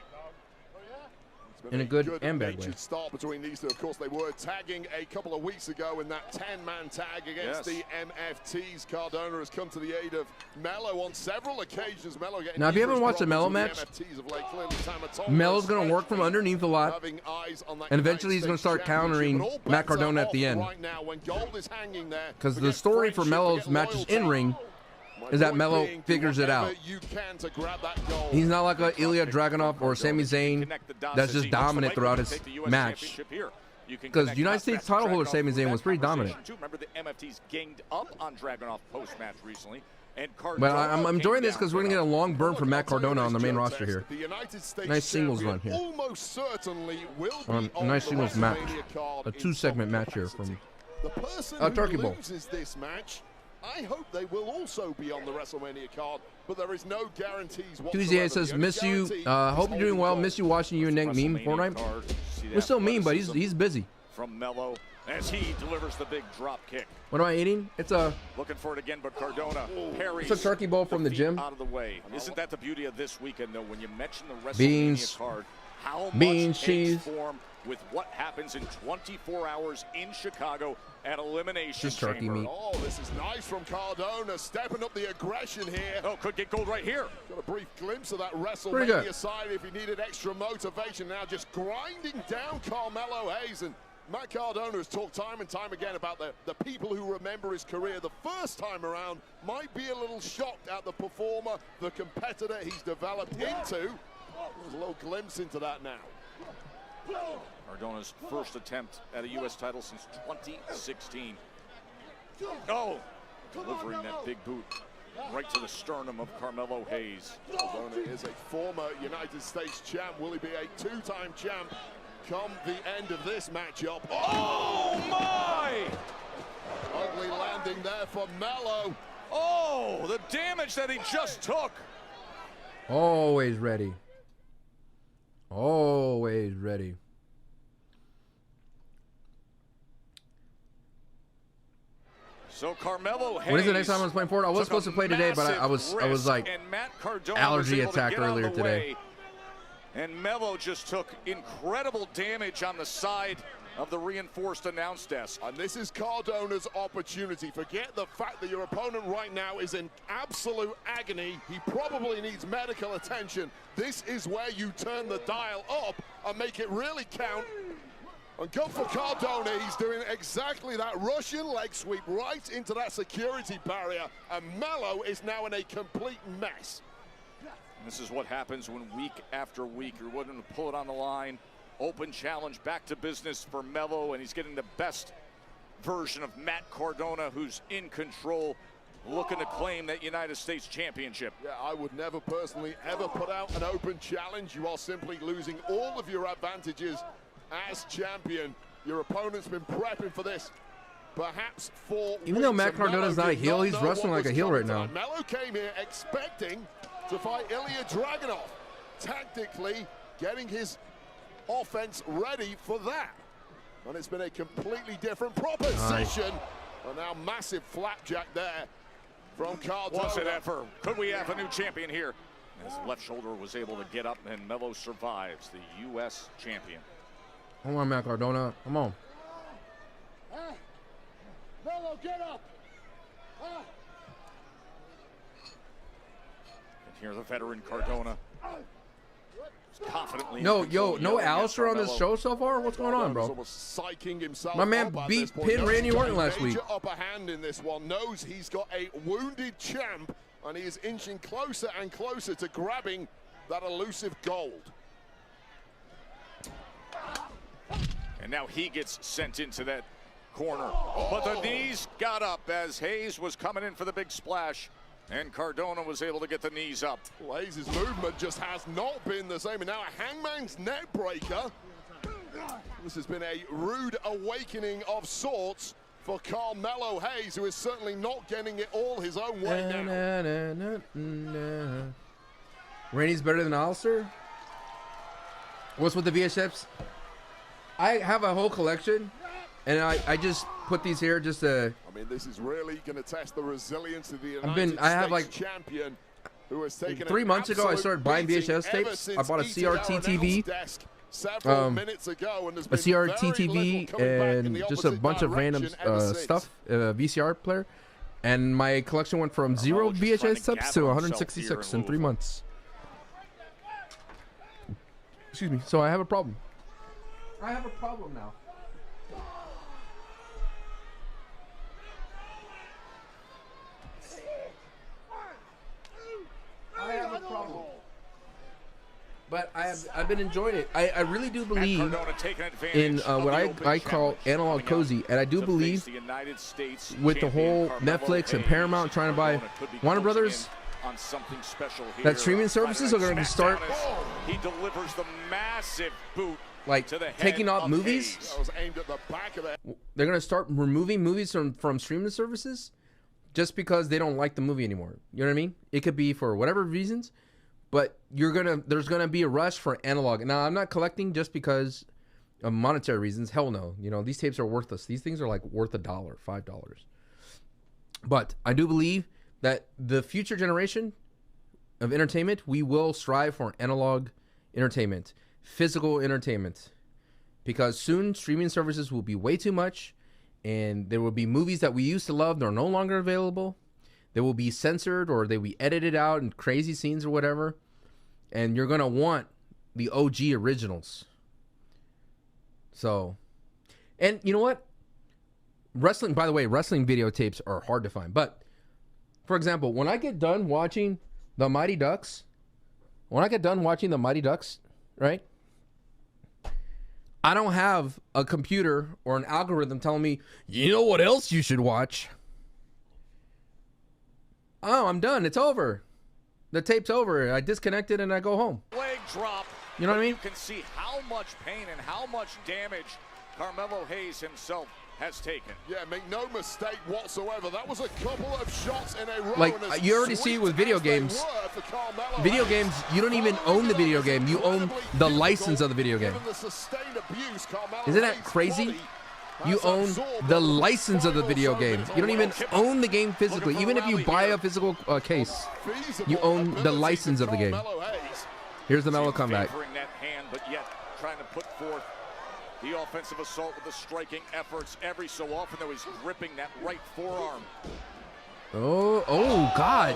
In a good and bad way. Good-natured start between these two. Of course, they were tagging a couple of weeks ago in that 10-man tag against the MFTs. Cardona has come to the aid of Melo on several occasions. Melo getting Now, if you haven't numerous watched the Melo problems match, with the MFTs of late. Clearly, Tamatolo Melo's going to work from underneath a lot, having eyes on that and eventually he's United going to start States Championship. countering But all Matt bets are Cardona at the off end. right now when gold is hanging there. Because the Forget story for friendship, Melo's forget matches loyalty. in ring My is that point Melo being, do figures it out. whatever you can to grab that gold. He's not like a Ilya Dragunov or Sami Zayn that's just dominant throughout his match. Because the United States title holder Sami Zayn was pretty dominant. Remember the MFTs ganged up on Dragunov post-match recently. And But I'm enjoying this because we're going to get a long burn from Matt Cardona on the main roster here. The United States Nice singles run champion here. almost certainly will be A on nice the singles match. WrestleMania card A in 2-segment some match here from The person Turkey who Bowl. loses this match, I hope they will also be on the WrestleMania card, but there is no guarantees whatsoever. Tuesday says, The only miss you. guarantee Hope is you're doing well. holding Miss you watching you and Nick meme Fortnite. We're still meme, but he's busy. From Melo, as he delivers the big drop kick. What am I eating? It's a Looking for it again, but Cardona parries. It's a turkey bowl from the feet gym. Out of the way. Isn't that the beauty of this weekend, though? When you mention the WrestleMania Beans. card, how Beans, much cheese. takes form with what happens in 24 hours in Chicago at Elimination Just turkey Chamber. meat. Oh, this is nice from Cardona, stepping up the aggression here. Oh, could get gold right here. Got a brief glimpse of that Pretty good. WrestleMania side if he needed extra motivation. Now just grinding down Carmelo Hayes. And Matt Cardona has talked time and time again about the people who remember his career the first time around might be a little shocked at the performer, the competitor he's developed into. There's a little glimpse into that now. Cardona's first attempt at a U.S. title since 2016. Oh, delivering that big boot right to the sternum of Carmelo Hayes. Cardona is a former United States champ. Will he be a two-time champ come the end of this matchup? Oh, my! Ugly landing there for Mello. Oh, the damage that he just took. Always ready. Always ready. So Carmelo Hayes. When is the next time I was playing Fortnite? I was supposed to play today, but I was like and Matt Cardona allergy was able to attack get out of earlier the today. way. And Mello just took incredible damage on the side of the reinforced announce desk. And this is Cardona's opportunity. Forget the fact that your opponent right now is in absolute agony. He probably needs medical attention. This is where you turn the dial up and make it really count. And good for Cardona, he's doing exactly that. Russian leg sweep right into that security barrier. And Mello is now in a complete mess. This is what happens when week after week you're willing to pull it on the line. Open challenge, back to business for Mello, and he's getting the best version of Matt Cardona, who's in control, looking to claim that United States Championship. Yeah, I would never personally ever put out an open challenge. You are simply losing all of your advantages as champion. Your opponent's been prepping for this, perhaps for Even though weeks, Matt and Mello Cardona's not a did heel, not he's know wrestling what like a was heel coming right now. tonight. Mello came here expecting to fight Ilya Dragunov, tactically getting his offense ready for that. And it's been a completely different proposition. And now massive flapjack there from Cardona. Was it ever? Could we have a new champion here? His left shoulder was able to get up, and Mello survives, the U.S. champion. Come on, Matt Cardona. Come on. Mello, get up! And here the veteran Cardona. Confidently No, in yo, control, no yelling at Alistair on this Carmelo. show so far? What's going on, bro? Almost psyching himself My man up at beat this point. Pin Knows Randy he's got Orton a last week. major upper hand in this one. Knows he's got a wounded champ, and he is inching closer and closer to grabbing that elusive gold. And now he gets sent into that corner. But the knees got up as Hayes was coming in for the big splash, and Cardona was able to get the knees up. Well, Hayes' movement just has not been the same. And now a hangman's neck breaker. This has been a rude awakening of sorts for Carmelo Hayes, who is certainly not getting it all his own way now. Randy's better than Alistair? What's with the VHS? I have a whole collection, and I just put these here just to... I mean, this is really going to test the resilience of the United States champion, who has taken 3 months ago, I started buying VHS tapes. I bought a CRT TV, minutes ago, and a CRT TV, and just a bunch of random stuff, VCR player. And my collection went from 0 VHS tapes to 166 in 3 months. Excuse me. So I have a problem. I have a problem now. I have a problem. But I've been enjoying it. I really do believe in what I call analog cozy, and I do believe with the whole Netflix and Paramount trying to buy Warner Brothers, on something special here. that streaming services are going to start He delivers the massive boot like to the head taking out of movies. Hayes. That was aimed at the back of the... They're going to start removing movies from streaming services just because they don't like the movie anymore. You know what I mean? It could be for whatever reasons, but there's gonna be a rush for analog. Now, I'm not collecting just because monetary reasons, hell no. You know, these tapes are worthless. These things are like worth $1, $5. But I do believe that the future generation of entertainment, we will strive for analog entertainment, physical entertainment, because soon streaming services will be way too much, and there will be movies that we used to love that are no longer available. They will be censored, or they will be edited out in crazy scenes or whatever, and you're going to want the OG originals. So, and you know what? Wrestling, by the way, wrestling videotapes are hard to find. But, for example, when I get done watching the Mighty Ducks, right? I don't have a computer or an algorithm telling me, you know what else you should watch? Oh, I'm done. It's over. The tape's over. I disconnect it and I go home. Leg drop. You know what I mean? You can see how much pain and how much damage Carmelo Hayes himself has taken. Yeah, make no mistake whatsoever. That was a couple of shots in a row. Like, you already see with video games. Video games, you don't even own the video game. You own the license of the video game. Isn't that crazy? You own the license of the video game. You don't even own the game physically. Even if you buy a physical case, you own the license of the game. Here's the Melo comeback. Favoring that hand, but yet trying to put forth the offensive assault with the striking efforts. Every so often, though, he's gripping that right forearm. Oh, God.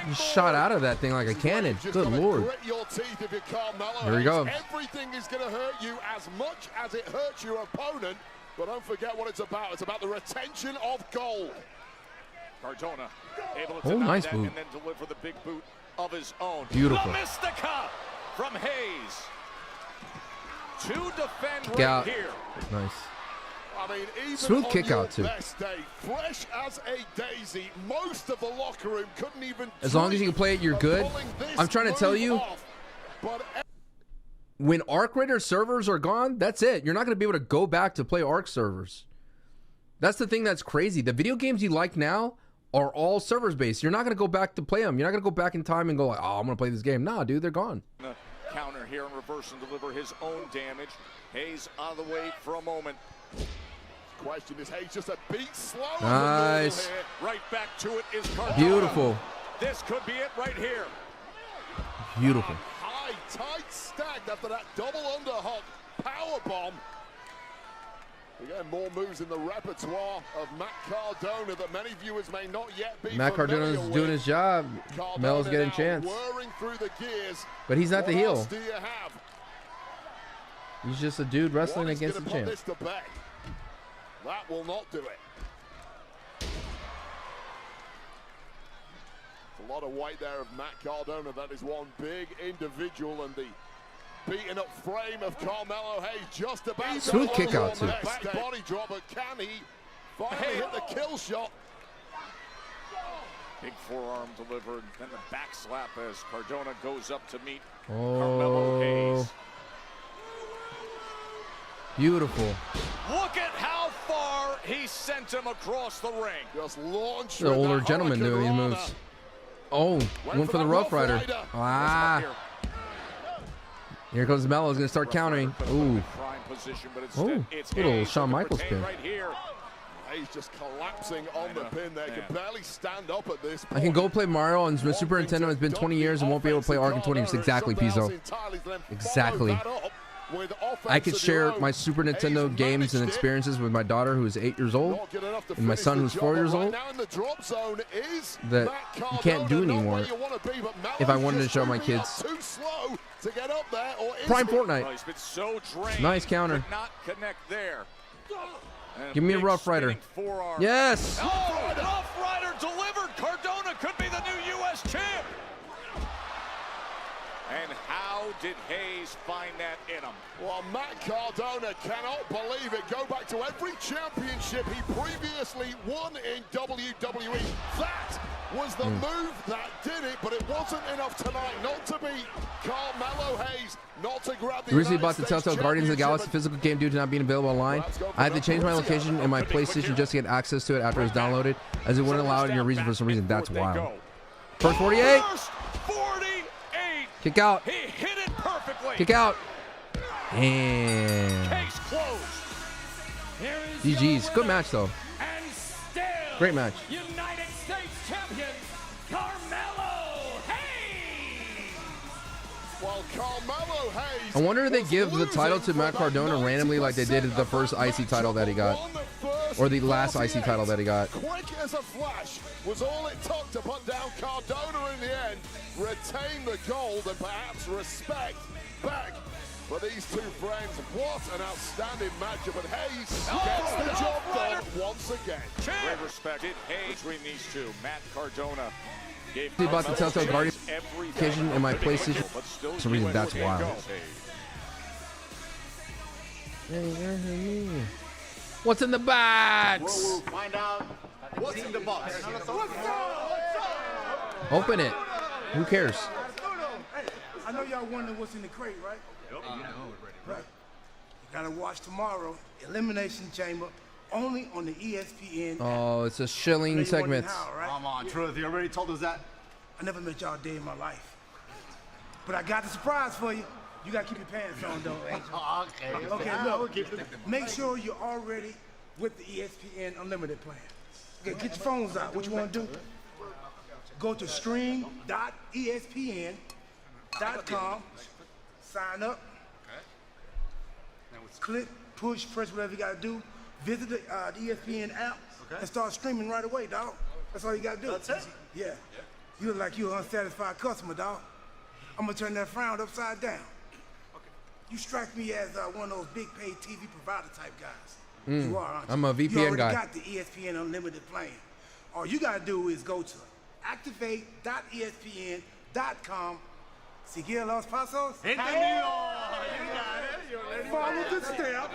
He shot out of that thing like a cannon. Good Lord. Here we go. Everything is going to hurt you as much as it hurts your opponent. But don't forget what it's about. It's about the retention of gold. Cardona able to nice boot. and then deliver the big boot of his own. Beautiful. The Mystica from Hayes. To defend Kick right out. here. Nice. I mean, even smooth on kick your out too. Best day, fresh as a daisy, most of the locker room couldn't even. As long as you can play it, you're good. I'm trying to tell you, when Arc Raider servers are gone, that's it. You're not going to be able to go back to play Arc servers. That's the thing that's crazy. The video games you like now are all servers based. You're not going to go back to play them. You're not going to go back in time and go like, oh, I'm going to play this game. Nah, dude, they're gone. Counter here and reverse and deliver his own damage. Hayes out of the way for a moment. Question is Hayes just a beat slower. Nice. Right back to it is Cardona. Beautiful. This could be it right here. Beautiful. High, tight, stacked after that double underhook power bomb. We're getting more moves in the repertoire of Matt Cardona that many viewers may not yet be Matt Cardona's doing his job. Melo's getting a chance. Through the gears. But he's not the heel. What else do you have? He's just a dude wrestling against the champ. That will not do it. A lot of weight there of Matt Cardona. That is one big individual, and the beaten up frame of Carmelo Hayes just about. Smooth kick out too. Back body drop, but can he finally hit the kill shot? Big forearm delivered, then the back slap as Cardona goes up to meet Carmelo Hayes. Beautiful. Look at how far he sent him across the ring. Just launched. The older gentleman doing these moves. Oh, went for the Rough Rider. Ah. Here comes Melo. He's going to start countering. Ooh. Oh, little Shawn Michaels pin. Right here. He's just collapsing on the pin there. Can barely stand up at this point. I can go play Mario on my Super Nintendo. It's been 20 years and won't be able to play Arc in 20 years. Exactly, Pizzo. Exactly. I could share my Super Nintendo games and experiences with my daughter, who is 8 years old, and my son, who's 4 years old, that you can't do anymore if I wanted to show my kids. Prime Fortnite. Nice counter. Give me a Rough Rider. Yes. Oh, Rough Rider delivered. Cardona could be the new U.S. champ. And how did Hayes find that in him? Well, Matt Cardona cannot believe it. Go back to every championship he previously won in WWE. That was the move that did it, but it wasn't enough tonight not to beat Carmelo Hayes, not to grab the Recently bought the Telltale Guardians of the Galaxy physical game due to not being available online. I had to change my location in my PlayStation just to get access to it after it was downloaded, as it wouldn't allow it in your region for some reason. That's wild. First 48. Kick out. He hit it perfectly. Kick out. Damn. Case closed. Here is GG's. Good match, though. and still Great match. United States champion Carmelo Hayes. Well, Carmelo Hayes. I wonder if they give the title to Matt Cardona randomly like they did the first IC title that he got. Or the last IC title that he got. Quick as a flash was all it took to put down Cardona in the end, retain the gold, and perhaps respect back for these two friends. What an outstanding matchup, and Hayes gets the job done once again. Great respect Hayes between these two. Matt Cardona gave He bought the Telltale Guardian every occasion in my PlayStation. For some reason, that's wild. What's in the box? We'll find out what's in the box. Open it. Who cares? Hey, I know y'all wondering what's in the crate, right? Yep. Right. You gotta watch tomorrow, Elimination Chamber, only on the ESPN. Oh, it's a shilling segment. Come on, Truth. You already told us that. I never met y'all a day in my life. But I got the surprise for you. You gotta keep your pants on, though, Angel. Okay, look. Make sure you're already with the ESPN Unlimited plan. Okay, get your phones out. What you wanna do? Go to stream.espn.com. Sign up. Click, push, press whatever you gotta do. Visit the ESPN app and start streaming right away, dog. That's all you gotta do. That's it? Yeah. You look like you're an unsatisfied customer, dog. I'm gonna turn that frown upside down. You strike me as one of those big paid TV provider type guys. You are, aren't you? I'm a VPN you already guy. got the ESPN Unlimited plan. All you gotta do is go to activate.espn.com. Seguir los pasos. Follow the steps.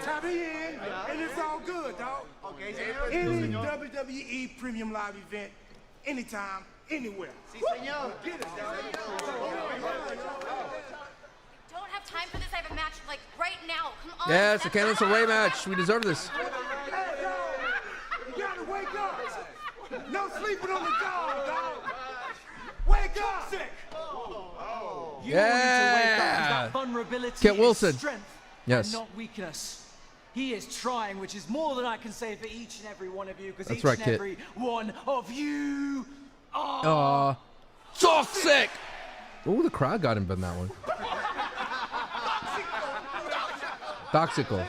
Tap in, and it's all good, dog. Okay, Any WWE Premium Live event, anytime, anywhere. Si, señor. Get it, dog. Don't have time for this. I have a match like right now. Come on. Yes, the Candice LeRae match. We deserve this. Hey, dog, you gotta wake up. No sleeping on the job, dog. Wake up. You need to wake up, 'cause Yeah. that vulnerability Kit Wilson. is strength Yes. and not weakness. He is trying, which is more than I can say for each and every one of you, because That's each right, and Kit. every one of you are Toxic. Oh, the crowd got him in that one. Toxical.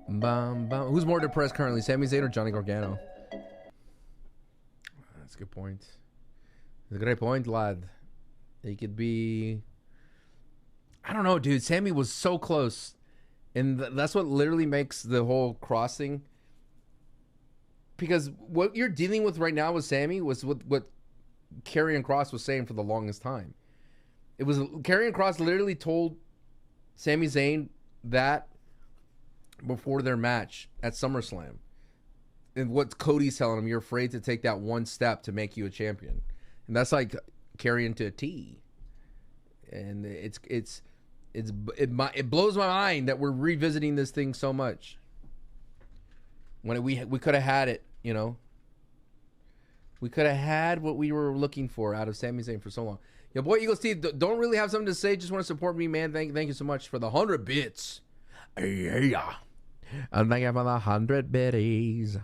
Bum, bum. Who's more depressed currently, Sami Zayn or Johnny Gargano? That's a good point. That's a great point, lad. He could be... I don't know, dude. Sammy was so close. And that's what literally makes the whole cross thing. Because what you're dealing with right now with Sammy was what Karrion Kross was saying for the longest time. It was Karrion Kross literally told Sami Zayn that before their match at SummerSlam. And what Cody's telling him, you're afraid to take that one step to make you a champion. And that's like Karrion to a T. And it blows my mind that we're revisiting this thing so much. When we could have had it, you know. We could have had what we were looking for out of Sami Zayn for so long. Your boy Eagle Steve, don't really have something to say. Just want to support me, man. Thank you so much for the 100 bits. Yeah. And thank you for the 100 biddies.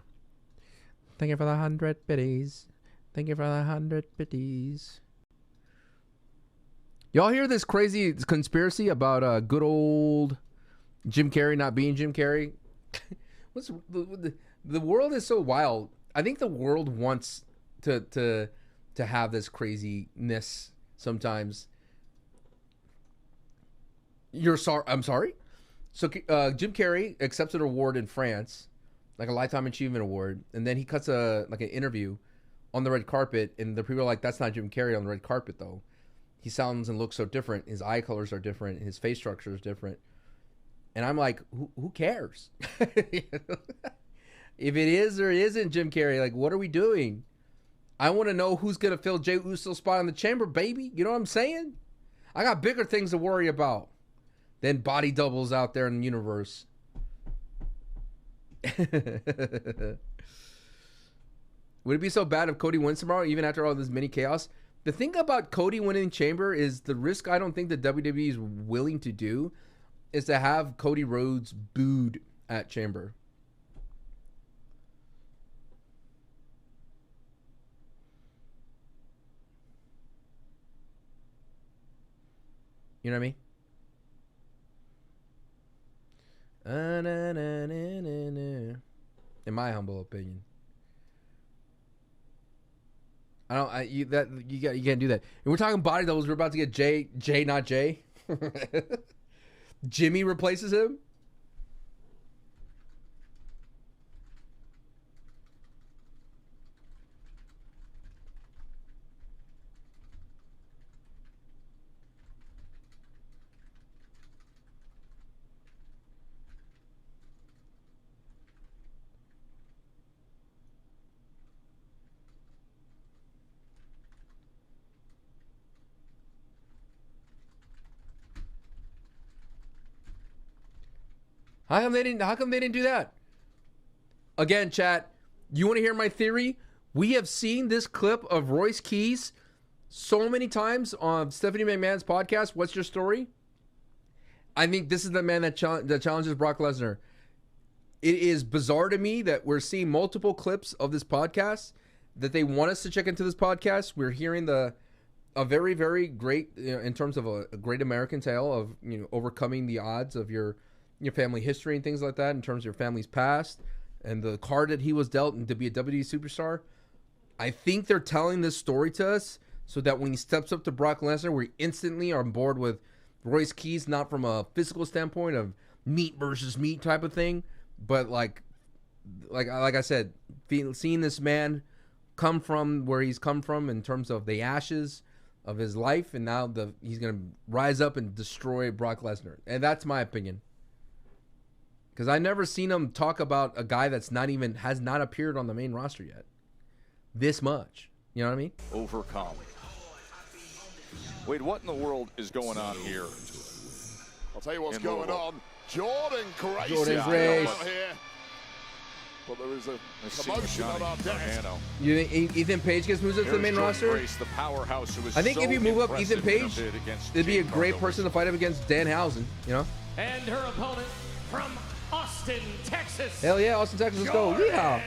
Thank you for the 100 biddies. Thank you for the 100 biddies. Y'all hear this crazy conspiracy about good old Jim Carrey not being Jim Carrey? The world is so wild. I think the world wants to have this craziness sometimes. I'm sorry? So Jim Carrey accepts an award in France, like a Lifetime Achievement Award, and then he cuts an interview on the red carpet, and the people are like, that's not Jim Carrey on the red carpet, though. He sounds and looks so different. His eye colors are different. His face structure is different. And I'm like, who cares? If it is or it isn't Jim Carrey, like, what are we doing? I want to know who's going to fill Jey Uso's spot in the chamber, baby. You know what I'm saying? I got bigger things to worry about than body doubles out there in the universe. Would it be so bad if Cody wins tomorrow, even after all this mini chaos? The thing about Cody winning Chamber is the risk I don't think the WWE is willing to do is to have Cody Rhodes booed at Chamber. You know what I mean? In my humble opinion. You can't do that. And we're talking body doubles. We're about to get Jay, not Jay. Jimmy replaces him. How come they didn't do that? Again, chat, you want to hear my theory? We have seen this clip of Royce Keys so many times on Stephanie McMahon's podcast. What's your story? I think this is the man that challenges Brock Lesnar. It is bizarre to me that we're seeing multiple clips of this podcast, that they want us to check into this podcast. We're hearing a very, very great, in terms of a great American tale of, overcoming the odds of your family history and things like that, in terms of your family's past and the card that he was dealt and to be a WWE superstar. I think they're telling this story to us so that when he steps up to Brock Lesnar, we instantly are on board with Royce Keys, not from a physical standpoint of meat versus meat type of thing, but like I said, seeing this man come from where he's come from in terms of the ashes of his life, and now he's going to rise up and destroy Brock Lesnar. And that's my opinion. Because I never seen him talk about a guy that's has not appeared on the main roster yet. This much. You know what I mean? Overcome. Wait, what in the world is going on here? I'll tell you what's going on. Jordan Grace. Jordan Grace. Here. But there is a commotion on our desk. You think Ethan Page gets moved up to the main roster? Grace, the powerhouse who was I think so if you move up Ethan Page, it'd be a Jade great Cargill person to fight him against Danhausen, you know? And her opponent from Austin, Texas. Hell yeah, Austin, Texas, let's go. Yeehaw.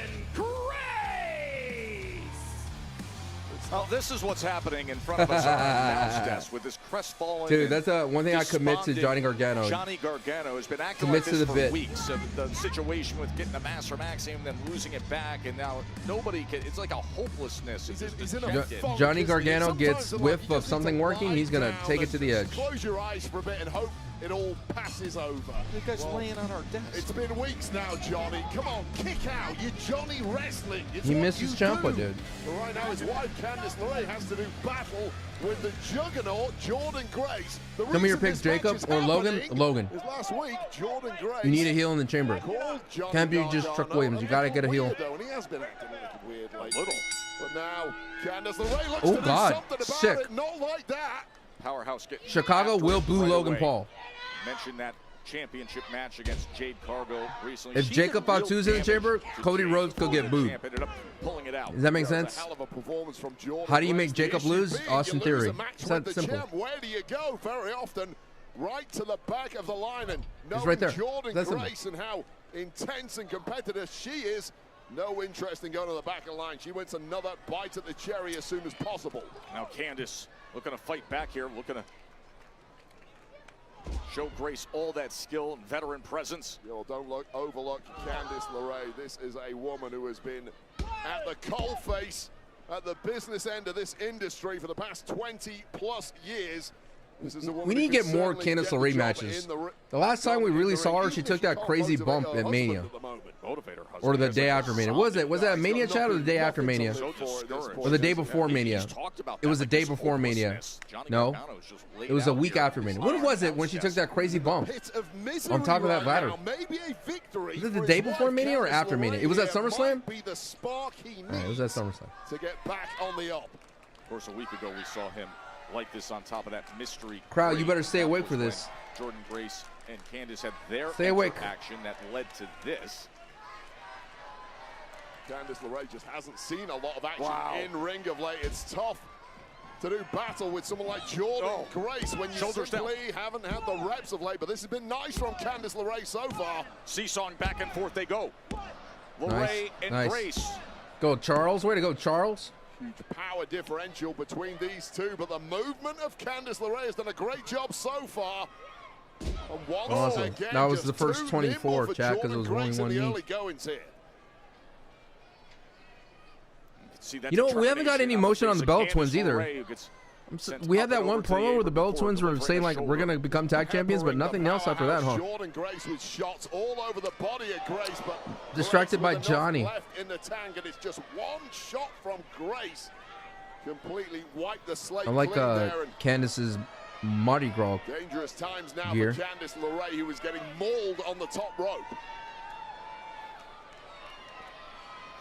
Well, this is what's happening in front of us on our announce desk with this crestfallen. Dude, that's one thing I commit to Johnny Gargano. Johnny Gargano has been acting like this for weeks. The situation with getting the Master Maximum, then losing it back, and now nobody can. It's like a hopelessness. Johnny Gargano gets whiff of something working, he's going to take it to the edge. Close your eyes for a bit and hope it all passes over. The guy's laying on our desk. It's been weeks now, Johnny. Come on, kick out. You're Johnny Wrestling. It's he what missed his you Ciampa, do. dude. But right now, his wife, Candice LeRae, has to do battle with the juggernaut, Jordan Grace. Come here, pick Jacob or Logan. Logan. Is last week, Jordan Grace. You need a heel in the chamber. Can't be just Chuck Williams. You got to get a heel. He has been acting a little weird lately. But now, Candice LeRae looks Oh, to God. do something about Sick. it. Not like that. Powerhouse getting Chicago will boo Logan Paul. Mentioned that championship match against Jade Cargill recently. If Jacob Fatu's in the chamber, Cody Rhodes could get booed. Does that make sense? How do you make Jacob lose? Austin Theory. It's that simple. Where do you go? Very often, right to the back of the line, and It's right there. Jordan That's simple. Grace and how intense and competitive she is. No interest in going to the back of the line. She wants another bite at the cherry as soon as possible. Now Candice looking to fight back here, looking to show Grace all that skill and veteran presence. Yo, don't overlook Candice LeRae. This is a woman who has been at the coalface, at the business end of this industry for the past 20+ years. This is a woman We need to get more Candice LeRae matches. The last time we really saw her, she took that crazy bump at Mania. Or the day after Mania. Was that Mania chat or the day after Mania? Or the day before Mania? It was the day before Mania. No. It was a week after Mania. When was it when she took that crazy bump on top of that ladder? Was it the day before Mania or after Mania? It was at SummerSlam? Alright, it was at SummerSlam. To get back on the up. Of course, a week ago we saw him like this on top of that mystery. Crowd, you better stay awake for this. Jordan Grace and Candice had their action that led to this. Candice LeRae just hasn't seen a lot of action in ring of late. It's tough to do battle with someone like Jordan Grace when you simply haven't had the reps of late. But this has been nice from Candice LeRae so far. Seesawing back and forth they go. LeRae and Grace. Go Charles. Way to go, Charles. Huge power differential between these two, but the movement of Candice LeRae has done a great job so far. And once Awesome. again, That was just the first too 24, nimble for chat, because it was Jordan only Grace one in the knee. early goings here. You know, we haven't got any motion on the Bella Twins either. We had that one promo where the Bella Twins were saying, like, we're going to become tag champions, but nothing else after that, huh? Jordan Grace with shots all over the body of Grace, but Distracted by Grace with enough Johnny. left in the tank, and it's just one shot from Grace. Completely wiped the slate I like clean there, and Candice's Mardi Gras dangerous times now gear. for Candice LeRae, who was getting mauled on the top rope.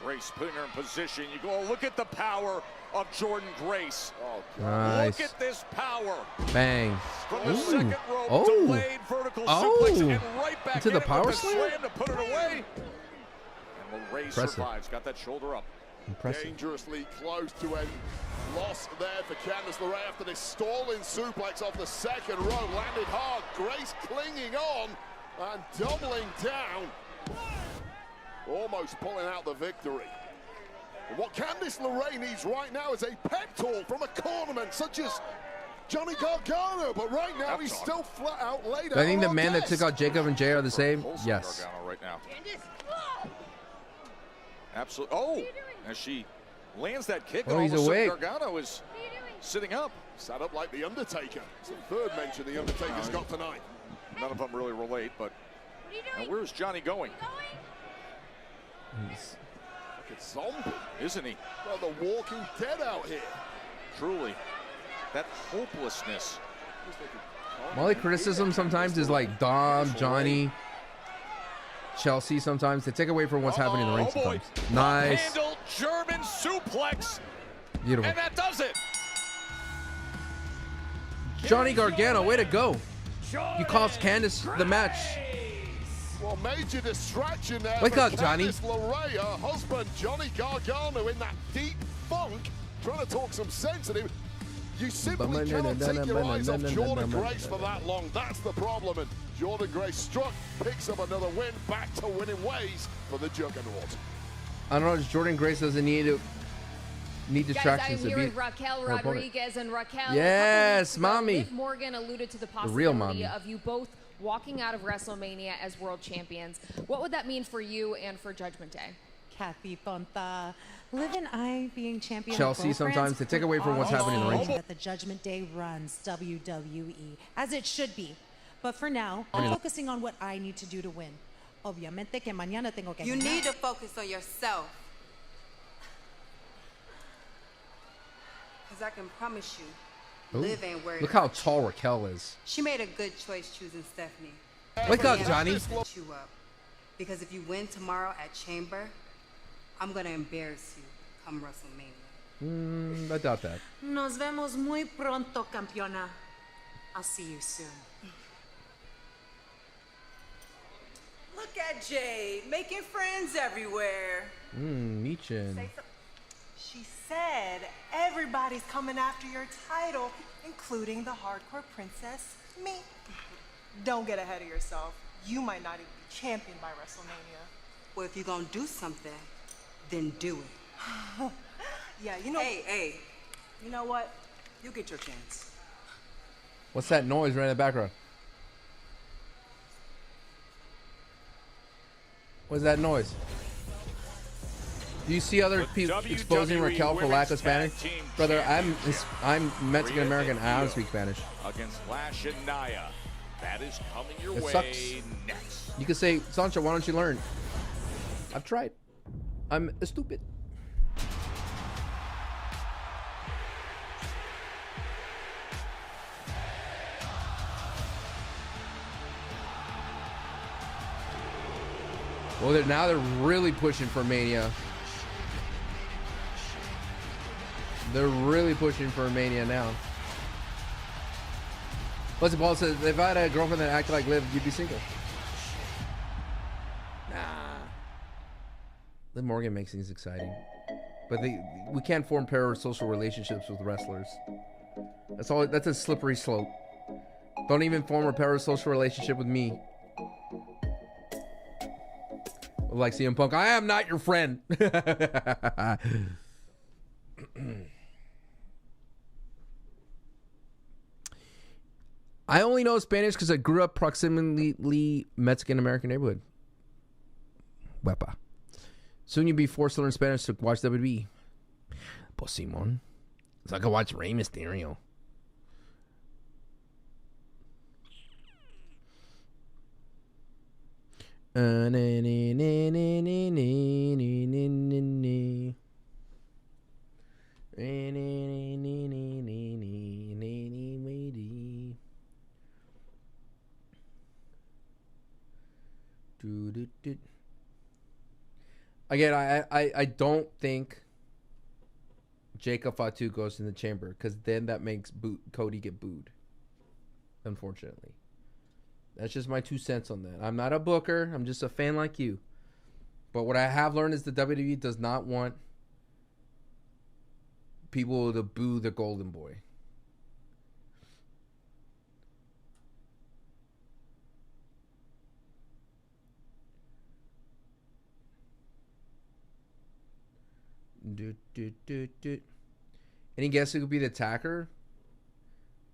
Grace putting her in position. You go, look at the power of Jordan Grace. Nice. Look at this power. Bang. From the Ooh. second rope, Oh. delayed vertical suplex, and right back Into in the it power with the slam? slam to put it away. And LeRae Impressive. survives. Got that shoulder up. Impressive. Dangerously close to a loss there for Candice LeRae after this stalling suplex off the second rope. Landed hard. Grace clinging on and doubling down. Almost pulling out the victory. And what Candice LeRae needs right now is a pep talk from a cornerman such as Johnny Gargano. But right now he's still flat out laid out. I think the on man that desk. took out Jacob and Jay are the same. Yes. Gargano right now. Absolutely. Oh, as she lands that kick, Oh, and all he's of a sudden awake. Gargano is sitting up. Sat up like the Undertaker. It's the third mention the Undertaker's got tonight. None of them really relate, but now where's Johnny going? He's like a zombie, isn't he? Well, the Walking Dead out here. Truly, that hopelessness. My only criticism sometimes is like Dom, Johnny, Chelsea sometimes. They take away from what's happening in the ring sometimes. Nice. Handle German suplex. Beautiful. And that does it. Johnny Gargano, way to go. You cost Candice the match. Well, major distraction there. Wake for up, Johnny. Candice LeRae, her husband Johnny Gargano in that deep funk, trying to talk some sense at him. You simply cannot take your eyes off Jordan Grace for that long. That's the problem. And Jordan Grace struck, picks up another win, back to winning ways for the Juggernaut. I don't know, Jordan Grace doesn't need distractions Guys, I'm to here beat with Raquel her opponent. Rodriguez, and Raquel. Yes, a couple weeks ago, mommy. Liv Morgan alluded to the real possibility mommy. of you both walking out of WrestleMania as world champions. What would that mean for you and for Judgment Day? Kathy Tonta. Liv and I being champion Chelsea of sometimes to take away from what's happening in the ring. That the Judgment Day runs WWE as it should be. But for now, I mean- I'm focusing on what I need to do to win. Obviamente que mañana tengo que You ganar. need to focus on yourself. Because I can promise you, Ooh, Liv ain't worried. look how tall Raquel is. She made a good choice choosing Stephanie. Wake up, Yeah, Johnny. lift you up. Because if you win tomorrow at Chamber, I'm going to embarrass you come WrestleMania. I doubt that. Nos vemos muy pronto, campeona. I'll see you soon. Look at Jade, making friends everywhere. Michin. She said everybody's coming after your title, including the hardcore princess, me. Don't get ahead of yourself. You might not even be champion by WrestleMania. Well, if you're gonna do something, then do it. Yeah, you know. Hey, you know what? You'll get your chance. What's that noise right in the background? What's that noise? Do you see other people exposing Raquel for lack of Spanish? Brother, I'm Mexican American. I don't speak Spanish. Against Lash and Nia. That is coming your It way sucks. next. You could say, Sancho, why don't you learn? I've tried. I'm stupid. Well, now they're really pushing for Mania. They're really pushing for Mania now. What's it, Paul says, if I had a girlfriend that acted like Liv, you'd be single. Nah. Liv Morgan makes things exciting. But we can't form parasocial relationships with wrestlers. That's a slippery slope. Don't even form a parasocial relationship with me. Like CM Punk, I am not your friend. I only know Spanish because I grew up proximately Mexican American neighborhood. Wepa. Soon you'll be forced to learn Spanish to watch WWE. Pues Simon. It's like I watch Rey Mysterio. Again, I don't think Jacob Fatu goes in the chamber because then that makes Cody get booed. Unfortunately. That's just my 2 cents on that. I'm not a booker. I'm just a fan like you. But what I have learned is the WWE does not want people to boo the Golden Boy. Any guess who could be the attacker?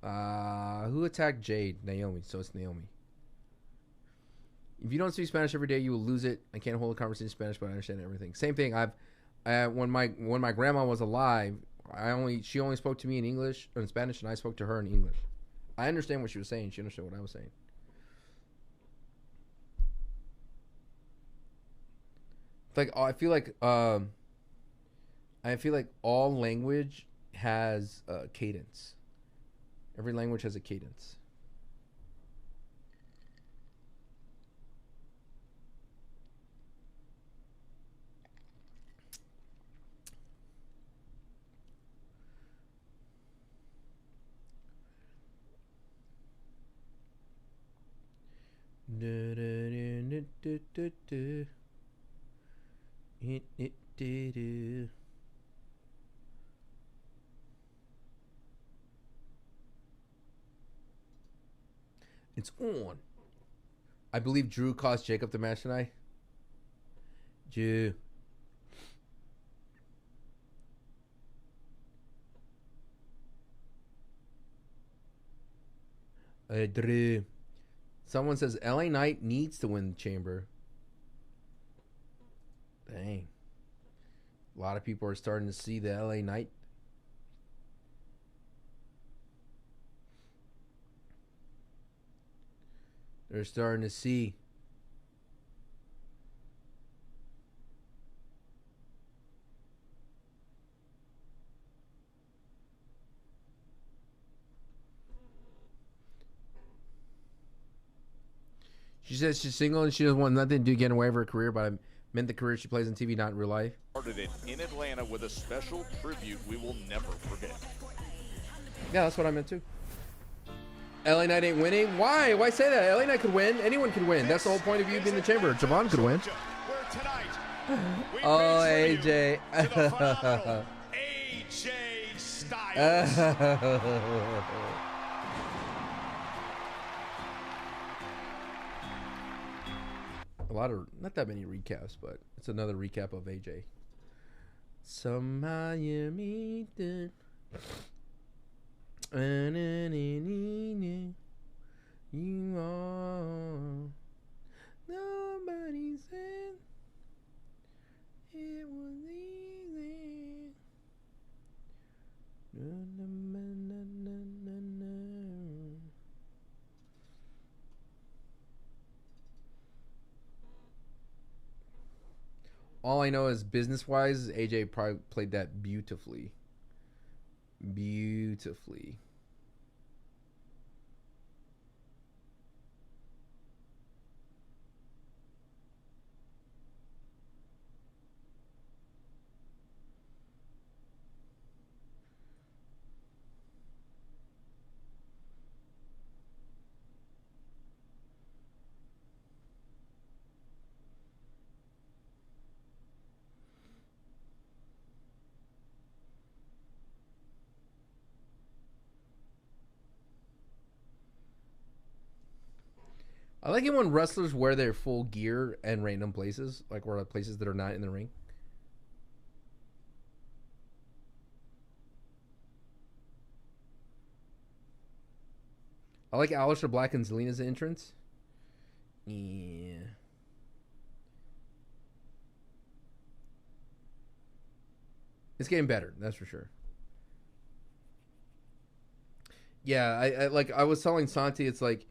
Who attacked Jade? Naomi. So it's Naomi. If you don't speak Spanish every day, you will lose it. I can't hold a conversation in Spanish, but I understand everything. Same thing. When my grandma was alive, she only spoke to me in English or in Spanish, and I spoke to her in English. I understand what she was saying. She understood what I was saying. Like I feel like all language has a cadence. Every language has a cadence. It's on. I believe Drew cost Jacob the match tonight. Drew. Drew. Someone says LA Knight needs to win the chamber. Dang. A lot of people are starting to see the LA Knight. They're starting to see. She says she's single and she doesn't want nothing to do getting away with her career, but I meant the career she plays on TV, not in real life. Started it in Atlanta with a special tribute we will never forget. Yeah, that's what I meant too. LA Knight ain't winning. Why? Why say that? LA Knight could win. Anyone could win. That's the whole point of you being in the chamber. Javon could win. Oh, AJ. AJ Styles. A lot of, not that many recaps, but it's another recap of AJ. Somehow you meet it. You are. Nobody said it was easy. All I know is business-wise, AJ probably played that beautifully. Beautifully. I like it when wrestlers wear their full gear and random places, like or places that are not in the ring. I like Aleister Black and Zelina's entrance. Yeah. It's getting better, that's for sure. Yeah, I was telling Santi, it's like,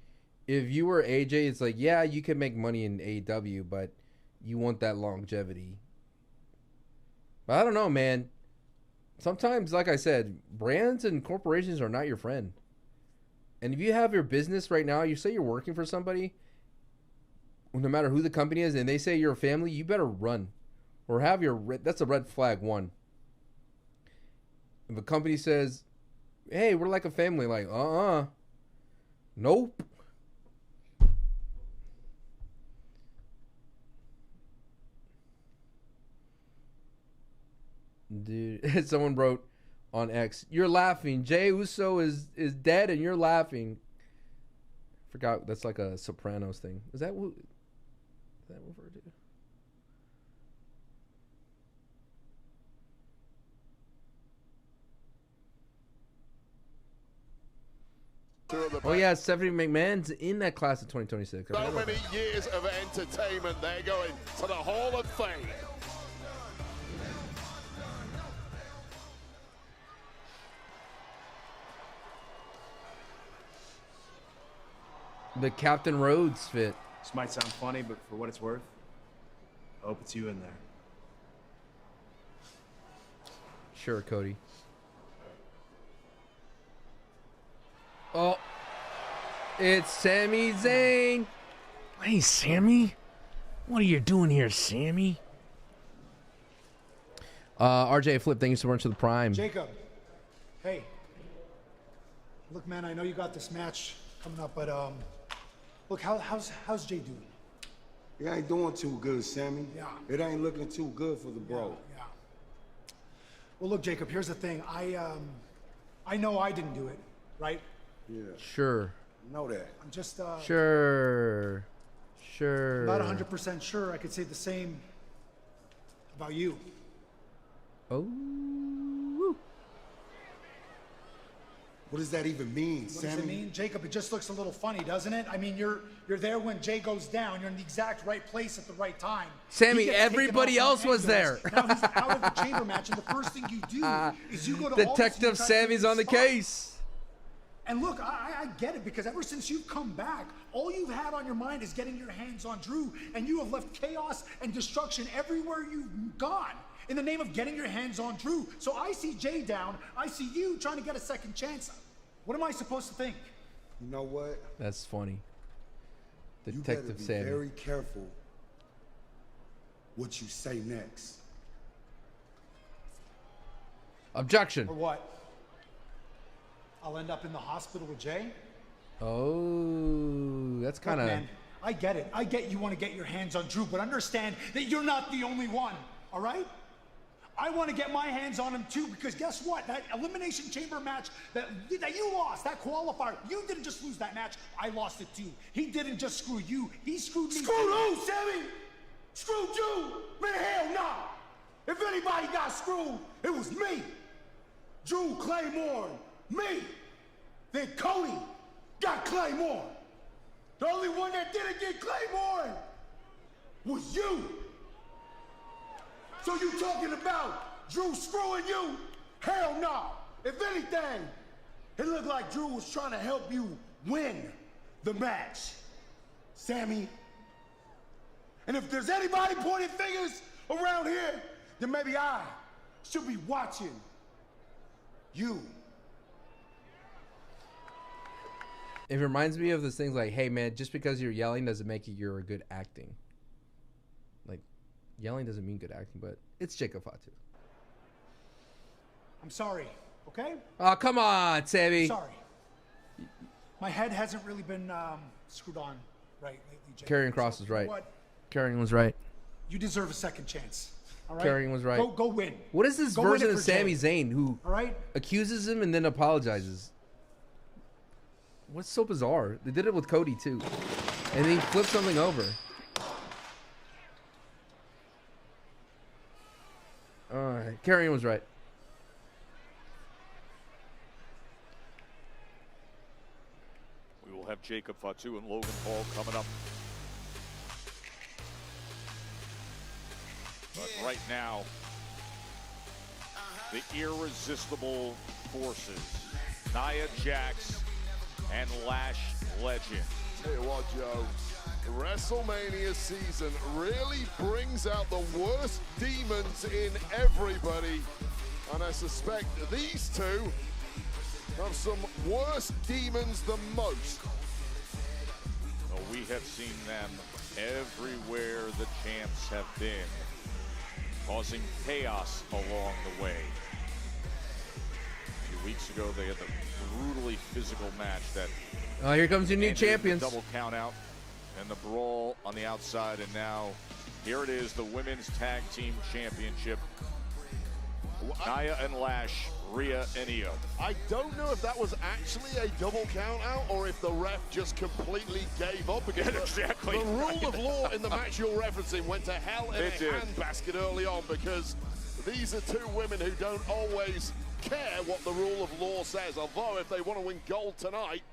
if you were AJ, it's like, yeah, you can make money in AEW, but you want that longevity. But I don't know, man. Sometimes, like I said, brands and corporations are not your friend. And if you have your business right now, you say you're working for somebody, no matter who the company is, and they say you're a family, you better run. Or have your, that's a red flag, one. If a company says, hey, we're like a family, like, nope. Dude, someone wrote on X, you're laughing. Jey Uso is dead and you're laughing. Forgot, that's like a Sopranos thing. Is that what referred to? Oh yeah, Stephanie McMahon's in that class of 2026. So many years of entertainment. They're going to the Hall of Fame. The Captain Rhodes fit. This might sound funny, but for what it's worth, I hope it's you in there. Sure, Cody. Oh, it's Sami Zayn. Hey, Sammy. What are you doing here, Sammy? RJ Flip, thank you so much for the Prime. Jacob, hey. Look, man, I know you got this match coming up, but look, how's Jay doing? He ain't doing too good, Sammy. Yeah. It ain't looking too good for the bro. Yeah. Well, look, Jacob, here's the thing. I know I didn't do it, right? Yeah. Sure. I know that. I'm just Sure. I'm not 100% sure I could say the same about you. Oh. What does that even mean, Sammy? What does it mean? Jacob, it just looks a little funny, doesn't it? I mean, you're there when Jay goes down. You're in the exact right place at the right time. Sammy, everybody else was there. Now he's out of the chamber match, and the first thing you do is you go to Detective Sammy's on the case. And look, I get it, because ever since you've come back, all you've had on your mind is getting your hands on Drew, and you have left chaos and destruction everywhere you've gone in the name of getting your hands on Drew. So I see Jay down. I see you trying to get a second chance. What am I supposed to think? You know what? That's funny. You Detective better be Sammy. very careful what you say next. Objection. Or what? I'll end up in the hospital with Jay? Oh, that's kind of. I get it. I get you want to get your hands on Drew, but understand that you're not the only one, all right? I want to get my hands on him too, because guess what? That Elimination Chamber match that you lost, that qualifier, you didn't just lose that match, I lost it too. He didn't just screw you, he screwed me. Screwed who, Sammy? Screwed you? Man, hell no. If anybody got screwed, it was me. Drew Claymore, me. Then Cody got Claymore. The only one that didn't get Claymore was you. So you talking about Drew screwing you? Hell no. If anything, it looked like Drew was trying to help you win the match, Sammy. And if there's anybody pointing fingers around here, then maybe I should be watching you. It reminds me of those things like, hey man, just because you're yelling doesn't make you're a good acting. Like, yelling doesn't mean good acting, but it's Jacob Fatu. I'm sorry, okay? Oh, come on, Sammy. Sorry. My head hasn't really been screwed on right lately, Jacob. Karrion Kross was right. What? Karrion was right. You deserve a second chance. All right? Karrion was right. Go win. What is this Go version win it of for Sami Jay. Zayn who All right? accuses him and then apologizes? What's so bizarre? They did it with Cody too. And he flipped something over. Alright, Karrion was right. We will have Jacob Fatu and Logan Paul coming up. But right now, the irresistible forces, Nia Jax and Lash Legend. Tell you what, Joe, WrestleMania season really brings out the worst demons in everybody. And I suspect these two have some worse demons than most. Well, we have seen them everywhere the champs have been, causing chaos along the way. A few weeks ago, they had the brutally physical match that Oh, here comes your new ended in champions. the double count out and the brawl on the outside, and now here it is, the Women's Tag Team Championship. Nia and Lash, Rhea and Io. I don't know if that was actually a double count out or if the ref just completely gave up again. Exactly. The rule of law in the match you're referencing went to hell in a handbasket early on, because these are two women who don't always care what the rule of law says. Although if they want to win gold tonight,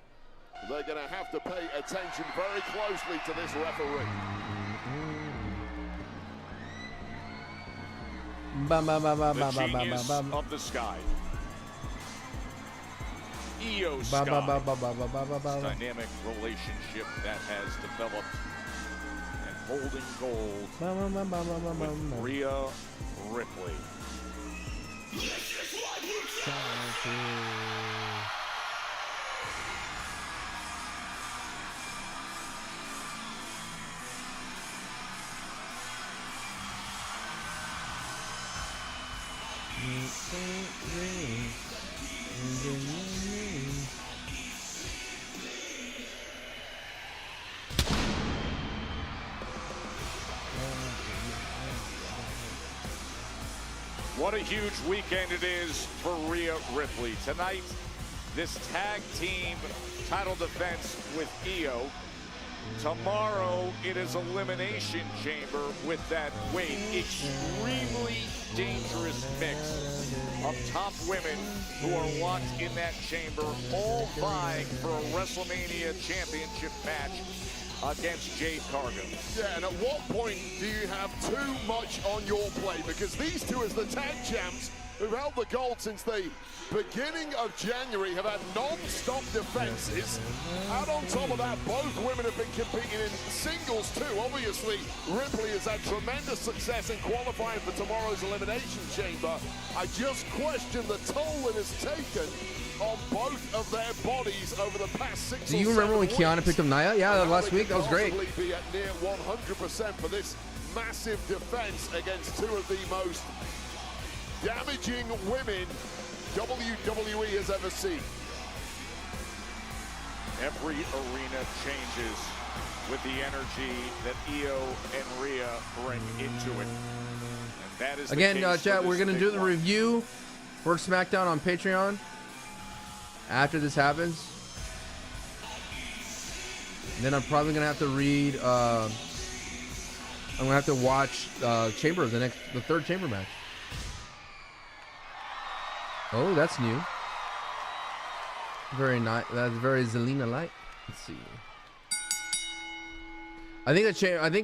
they're going to have to pay attention very closely to this referee. The genius of the sky. Io Sky. This dynamic relationship that has developed and holding gold with Rhea Ripley. What a huge weekend it is for Rhea Ripley. Tonight, this tag team title defense with Io. Tomorrow, it is Elimination Chamber with that extremely dangerous mix of top women who are locked in that chamber, all vying for a WrestleMania Championship match against Jade Cargo. Yeah, and at what point do you have too much on your plate? Because these two, as the tag champs, who've held the gold since the beginning of January, have had non-stop defenses. And on top of that, both women have been competing in singles too. Obviously, Ripley has had tremendous success in qualifying for tomorrow's Elimination Chamber. I just question the toll it has taken on both of their bodies over the past 6 Do you remember when Kiana picked up Nia? Yeah, last week. That was great. Be at near 100% for this massive defense against two of the most damaging women WWE has ever seen. Every arena changes with the energy that Io and Rhea bring into it. And that is Again, the case chat, for we're this going to do big the one. review for SmackDown on Patreon after this happens. And then I'm probably going to have to read, I'm going to have to watch Chamber, the third Chamber match. Oh, that's new. Very nice. That's very Zelina-like. Let's see. I think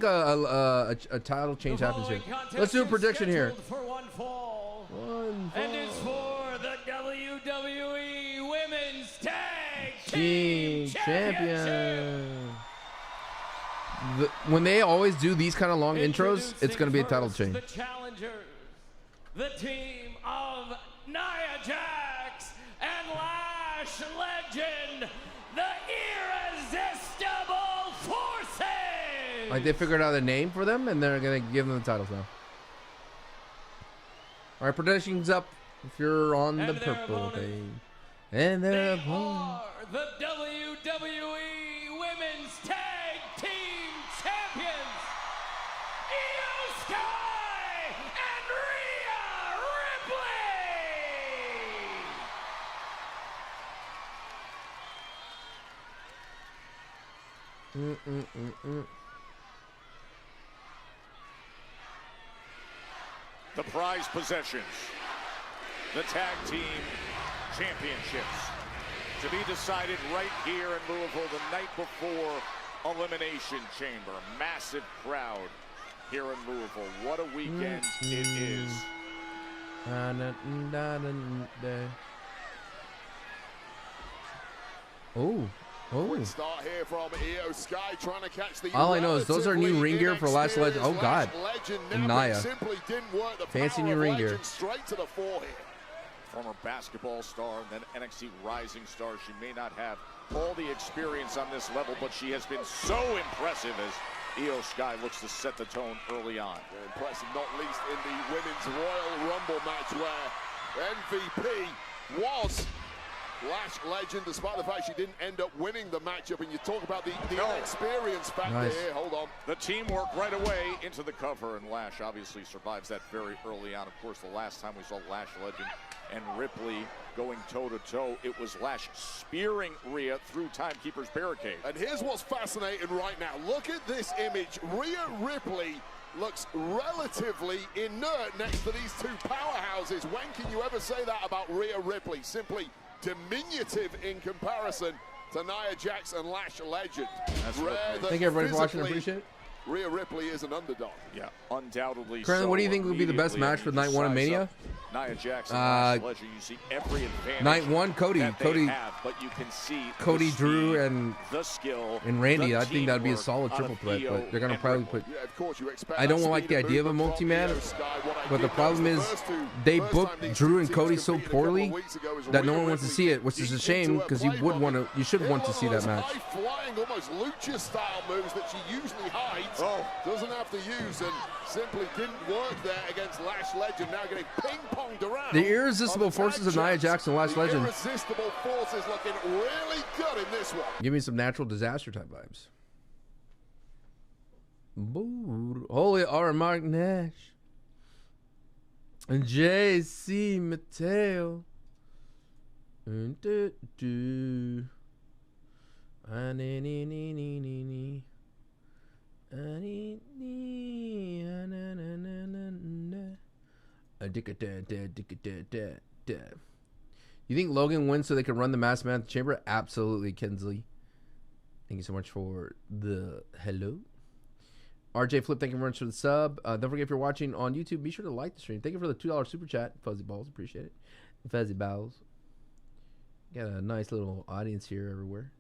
a title change happens here. Let's do a prediction here. For one fall. And it's for the WWE Women's Tag Team Champion. When they always do these kind of long intros, it's going to be a title change. The challengers, the team of Nia Jax and Lash Legend, the Irresistible Forces. Like they figured out a name for them, and they're going to give them the titles now. All right, predictions up. If you're on the purple thing, and they're are the WWE Women's Tag Team Champions, Io Sky and Rhea Ripley. The prize possessions, the tag team championships, to be decided right here in Louisville the night before Elimination Chamber. Massive crowd here in Louisville. What a weekend it is. Oh. Start here from Io Sky trying to catch the All I know is those are new ring gear for Lash Legend. Oh God, and Nia. Fancy new ring gear. Straight to the forehead. Former basketball star and then NXT Rising star. She may not have all the experience on this level, but she has been so impressive as Io Sky looks to set the tone early on. Impressive, not least in the Women's Royal Rumble match where MVP was Lash Legend, despite the fact she didn't end up winning the matchup. And you talk about the inexperience factor here. Hold on. The teamwork right away into the cover, and Lash obviously survives that very early on. Of course, the last time we saw Lash Legend and Ripley going toe-to-toe, it was Lash spearing Rhea through Timekeeper's barricade. And here's what's fascinating right now. Look at this image. Rhea Ripley looks relatively inert next to these two powerhouses. When can you ever say that about Rhea Ripley? Simply diminutive in comparison to Nia Jax and Lash Legend. Thank you everybody for watching. I appreciate it. Rhea Ripley is an underdog. Yeah, undoubtedly. Currently, what do you think would be the best match for Night 1 of Mania? Nia Jax and Lash Legend. You see every advantage. Night 1, Cody. Have, but you can see Cody, Drew, and the skill, and Randy. I think that'd be a solid triple threat, but they're gonna probably put. Yeah, of course you expect I don't like the idea of a multi-man, but the problem is they booked Drew and Cody so poorly that no one wants to see it, which is a shame because you should want to see that match. Flying, almost lucha-style moves that she usually hides, doesn't have to use, and simply didn't work there against Lash Legend. Now getting ping-ponged around. The irresistible forces of Nia Jax and Lash Legend. Irresistible forces looking really good in this one. Give me some natural disaster type vibes. Boo. Holy R. Mark Nash. And J.C. Mateo. You think Logan wins so they can run the Mass Man Chamber? Absolutely, Kinsley. Thank you so much for the hello. RJ Flip, thank you very much for the sub. Don't forget, if you're watching on YouTube, be sure to like the stream. Thank you for the $2 super chat. Fuzzy Balls, appreciate it. Fuzzy Balls. Got a nice little audience here everywhere.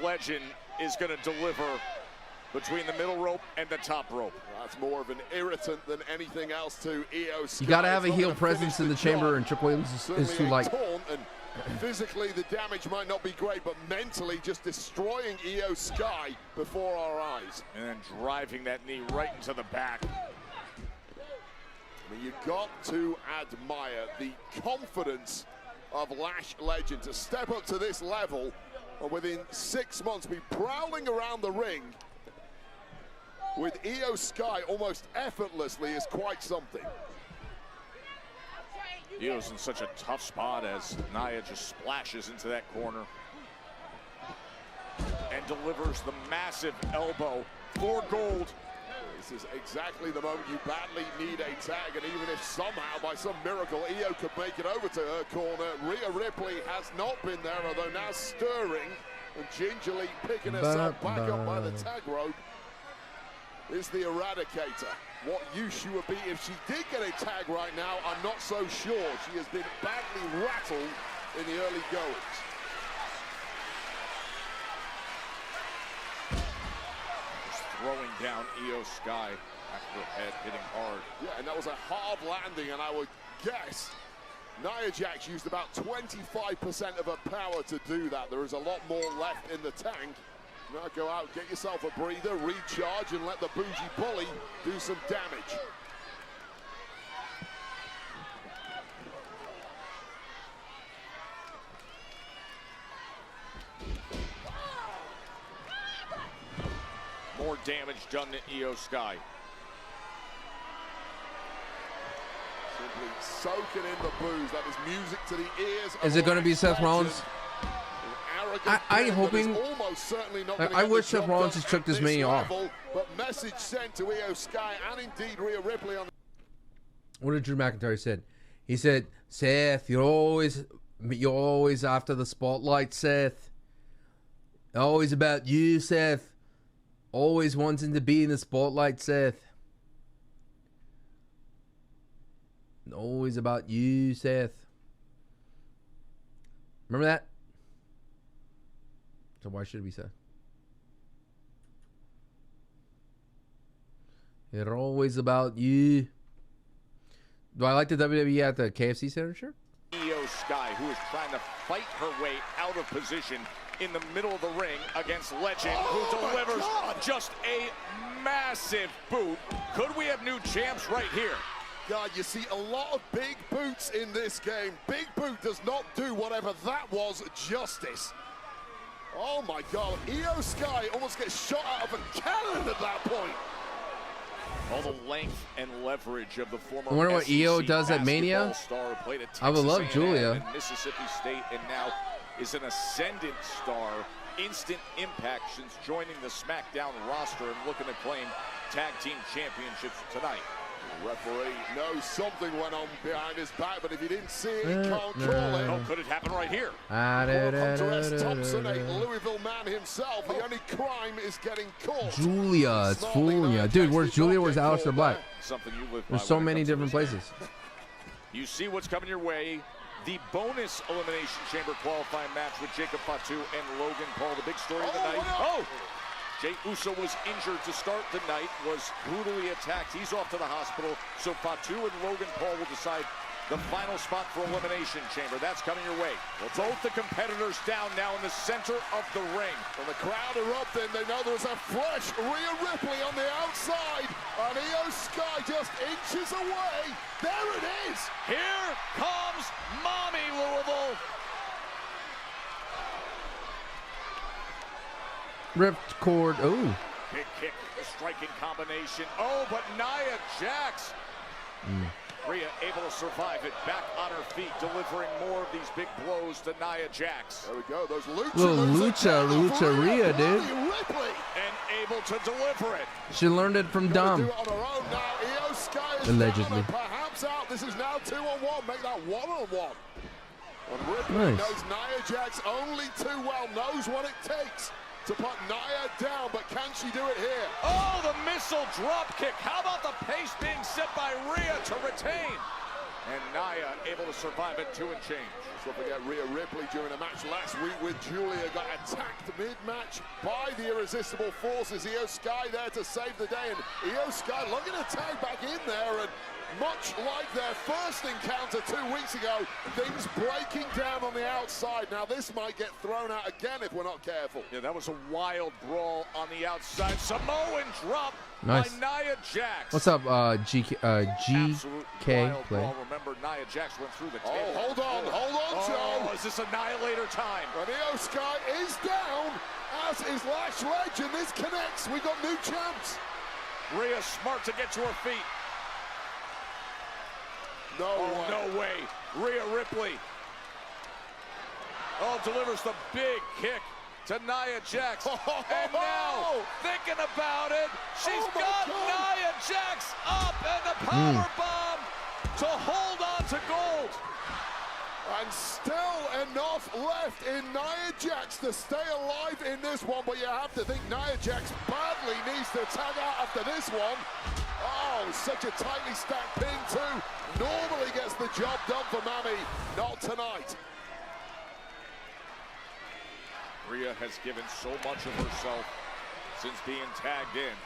Legend is going to deliver between the middle rope and the top rope. That's more of an irritant than anything else to Io Sky. You got to have a heel presence in the chamber, and Trick Williams is too light. And physically, the damage might not be great, but mentally, just destroying Io Sky before our eyes. And then driving that knee right into the back. I mean, you've got to admire the confidence of Lash legend to step up to this level and within 6 months be prowling around the ring with Io Sky almost effortlessly is quite something. Io's in such a tough spot as Nia just splashes into that corner and delivers the massive elbow for gold. This is exactly the moment you badly need a tag, and even if somehow, by some miracle, Io could make it over to her corner, Rhea Ripley has not been there, although now stirring and gingerly picking herself back up by the tag rope is the Eradicator. What use she would be if she did get a tag right now, I'm not so sure. She has been badly rattled in the early goings. Just throwing down Io Sky after the head hitting hard. Yeah, and that was a hard landing, and I would guess Nia Jax used about 25% of her power to do that. There is a lot more left in the tank. Now go out, get yourself a breather, recharge, and let the bougie bully do some damage. More damage done to Io Sky. Simply soaking in the booze. That is music to the ears. Is it going to be Seth Rollins? I'm hoping. I wish Seth Rollins just took this mania off. But message sent to Io Sky and indeed Rhea Ripley on. What did Drew McIntyre said? He said, "Seth, you're always after the spotlight, Seth. Always about you, Seth. Always wanting to be in the spotlight, Seth. Always about you, Seth." Remember that? So why should it be said? It's always about you. Do I like the WWE at the KFC Center shirt? Io Sky, who is trying to fight her way out of position in the middle of the ring against Legend, who delivers just a massive boot. Could we have new champs right here? God, you see a lot of big boots in this game. Big boot does not do whatever that was justice. Oh my God, Io Sky almost gets shot out of a cannon at that point. All the length and leverage of the former I wonder what Io does at Mania. Star who played at I would love Texas Julia. A&M and Mississippi State, and now is an ascendant star. Instant impact since joining the Smackdown roster and looking to claim tag team championships tonight. The referee knows something went on behind his back, but if you didn't see it, he can't call it. Oh, could it happen right here? Hunter S. Thompson, a Louisville man himself. The only crime is getting caught. Julia, it's fooling you. Dude, where's Julia? Where's Aleister Black? Something you live by. There's so many different places. You see what's coming your way. The bonus Elimination Chamber qualifying match with Jacob Fatu and Logan Paul. The big story of the night. Oh! Jey Uso was injured to start the night, was brutally attacked. He's off to the hospital. So Fatu and Logan Paul will decide the final spot for Elimination Chamber. That's coming your way. Both the competitors down now in the center of the ring. When the crowd erupted, they know there's a fresh Rhea Ripley on the outside. And Io Sky just inches away. There it is. Here comes Mommy Louisville. Ripped cord. Oh. Big kick, a striking combination. Oh, but Nia Jax. Rhea able to survive it, back on her feet, delivering more of these big blows to Nia Jax. There we go, those Little lucha Rhea, dude. Ripley. And able to deliver it. She learned it from Dom. Allegedly. Perhaps out. This is now 2-on-1. Make that 1-on-1. And Ripley knows Nia Jax only too well, knows what it takes to put Nia down, but can she do it here? Oh, the missile drop kick. How about the pace being set by Rhea to retain? And Nia able to survive at 2 and change. Don't forget Rhea Ripley during a match last week with Julia got attacked mid-match by the irresistible forces. Io Sky there to save the day, and Io Sky looking to tag back in there, and much like their first encounter 2 weeks ago, things breaking down on the outside. Now this might get thrown out again if we're not careful. Yeah, that was a wild brawl on the outside. Samoan drop Nice. by Nia Jax. What's up, GK Play? Remember, Nia Jax went through the table. Oh, hold on, Joe. Is this Annihilator time? And Io Sky is down, as is Lash Legend. This connects. We've got new champs. Rhea smart to get to her feet. No way. Rhea Ripley. Delivers the big kick to Nia Jax. And now, thinking about it, she's got Nia Jax up, and the power bomb to hold on to gold. And still enough left in Nia Jax to stay alive in this one, but you have to think Nia Jax badly needs to tag out after this one. Oh, such a tightly stacked pin too. Normally gets the job done for Mami, not tonight. Rhea has given so much of herself since being tagged in.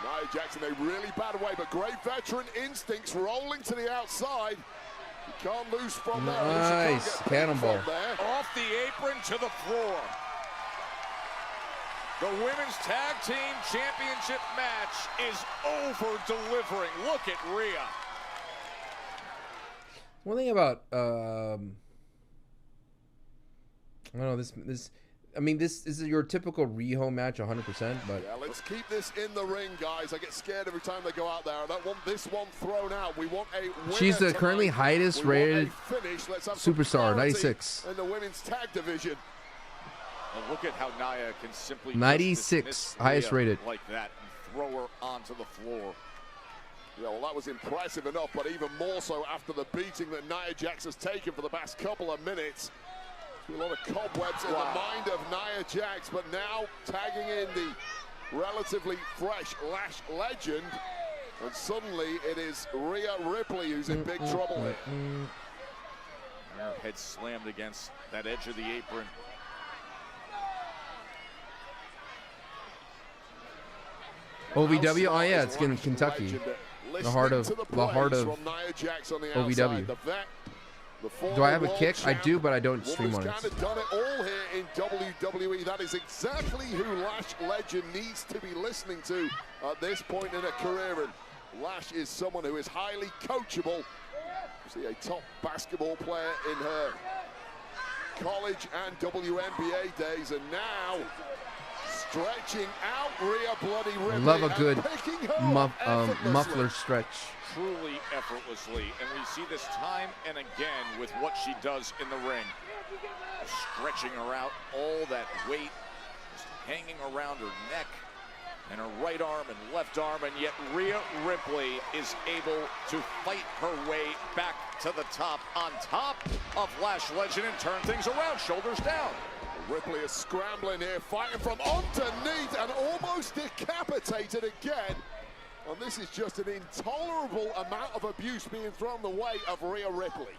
Nia Jax in a really bad way, but great veteran instincts rolling to the outside. You can't lose from there. Nice cannonball. Off the apron to the floor. The Women's Tag Team Championship match is over-delivering. Look at Rhea. One thing about I don't know, this is your typical Riho match 100%, but yeah, let's keep this in the ring, guys. I get scared every time they go out there. I don't want this one thrown out. We want a winner. She's the currently highest rated superstar, 96 in the women's tag division. And look at how Nia can simply 96 highest rated like that and throw her onto the floor. Yeah, well, that was impressive enough, but even more so after the beating that Nia Jax has taken for the past couple of minutes. A lot of cobwebs in the mind of Nia Jax, but now tagging in the relatively fresh Lash Legend, and suddenly it is Rhea Ripley who's in big trouble here. Her head slammed against that edge of the apron. OVW? Oh yeah, it's in Kentucky. The heart of OVW. Do I have a kick? I do, but I don't stream on it. Kind of done it all here in WWE. That is exactly who Lash Legend needs to be listening to at this point in her career. And Lash is someone who is highly coachable. See, a top basketball player in her college and WNBA days, and now stretching out Rhea Bloody Ripley. Love a good muffler stretch. Truly effortlessly, and we see this time and again with what she does in the ring. Stretching her out, all that weight just hanging around her neck and her right arm and left arm, and yet Rhea Ripley is able to fight her way back to the top, on top of Lash Legend, and turn things around, shoulders down. Ripley is scrambling here, fighting from underneath and almost decapitated again. And this is just an intolerable amount of abuse being thrown the way of Rhea Ripley.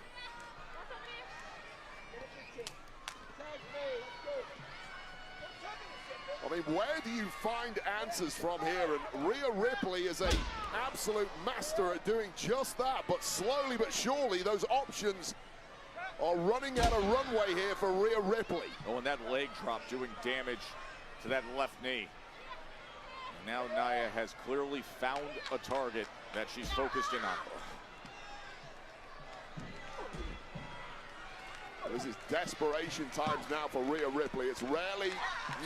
I mean, where do you find answers from here? And Rhea Ripley is an absolute master at doing just that. But slowly but surely, those options are running out of runway here for Rhea Ripley. Oh, and that leg drop doing damage to that left knee. And now Nia has clearly found a target that she's focused in on. This is desperation times now for Rhea Ripley. It's rarely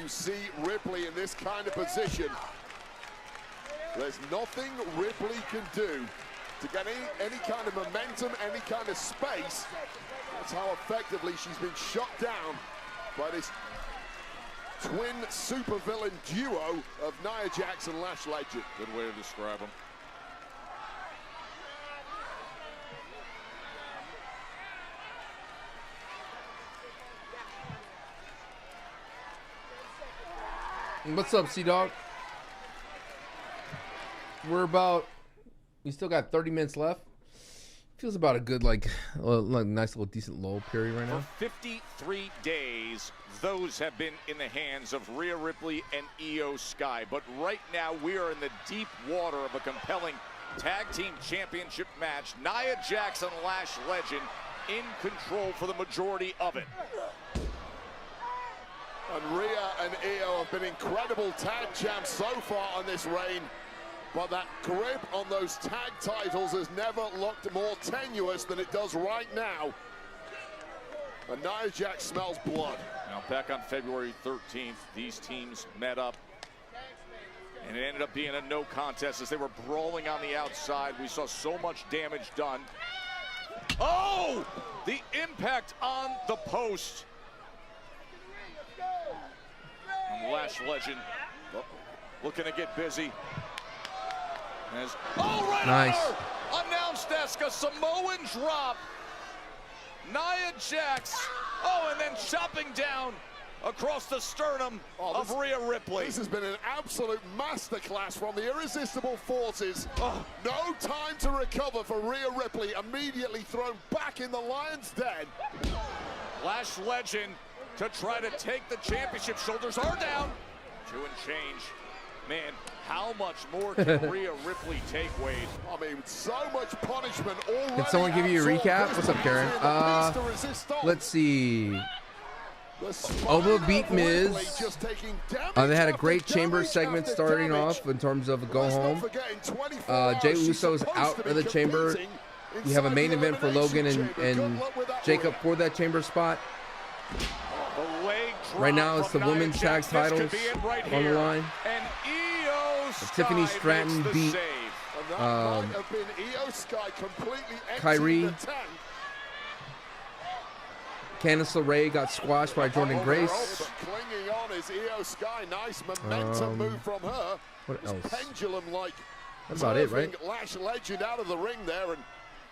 you see Ripley in this kind of position. There's nothing Ripley can do to get any kind of momentum, any kind of space. That's how effectively she's been shut down by this twin supervillain duo of Nia Jax and Lash Legend. Good way to describe them. What's up, C-Dog? We still got 30 minutes left. Feels about a good, like nice little decent lull period right now. For 53 days, those have been in the hands of Rhea Ripley and Io Sky. But right now, we are in the deep water of a compelling tag team championship match. Nia Jax and Lash Legend in control for the majority of it. And Rhea and Io have been incredible tag champs so far on this reign. But that grip on those tag titles has never looked more tenuous than it does right now. And Nia Jax smells blood. Now, back on February 13th, these teams met up. And it ended up being a no contest as they were brawling on the outside. We saw so much damage done. Oh! The impact on the post. And Lash Legend looking to get busy. As, oh, right nice. on her! Announced as a Samoan drop. Nia Jax. Oh, and then chopping down across the sternum of Rhea Ripley. This has been an absolute masterclass from the Irresistible Forces. Oh, no time to recover for Rhea Ripley. Immediately thrown back in the lion's den. Lash Legend to try to take the championship. Shoulders are down. 2 and change. Man, how much more can Rhea Ripley take, Wade? I mean, so much punishment already. Can someone give you a recap? What's up, Karen? Let's see. Oba beat Miz. They had a great chamber segment starting off in terms of a go home. Jey Uso's out of the chamber. You have a main event for Logan and Jacob for that chamber spot. Right now it's the women's tag titles on the line. Tiffany Stratton beat Kyrie. Candice LeRae got squashed by Jordan Grace. Clinging on is Io Sky. Nice momentum move from her. What else? Pendulum-like. That's about it, right? Lash Legend out of the ring there, and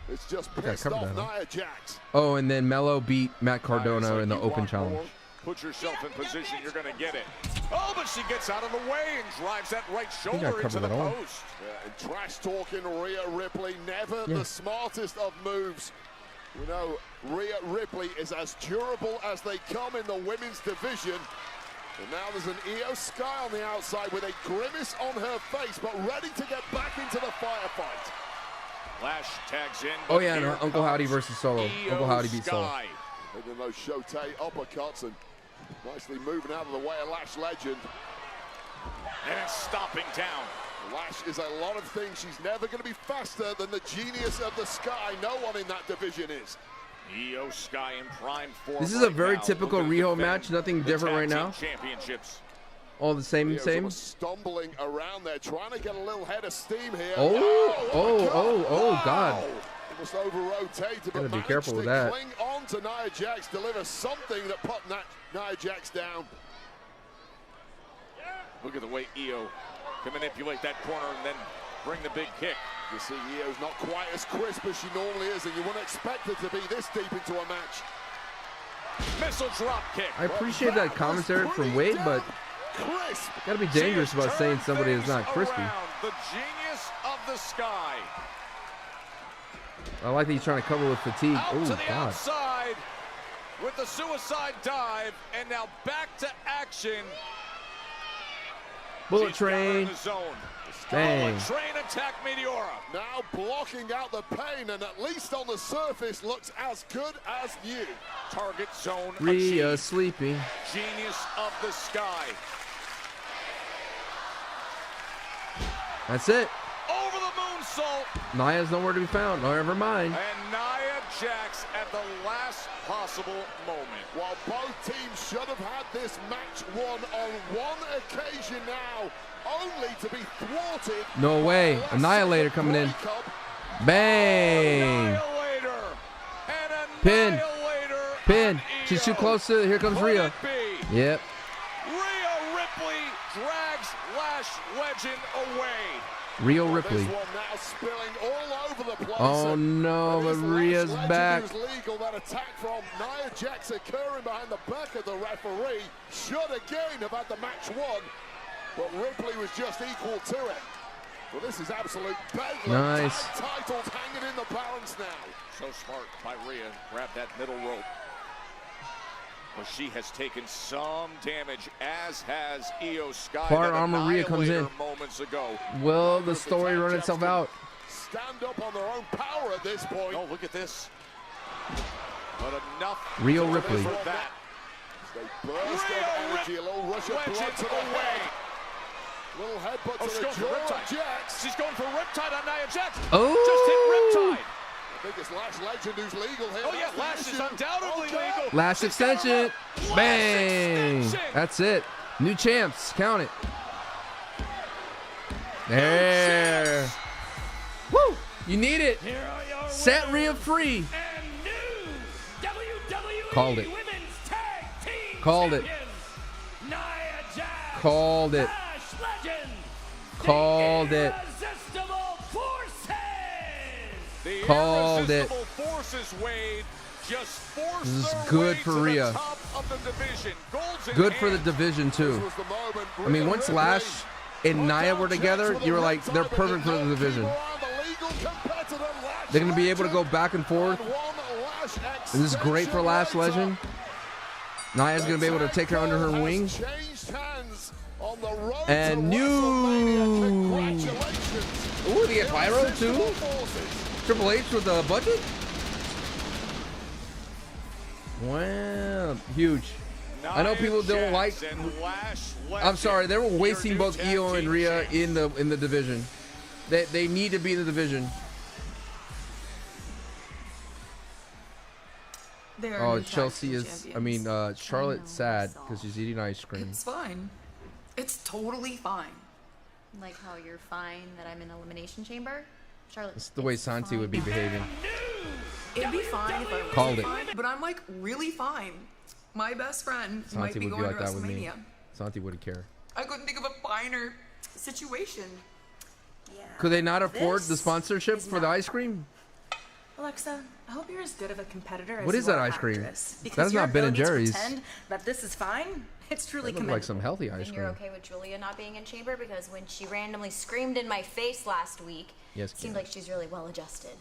it's just pissed off Nia Jax. Oh, and then Mello beat Matt Cardona in the open challenge. Put yourself in position, you're going to get it. Oh, but she gets out of the way and drives that right shoulder into the post. And trash talking Rhea Ripley, never the smartest of moves. We know Rhea Ripley is as durable as they come in the women's division. And now there's an Io Sky on the outside with a grimace on her face, but ready to get back into the firefight. Lash tags in. Oh, yeah, and Uncle Howdy versus Solo. Uncle Howdy beat Solo. Hitting those Shote uppercuts and nicely moving out of the way of Lash Legend. And stopping down. Lash is a lot of things. She's never going to be faster than the genius of the Sky. No one in that division is. Io Sky in prime form. This is a very typical Riho match. Nothing different right now. Championships. All the same. Stumbling around there, trying to get a little head of steam here. Oh, God. Almost over-rotated, but be careful with that. Cling on to Nia Jax, deliver something that put Nia Jax down. Look at the way Io can manipulate that corner and then bring the big kick. You see, Io's not quite as crisp as she normally is, and you wouldn't expect her to be this deep into a match. Missile drop kick. I appreciate that commentary from Wade, but gotta be dangerous about saying somebody is not crispy. The genius of the Sky. I like that he's trying to cover with fatigue. Oh, God. outside with the suicide dive, and now back to action. Bullet Train. Bang. Bullet Train attack Meteora. Now blocking out the pain, and at least on the surface looks as good as new. Target zone Rhea sleeping. Genius of the Sky. That's it. Over the moonsault. Nia's nowhere to be found. Never mind. And Nia Jax at the last possible moment. While both teams should have had this match won on one occasion now, only to be thwarted. No way. Annihilator coming in. Bang. Pin. Pin. She's too close to it. Here comes Rhea. Yep. Rhea Ripley drags Lash Legend away. Rhea Ripley. Oh no, but Rhea's back. Legal. That attack from Nia Jax occurring behind the back of the referee should again have had the match won, but Ripley was just equal to it. Well, this is absolute bedlam. Nice. Titles hanging in the balance now. So smart by Rhea. Grab that middle rope. Well, she has taken some damage, as has Io Sky. Part armor Rhea comes in. Moments ago. Will the story run itself out? Stand up on their own power at this point. Oh, look at this. But enough. Rhea Ripley. They burst of energy, a little rush of blood to the way. Little headbutt Oh, to she's the going for jaw Riptide. of Jax. She's going for Riptide on Nia Jax. Oh! Just hit Riptide. Biggest Lash legend who's legal here. Oh, yeah, Lash is undoubtedly legal. Lash extension. Bang. That's it. New champs. Count it. There. Woo. You need it. Set Rhea free. Called it. Called it. Called it. Called it. The Called it. irresistible forces, Wade, just forced This is their good way for to the Rhea. top of the division. Goals in Good for the hand. division too. I mean, once Lash and Nia were together, you were like, they're perfect for the division. They're gonna be able to go back and forth. And this is great for Lash Legend. Nia's gonna be able to take her under her wing. And new. Ooh, they get Pyro too. Triple H with a budget. Wow, huge. I know people don't like. I'm sorry, they were wasting both Io and Rhea in the division. They need to be in the division. Oh, Chelsea is. I mean, Charlotte's sad because she's eating ice cream. It's fine. It's totally fine. Like how you're fine that I'm in Elimination Chamber? Charlotte. It's the way Santi would be behaving. It'd be fine if I was Called it. fine, but I'm like really fine. My best friend might Santi be would be going like to that with me. WrestleMania. Santi wouldn't care. I couldn't think of a finer situation. Yeah. Could they not afford the sponsorship for the ice cream? Alexa, I hope you're as good of a competitor as What is you that are ice cream? actress, That because is your not Ben and ability to Jerry's. pretend that this is fine. It's truly That looks commendable. like some healthy ice And you're cream. okay with Julia not being in Chamber? Because when she randomly screamed in my face last week, Yes, it seemed Kim. like she's really well adjusted.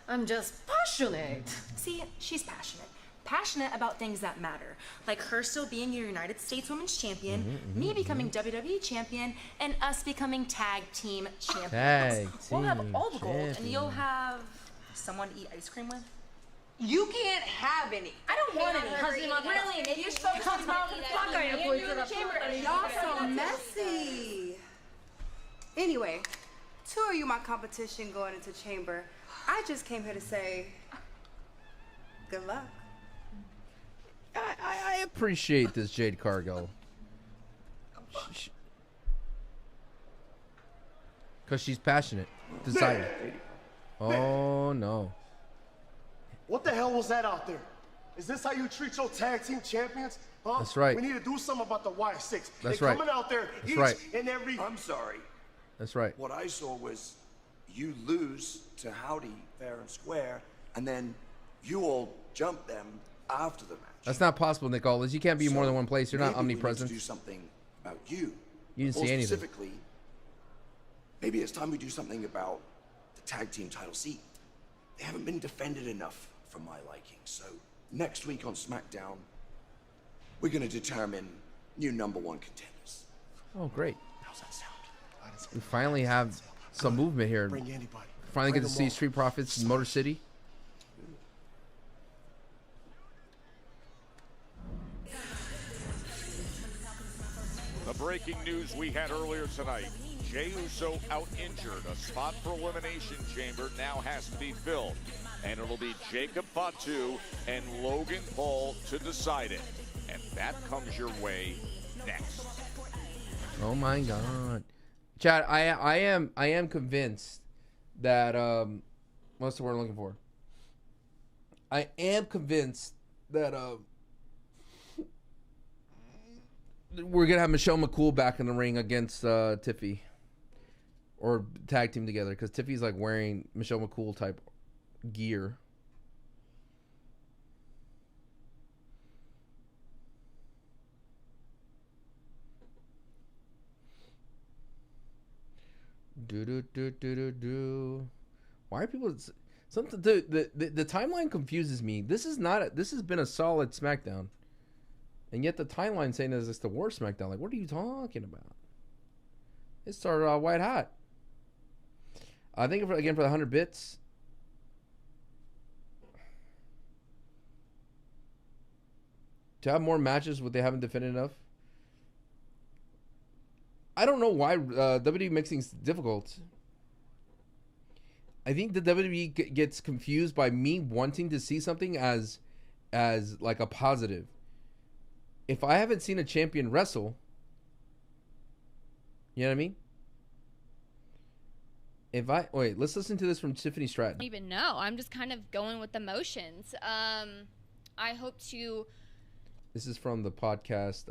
I'm just passionate. See, she's passionate. Passionate about things that matter. Like her still being your United States Women's Champion, me becoming WWE Champion, and us becoming Tag Team Champions. Tag We'll have Team all the gold, and you'll Champion. have someone to eat ice cream with. You can't have any. I don't want any. Really? Maybe You're so Y'all so messy. Anyway, two of you my competition going into Chamber. I just came here to say good luck. I appreciate this Jade Cargill. Because she's passionate. Decided. Oh, no. What the hell was that out there? Is this how you treat your tag team champions? Huh? That's right. We need to do something about the Y6. That's They're right. coming out there That's each right. and every. I'm sorry. That's right. What I saw was you lose to Howdy fair and square, and then you all jump them after the match. That's not possible, Nick Aldis. You can't be more So than one place. You're not maybe we need omnipresent. to do something about you. You didn't More see anything. Specifically, maybe it's time we do something about the tag team title seat. They haven't been defended enough for my liking. So next week on SmackDown, we're going to determine new #1 contenders. Oh, great. How's that sound? We finally have some movement here. Bring anybody. Finally Bring get to them see all. Street Profits in Motor City. The breaking news we had earlier tonight. Jey Uso out injured. A spot for Elimination Chamber now has to be filled. And it'll be Jacob Fatu and Logan Paul to decide it. And that comes your way next. Oh my God, Chad, I am convinced that what's the word I'm looking for? I am convinced that we're gonna have Michelle McCool back in the ring against Tiffy, or tag team together, because Tiffy's like wearing Michelle McCool type gear. Do. Why are people? Something. The timeline confuses me. This is not. This has been a solid SmackDown, and yet the timeline saying that it's the worst SmackDown. Like, what are you talking about? It started white hot. I think again for the 100 bits. To have more matches, what they haven't defended enough. I don't know why WWE makes things difficult. I think the WWE gets confused by me wanting to see something as like a positive. If I haven't seen a champion wrestle, you know what I mean? Wait, let's listen to this from Tiffany Stratton. I don't even know. I'm just kind of going with the motions. I hope to. This is from the podcast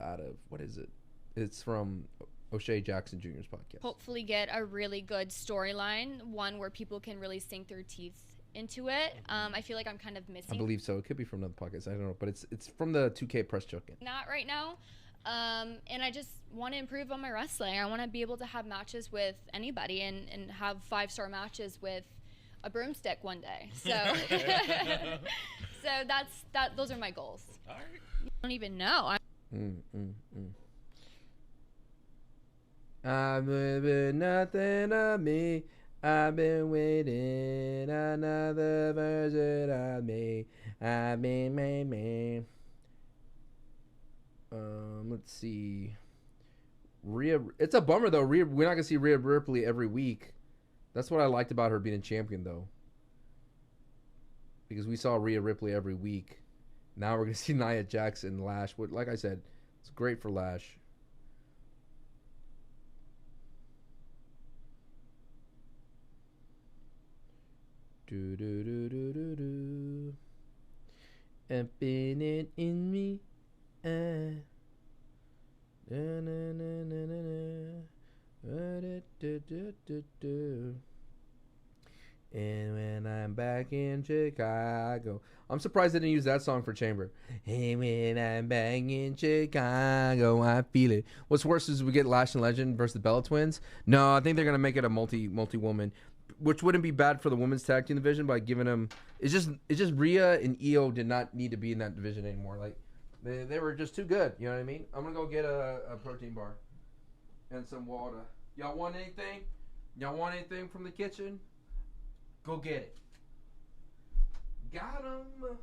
out of, what is it? It's from O'Shea Jackson Jr.'s podcast. Hopefully get a really good storyline, one where people can really sink their teeth into it. I feel like I'm kind of missing. I believe so. It could be from another podcast. I don't know, but it's from the 2K press junket. Not right now. And I just want to improve on my wrestling. I want to be able to have matches with anybody and have 5-star matches with a broomstick one day. So, so those are my goals. All right. I don't even know. I've been nothing of me. I've been waiting another version of me. I've been made. Let's see. It's a bummer though. We're not gonna see Rhea Ripley every week. That's what I liked about her being a champion though, because we saw Rhea Ripley every week. Now we're gonna see Nia Jax and Lash. Like I said, it's great for Lash. Do do do do do do. And been it in me. Na, na, na, na, na, na. Do, do, do, do. And when I'm back in Chicago, I'm surprised they didn't use that song for Chamber. Hey, when I'm back in Chicago, I feel it. What's worse is we get Lash and Legend versus the Bella Twins. No, I think they're gonna make it a multi-woman, which wouldn't be bad for the women's tag team division by giving them. It's just Rhea and Io did not need to be in that division anymore. Like they were just too good. You know what I mean? I'm gonna go get a protein bar and some water. Y'all want anything? Y'all want anything from the kitchen? Go get it. Got 'em.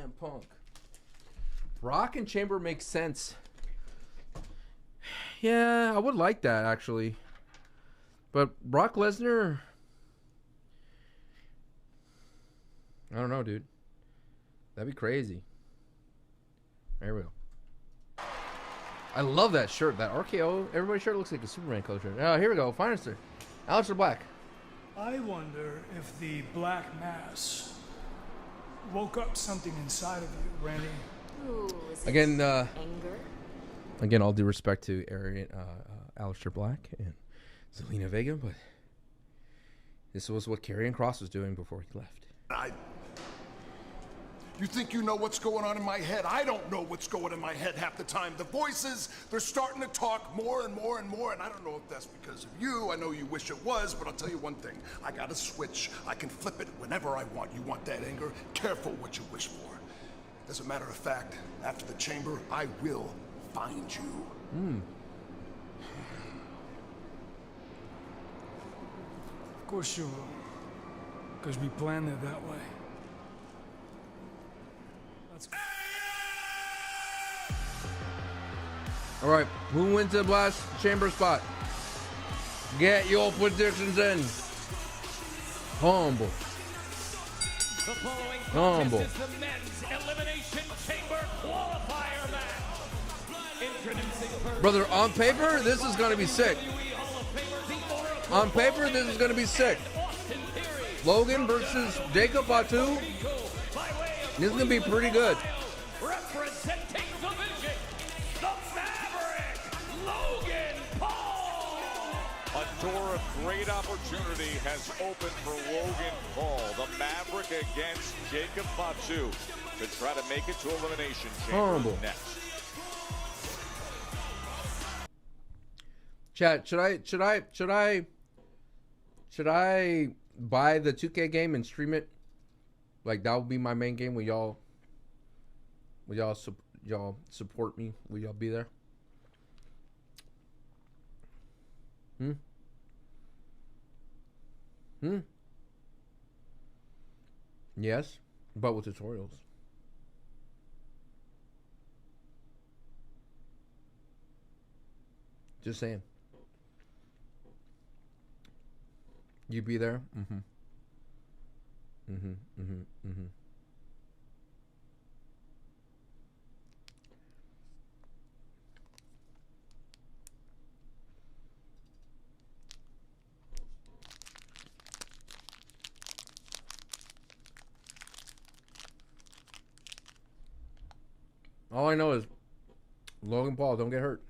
CM Punk. Brock and Chamber makes sense. Yeah, I would like that, actually. But Brock Lesnar... I don't know, dude. That'd be crazy. There we go. I love that shirt. That RKO. Everybody's shirt looks like a Superman color shirt. Oh, here we go. Finester. Aleister Black. I wonder if the Black Mass woke up something inside of you, Randy. Ooh, is it Again, anger? Again, all due respect to Aleister Black and Zelina Vega, but this was what Karrion Kross was doing before he left. You think you know what's going on in my head? I don't know what's going in my head half the time. The voices, they're starting to talk more and more and more, and I don't know if that's because of you. I know you wish it was, but I'll tell you one thing. I got a switch. I can flip it whenever I want. You want that anger? Careful what you wish for. As a matter of fact, after the chamber, I will find you. Of course you will. Because we planned it that way. All right, who wins the last chamber spot? Get your predictions in. Humble. The following Humble. contest is the men's elimination chamber qualifier match. Introducing first. Brother, on paper, this is going to be sick. On paper, this is going to be sick. Logan versus Jacob Batu. This is going to be pretty good. Representing the Vision, the Maverick, Logan Paul. A door of great opportunity has opened for Logan Paul, the Maverick against Jacob Batu, to try to make it to Elimination Chamber Humble. next. Chat, should I buy the 2K game and stream it? Like that would be my main game. Will y'all support me? Will y'all be there? Yes, but with tutorials. Just saying. You be there? All I know is Logan Paul, don't get hurt.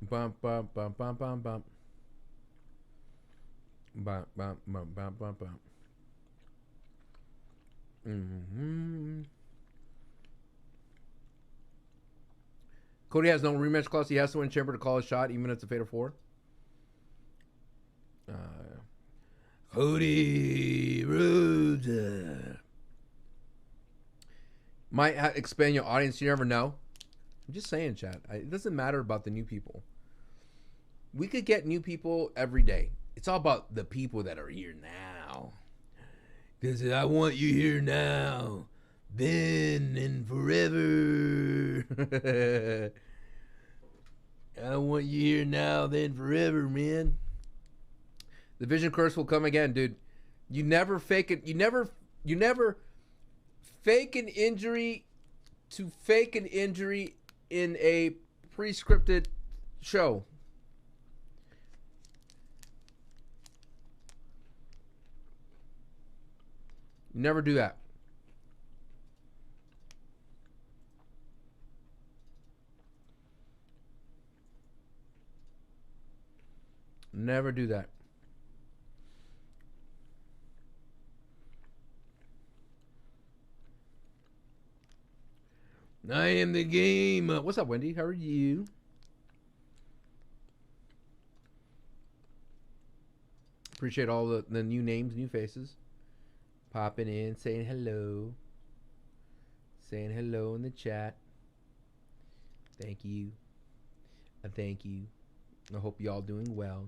Bum bum bum bum bum bum. Bum bum bum bum bum bum. Cody has no rematch clause. He has to win chamber to call a shot, even if it's a fatal four. Cody Rhodes might expand your audience. You never know. I'm just saying, chat. It doesn't matter about the new people. We could get new people every day. It's all about the people that are here now. Because I want you here now, then and forever. I want you here now, then forever, man. The vision curse will come again, dude. You never fake it. You never fake an injury to fake an injury in a pre-scripted show. You never do that. Never do that. I am the game. What's up, Wendy? How are you? Appreciate all the new names, new faces. Popping in, saying hello. Saying hello in the chat. Thank you. Thank you. I hope y'all doing well.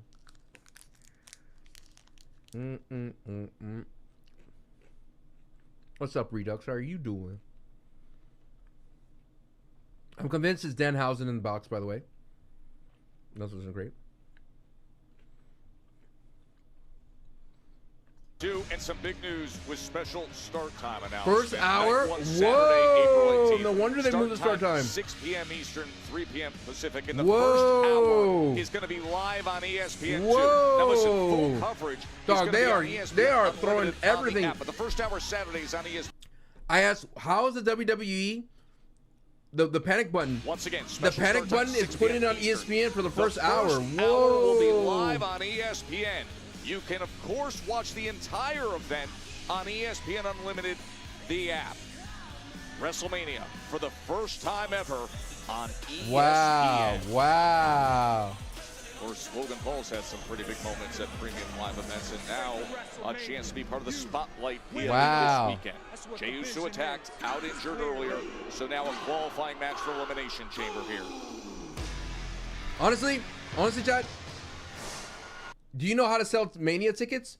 What's up, Redux? How are you doing? I'm convinced it's Danhausen in the box, by the way. That wasn't great. And some big news with special start time announced. First hour? Whoa! No wonder they moved the start time. 6 p.m. Eastern, 3 p.m. Pacific. And the first hour is going to be live on ESPN2. Now listen, full coverage. Dog, they are throwing everything. But the first hour Saturdays on ESPN. I asked, how is the WWE the panic button? Once again, the panic button is put in on ESPN for the first hour. Whoa! Hour will be live on ESPN. You can, of course, watch the entire event on ESPN Unlimited, the app. WrestleMania for the first time ever on ESPN. Wow, wow. Of course, Logan Paul's had some pretty big moments at premium live events, and now a chance to be part of the spotlight this weekend. Jey Uso attacked, out injured earlier, so now a qualifying match for Elimination Chamber here. Honestly, Chad, do you know how to sell Mania tickets?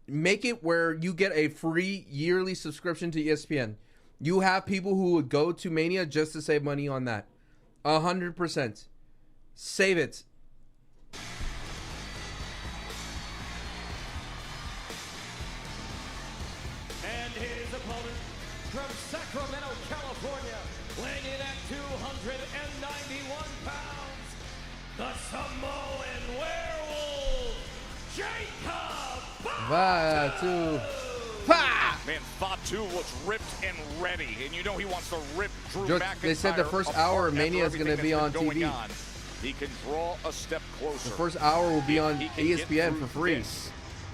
Make it where you get a free yearly subscription to ESPN. You have people who would go to Mania just to save money on that. 100%. Save it. And his opponent from Sacramento, California, weighing in at 291 pounds, the Samoan Werewolf, Jacob Fatu. Pa! Man, Fatu looks ripped and ready, and you know he wants to rip Drew McIntyre. They said the first hour of Mania is going to be on TV. He can draw a step closer. The first hour will be on ESPN for free.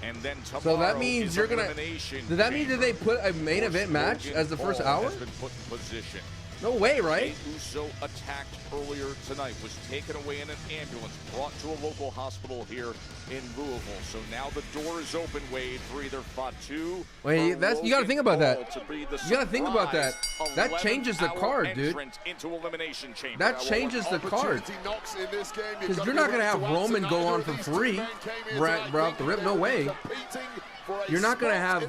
And then so that means you're gonna. Does that mean that they put a main event match as the first hour? Has been put in position. No way, right? Jey Uso attacked earlier tonight, was taken away in an ambulance, brought to a local hospital here in Louisville. So now the door is open, Wade, for either Fatu. Wait, you got to think about that. You got to think about that. That changes the card, dude. Into Elimination Chamber. That changes the card. Because you're not going to have Roman go on for free right off the rip. No way. You're not going to have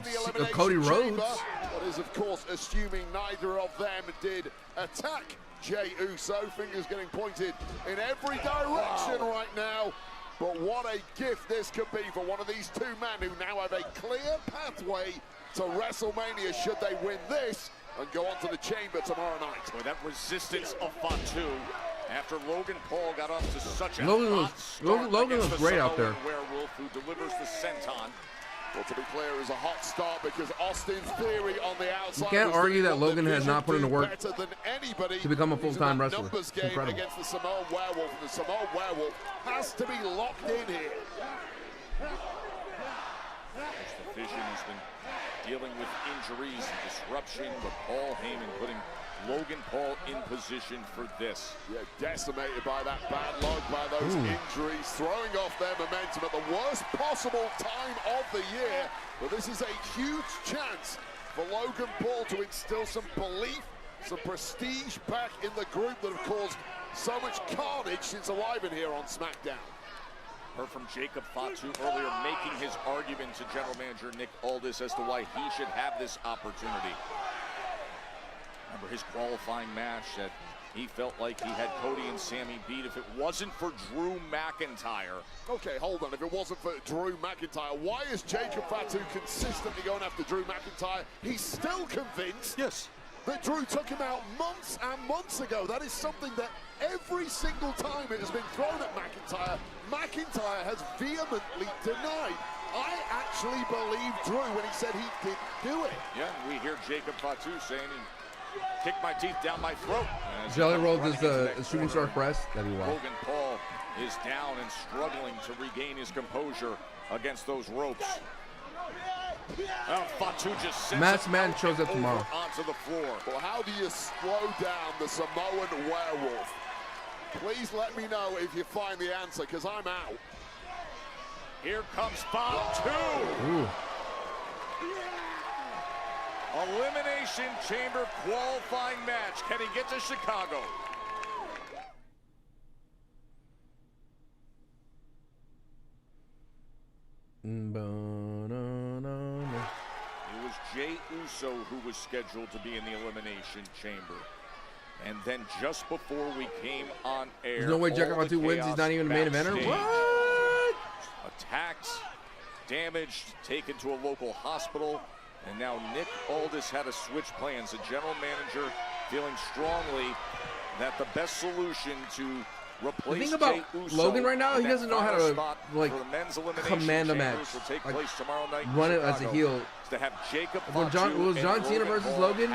Cody Rhodes. That is, of course, assuming neither of them did attack Jey Uso. Fingers getting pointed in every direction right now. But what a gift this could be for one of these two men who now have a clear pathway to WrestleMania should they win this and go on to the Chamber tomorrow night. Boy, that resistance of Fatu after Logan Paul got off to such a Logan was great out there. Werewolf who delivers the senton. Well, to be clear, it was a hot start because Austin's Theory on the outside. You can't argue that Logan has not put in the work than anybody to become a full-time wrestler. Numbers It's incredible. against the Samoan Werewolf, and the Samoan Werewolf has to be locked in here. The Vision has been dealing with injuries and disruption, but Paul Heyman putting Logan Paul in position for this. Yeah, decimated by that bad luck, by those injuries, throwing off their momentum at the worst possible time of the year. But this is a huge chance for Logan Paul to instill some belief, some prestige back in the group that have caused so much carnage since arriving here on SmackDown. Heard from Jacob Fatu earlier, making his argument to General Manager Nick Aldis as to why he should have this opportunity. Remember his qualifying match that he felt like he had Cody and Sammy beat if it wasn't for Drew McIntyre. Okay, hold on. If it wasn't for Drew McIntyre, why is Jacob Fatu consistently going after Drew McIntyre? He's still convinced that Drew took him out months and months ago. That is something that every single time it has been thrown at McIntyre, McIntyre has vehemently denied. I actually believe Drew when he said he did do it. Yeah, we hear Jacob Fatu saying he kicked my teeth down my throat. Jelly rolled his shooting star press. That'd be wild. Logan Paul is down and struggling to regain his composure against those ropes. Fatu just sends Masked Man shows up tomorrow. Onto the floor. Well, how do you slow down the Samoan Werewolf? Please let me know if you find the answer, because I'm out. Here comes Fatu. Elimination Chamber qualifying match. Can he get to Chicago? It was Jey Uso who was scheduled to be in the Elimination Chamber. And then just before we came on air, there's no way Jericho wins. He's not even a main eventer. What? Attacked, damaged, taken to a local hospital, and now Nick Aldis had to switch plans. The general manager feeling strongly that the best solution to replace the thing about Jey Uso Logan right now, he doesn't know how to like command a match, like run it as a heel. To have Jacob When John Cena versus Logan,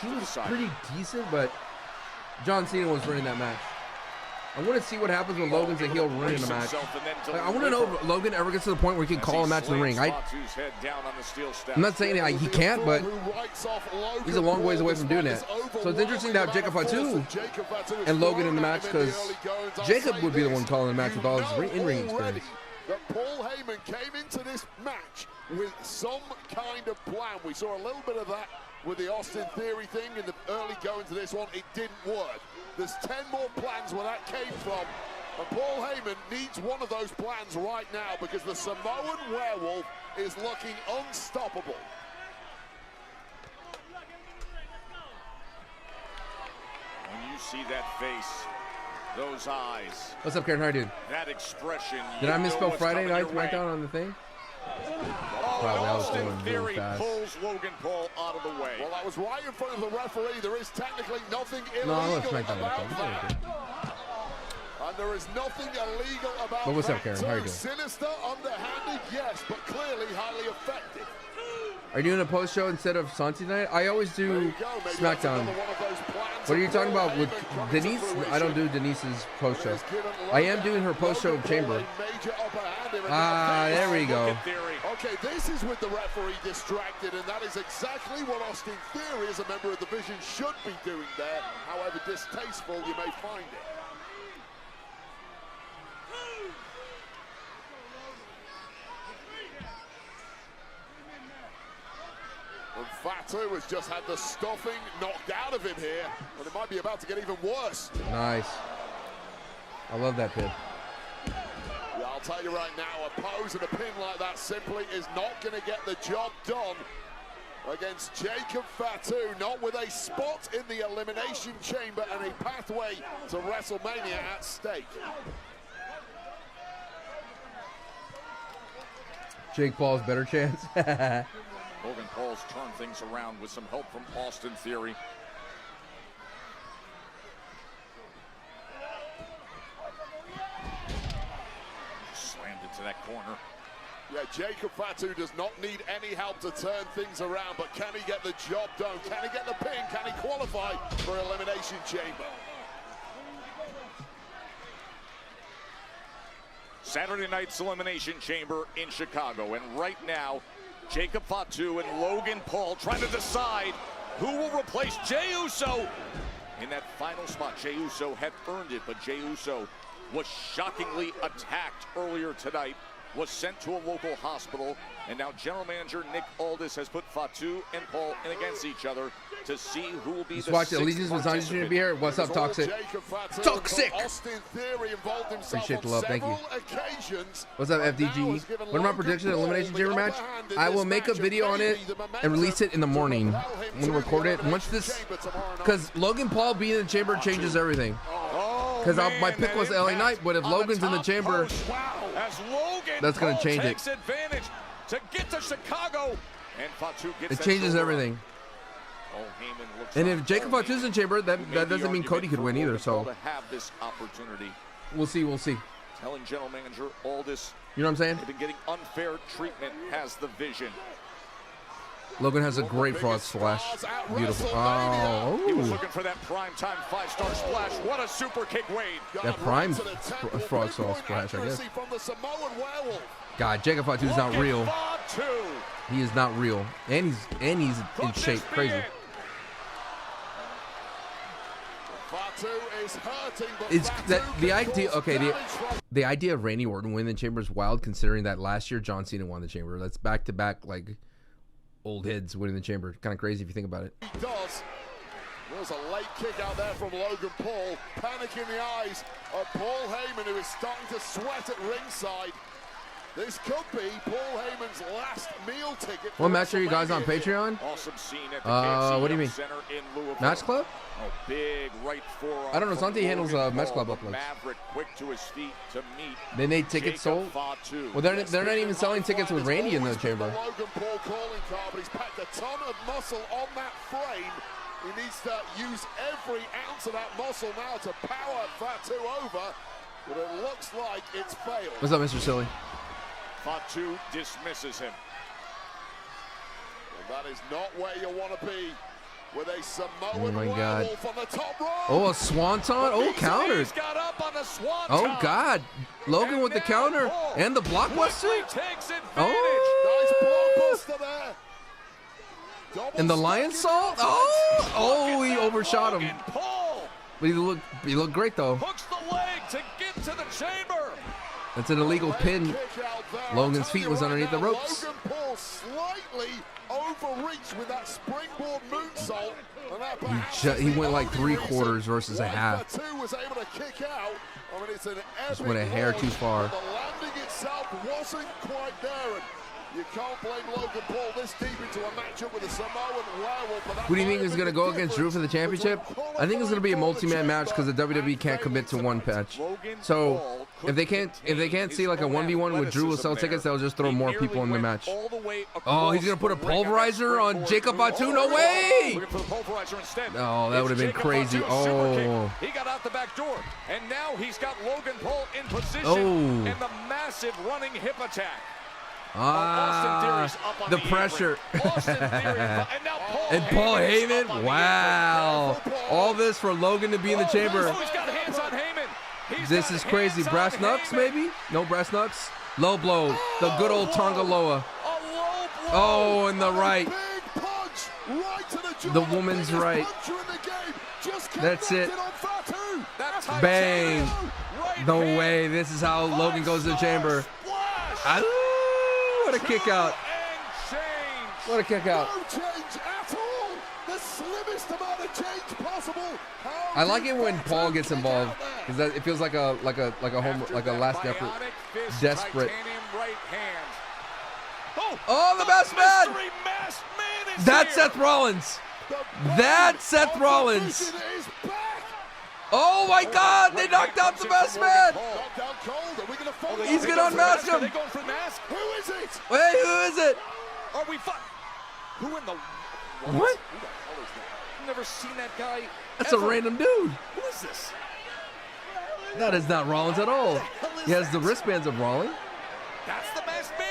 he was pretty decent, but John Cena was running that match. I want to see what happens when Logan's a heel running a match. Like, I want to know if Logan ever gets to the point where he can call a match in the ring. I'm not saying he can't, but he's a long ways away from doing that. So it's interesting to have Jacob Fatu and Logan in the match, because Jacob would be the one calling the match with all his in-ring experience. That Paul Heyman came into this match with some kind of plan. We saw a little bit of that with the Austin Theory thing in the early going to this one. It didn't work. There's 10 more plans where that came from. And Paul Heyman needs one of those plans right now, because the Samoan Werewolf is looking unstoppable. When you see that face, those eyes. What's up, Karen? How are you doing? That expression. Did I misspell Friday Night SmackDown on the thing? Probably. I was Austin going Theory really fast. pulls Logan Paul out of the way. Well, that was right in front of the referee. There is technically nothing No, I love illegal SmackDown. about that. And there is nothing illegal about But what's up, that. Karen? How are you doing? Sinister, underhanded, yes, but clearly highly effective. Are you doing a post show instead of Santi tonight? I always do SmackDown. What are you talking about with Denise? I don't do Denise's post show. I am doing her post show of Chamber. There we go. Okay, this is with the referee distracted, and that is exactly what Austin Theory, as a member of the division, should be doing there, however distasteful you may find it. And Fatu has just had the stuffing knocked out of him here, but it might be about to get even worse. Nice. I love that pin. Yeah, I'll tell you right now, a pose and a pin like that simply is not going to get the job done against Jacob Fatu, not with a spot in the Elimination Chamber and a pathway to WrestleMania at stake. Jake Paul's better chance. Logan Paul's turned things around with some help from Austin Theory. Slammed into that corner. Yeah, Jacob Fatu does not need any help to turn things around, but can he get the job done? Can he get the pin? Can he qualify for Elimination Chamber? Saturday night's Elimination Chamber in Chicago, and right now, Jacob Fatu and Logan Paul trying to decide who will replace Jey Uso in that final spot. Jey Uso had earned it, but Jey Uso was shockingly attacked earlier tonight, was sent to a local hospital, and now general manager Nick Aldis has put Fatu and Paul in against each other to see who will be Just the watch sixth Allegiance was on to be here. What's up, Toxic? Toxic! Appreciate the love, thank you. What's up, FDG? What are my predictions of Elimination Chamber match? I will make a video on it and release it in the morning. I'm gonna record it once this, because Logan Paul being in the chamber changes everything. Because my pick was LA Knight, but if Logan's in the chamber, that's gonna change it. Advantage to get to Chicago, and Fatu gets It changes everything. And if Jacob Fatu's in chamber, that doesn't mean Cody could win either. So to have this opportunity, we'll see. We'll see. telling general manager Aldis, You know what I'm saying? they've been getting unfair treatment. Has the vision. Logan has a great frog splash. Beautiful. He was Oh, looking for that primetime 5-star splash. What a super kick, Wade. that prime frog splash, I guess. God, Jacob Fatu's not real. He is not real, and he's in shape. Crazy. It's that the idea. Okay, the idea of Randy Orton winning the chamber is wild, considering that last year John Cena won the chamber. That's back to back, like old heads winning the chamber. Kind of crazy if you think about it. He does. There's a late kick out there from Logan Paul. Panic in the eyes of Paul Heyman, who is starting to sweat at ringside. This could be Paul Heyman's last meal ticket. What match are you guys on Patreon? Awesome scene at the What do you mean? Center in Louisville. Match Club? Oh, big right forearm. I don't know. Santi handles Match Club uploads. Maverick quick to his feet to meet. They made tickets sold. Well, they're not even selling tickets with Randy in the chamber. Logan Paul calling card, but he's packed a ton of muscle on that frame. He needs to use every ounce of that muscle now to power Fatu over, but it looks like it's failed. What's up, Mr. Silly? Fatu dismisses him. Well, that is not where you want to be with a Samoan Oh my God. werewolf on the top rope. Oh, a swanton. Oh, countered. He's got up on the swanton. Oh, God. Logan with the counter and the blockbuster. Takes Oh. Nice blockbuster there. And the lion salt. Oh, he overshot him. But he looked great though. Hooks the leg to get to the chamber. That's an illegal pin. Logan's feet was underneath the ropes. Logan Paul slightly overreached with that springboard moonsault. He went like 3/4 versus a half. Fatu was able to kick out. I mean, it's an Just went a hair too far. The landing itself wasn't quite there. And you can't blame Logan Paul this deep into a matchup with a Samoan werewolf. Who do you think is going to go against Drew for the championship? I think it's going to be a multi-man match because the WWE can't commit to one match. So if they can't see like a 1v1 with Drew will sell tickets, they'll just throw more people in the match. Oh, he's going to put a pulverizer on Jacob Fatu? No way! Oh, that would have been crazy. Oh. He got out the back door, and now he's got Logan Paul in position Oh. and the massive running hip attack. The pressure. And Paul Heyman. Wow. All this for Logan to be in the chamber. He's got hands on Heyman. This is crazy. Brass knucks, maybe? No brass knucks. Low blow. The good old Tonga Loa. Oh, and the right. The woman's right. That's it. Bang. No way. This is how Logan goes to the chamber. What a kick out. What a kick out. No change at all. The slimmest amount of change possible. I like it when Paul gets involved because it feels like a last effort. Desperate. Oh, the best man. That's Seth Rollins. That's Seth Rollins. Oh my God! They knocked out the best man. He's gonna unmask him. Who is it? Wait, who is it? Are we Who in the What? I've never seen that guy. That's a random dude. Who is this? That is not Rollins at all. He has the wristbands of Rollins. That's the masked man.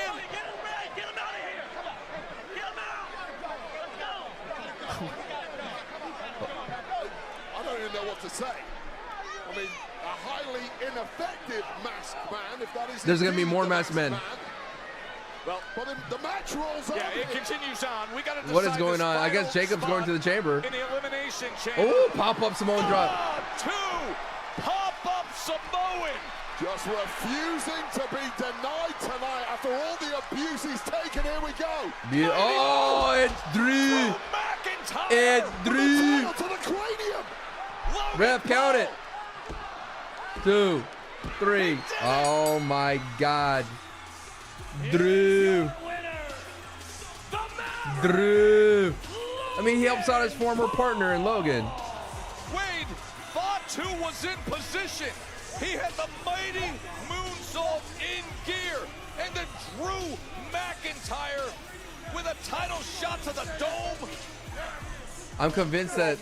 I don't even know what to say. I mean, a highly ineffective masked man, if that is. There's gonna be more masked men. Well, but the match rolls on. Yeah, it continues on. We got to. What is going on? I guess Jacob's going to the chamber. In the elimination chamber. Oh, pop-up Samoan drop. Pop-up Samoan. Just refusing to be denied tonight after all the abuse he's taken. Here we go. Oh, it's Drew. It's Drew. To the cranium. Ref, count it. 2, 3. Oh my God. Drew. I mean, he helps out his former partner in Logan. Wade, Fatu was in position. He had the mighty moonsault in gear. And then Drew McIntyre with a title shot to the dome. I'm convinced that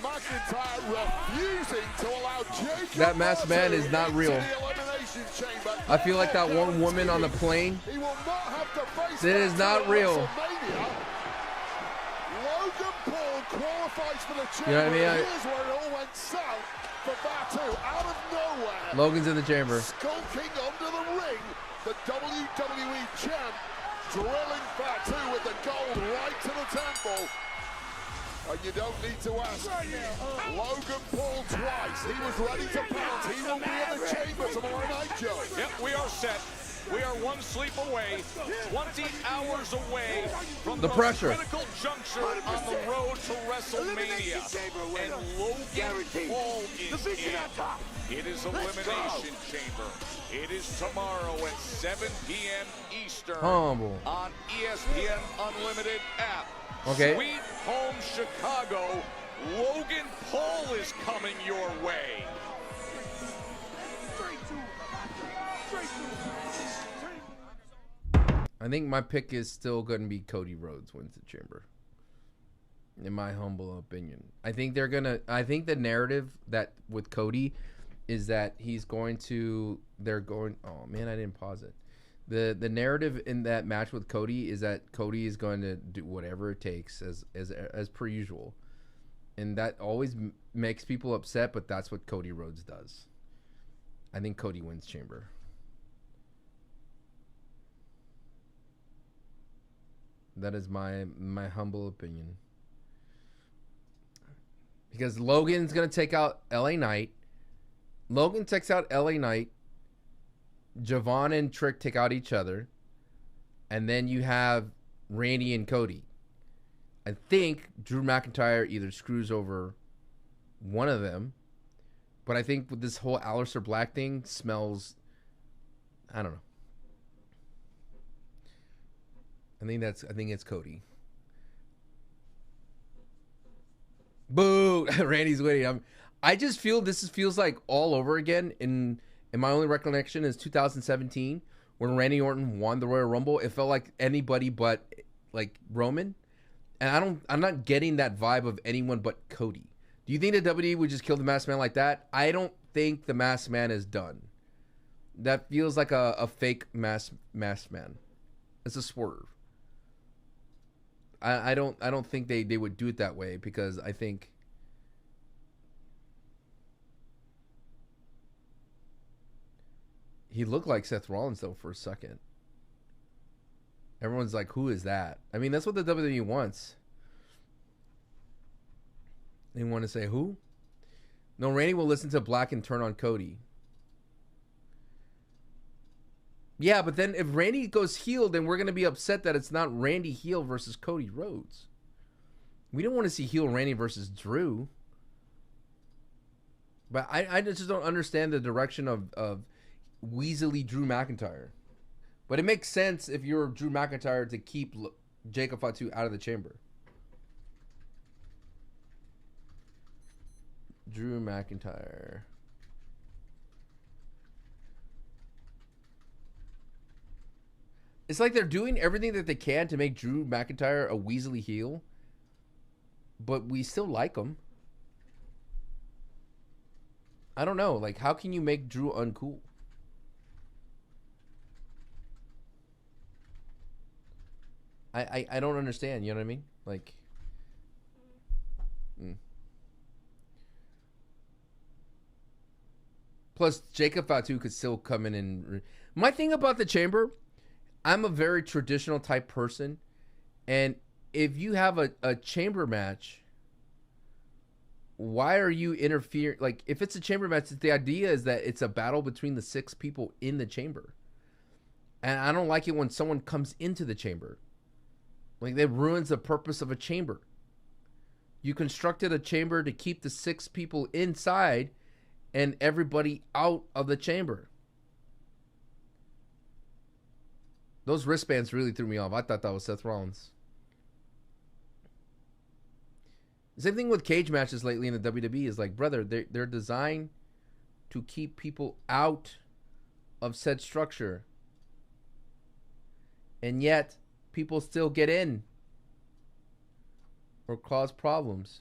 that masked man is not real. I feel like that one woman on the plane. It is not real. Logan Paul qualifies for the chamber. You know what I mean? Here's where it all went south for Fatu. Out of nowhere. Logan's in the chamber. Skulking under the ring, the WWE champ drilling Fatu with the gold right to the temple. And you don't need to ask. Logan Paul twice. He was ready to pounce. He will be in the chamber tomorrow night, Joe. Yep, we are set. We are one sleep away, 20 hours away from The most pressure. critical juncture on the road to WrestleMania. And Logan Paul is in. It is Elimination Chamber. It is tomorrow at 7 p.m. Eastern Humble. on ESPN Unlimited app. Okay. Sweet Home Chicago. Logan Paul is coming your way. I think my pick is still going to be Cody Rhodes wins the Chamber. In my humble opinion. I think the narrative that with Cody is that oh man, I didn't pause it. The narrative in that match with Cody is that Cody is going to do whatever it takes as per usual. And that always makes people upset, but that's what Cody Rhodes does. I think Cody wins Chamber. That is my humble opinion. Because Logan's going to take out LA Knight. Logan takes out LA Knight. Javon and Trick take out each other. And then you have Randy and Cody. I think Drew McIntyre either screws over one of them. But I think with this whole Aleister Black thing smells... I don't know. I think it's Cody. Boo! Randy's winning. I just feel feels like all over again. In my only recollection is 2017 when Randy Orton won the Royal Rumble. It felt like anybody but like Roman, and I'm not getting that vibe of anyone but Cody. Do you think the WWE would just kill the Masked Man like that? I don't think the Masked Man is done. That feels like a fake Masked Man. It's a swerve. I don't think they would do it that way because I think he looked like Seth Rollins though for a second. Everyone's like, who is that? I mean, that's what the WWE wants. They want to say who? No, Randy will listen to Black and turn on Cody. Yeah, but then if Randy goes heel, then we're going to be upset that it's not Randy heel versus Cody Rhodes. We don't want to see heel Randy versus Drew. But I just don't understand the direction of Weasley Drew McIntyre. But it makes sense if you're Drew McIntyre to keep Jacob Fatu out of the chamber. Drew McIntyre. It's like they're doing everything that they can to make Drew McIntyre a Weasley heel. But we still like him. I don't know. Like, how can you make Drew uncool? I don't understand. You know what I mean? Like... Plus, Jacob Fatu could still come in and... My thing about the chamber... I'm a very traditional type person, and if you have a chamber match, why are you interfering? Like, if it's a chamber match, the idea is that it's a battle between the 6 people in the chamber, and I don't like it when someone comes into the chamber. Like, that ruins the purpose of a chamber. You constructed a chamber to keep the 6 people inside and everybody out of the chamber. Those wristbands really threw me off. I thought that was Seth Rollins. Same thing with cage matches lately in the WWE is like, brother, they're designed to keep people out of said structure. And yet, people still get in or cause problems.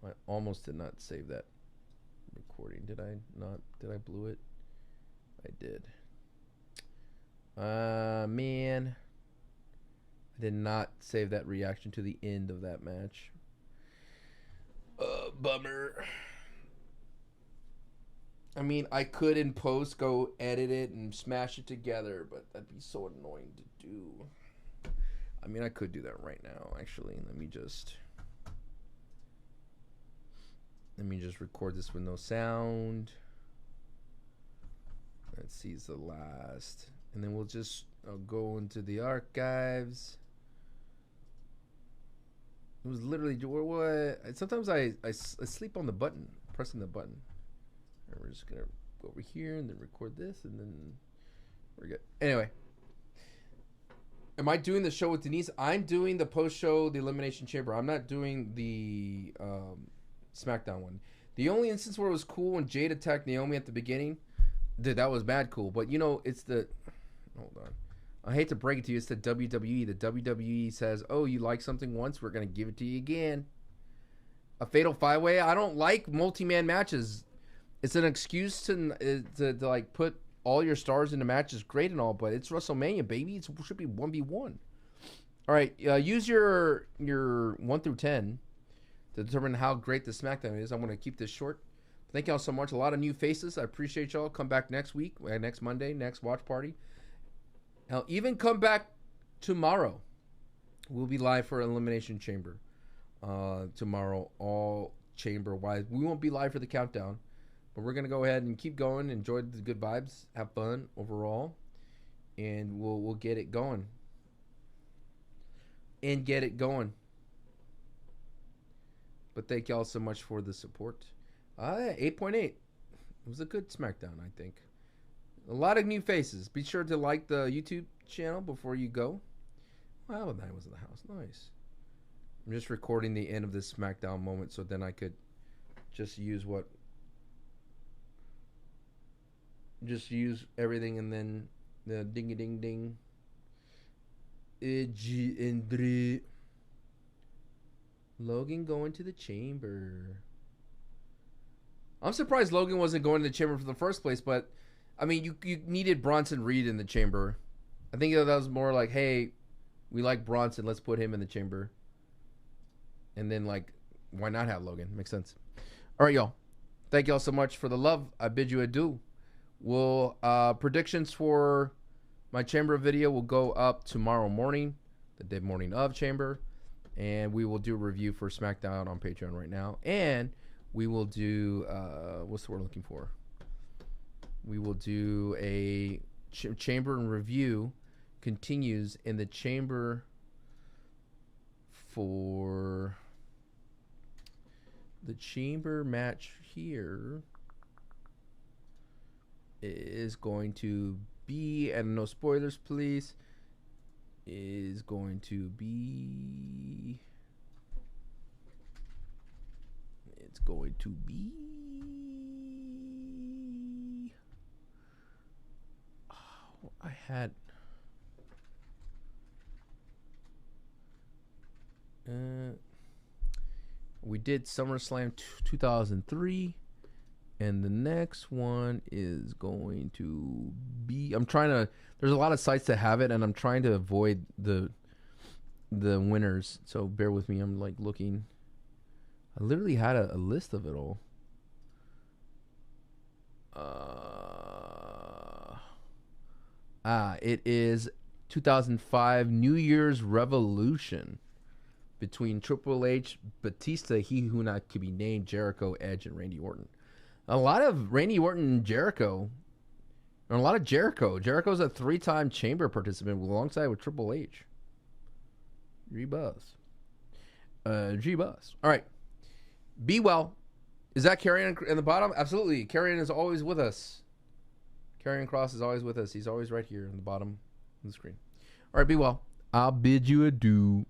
I almost did not save that recording. Did I not? Did I blew it? I did. Man. I did not save that reaction to the end of that match. Bummer. I mean, I could in post go edit it and smash it together, but that'd be so annoying to do. I mean, I could do that right now, actually. Let me just record this with no sound. Let's see, it's the last. And then we'll just go into the archives. It was literally what? Sometimes I sleep on the button, pressing the button. And we're just gonna go over here and then record this, and then we're good. Anyway, am I doing the show with Denise? I'm doing the post show, the Elimination Chamber. I'm not doing the SmackDown one. The only instance where it was cool when Jade attacked Naomi at the beginning, dude, that was mad cool. But you know, it's the hold on. I hate to break it to you, it's the WWE. The WWE says, "Oh, you like something once, we're gonna give it to you again." A fatal 5-way. I don't like multi-man matches. It's an excuse to like put all your stars into matches, great and all, but it's WrestleMania, baby. It should be 1v1. All right, use your 1 through 10 to determine how great the SmackDown is. I'm going to keep this short. Thank y'all so much. A lot of new faces. I appreciate y'all. Come back next week, next Monday, next watch party. Hell, even come back tomorrow. We'll be live for Elimination Chamber tomorrow, all chamber-wise. We won't be live for the countdown, but we're going to go ahead and keep going, enjoy the good vibes, have fun overall, and we'll get it going. And get it going. But thank y'all so much for the support. 8.8. It was a good SmackDown, I think. A lot of new faces. Be sure to like the YouTube channel before you go. Wow, that was in the house. Nice. I'm just recording the end of this SmackDown moment so then I could just use everything and then the ding-a-ding-ding. Logan going to the chamber. I'm surprised Logan wasn't going to the chamber for the first place, but I mean, you needed Bronson Reed in the chamber. I think that was more like, hey, we like Bronson, let's put him in the chamber. And then, like, why not have Logan? Makes sense. All right, y'all. Thank y'all so much for the love. I bid you adieu. Predictions for my chamber video will go up tomorrow morning, the day morning of chamber. And we will do a review for SmackDown on Patreon right now. And we will do, what's the word I'm looking for? We will do a chamber and review continues in the chamber for the chamber match here is going to be, and no spoilers please, is going to be, it's going to be, oh, I had, we did SummerSlam 2003, and the next one is going to be, I'm trying to, there's a lot of sites that have it, and I'm trying to avoid the winners, so bear with me. I'm like looking. I literally had a list of it all. It is 2005 New Year's Revolution between Triple H, Batista, he who not could be named, Jericho, Edge, and Randy Orton. A lot of Randy Orton and Jericho, and a lot of Jericho. Jericho's a 3-time chamber participant alongside with Triple H. G-Buzz. G-Buzz. All right. Be well. Is that Karrion in the bottom? Absolutely. Karrion is always with us. Karrion Kross is always with us. He's always right here in the bottom of the screen. All right, be well. I'll bid you adieu.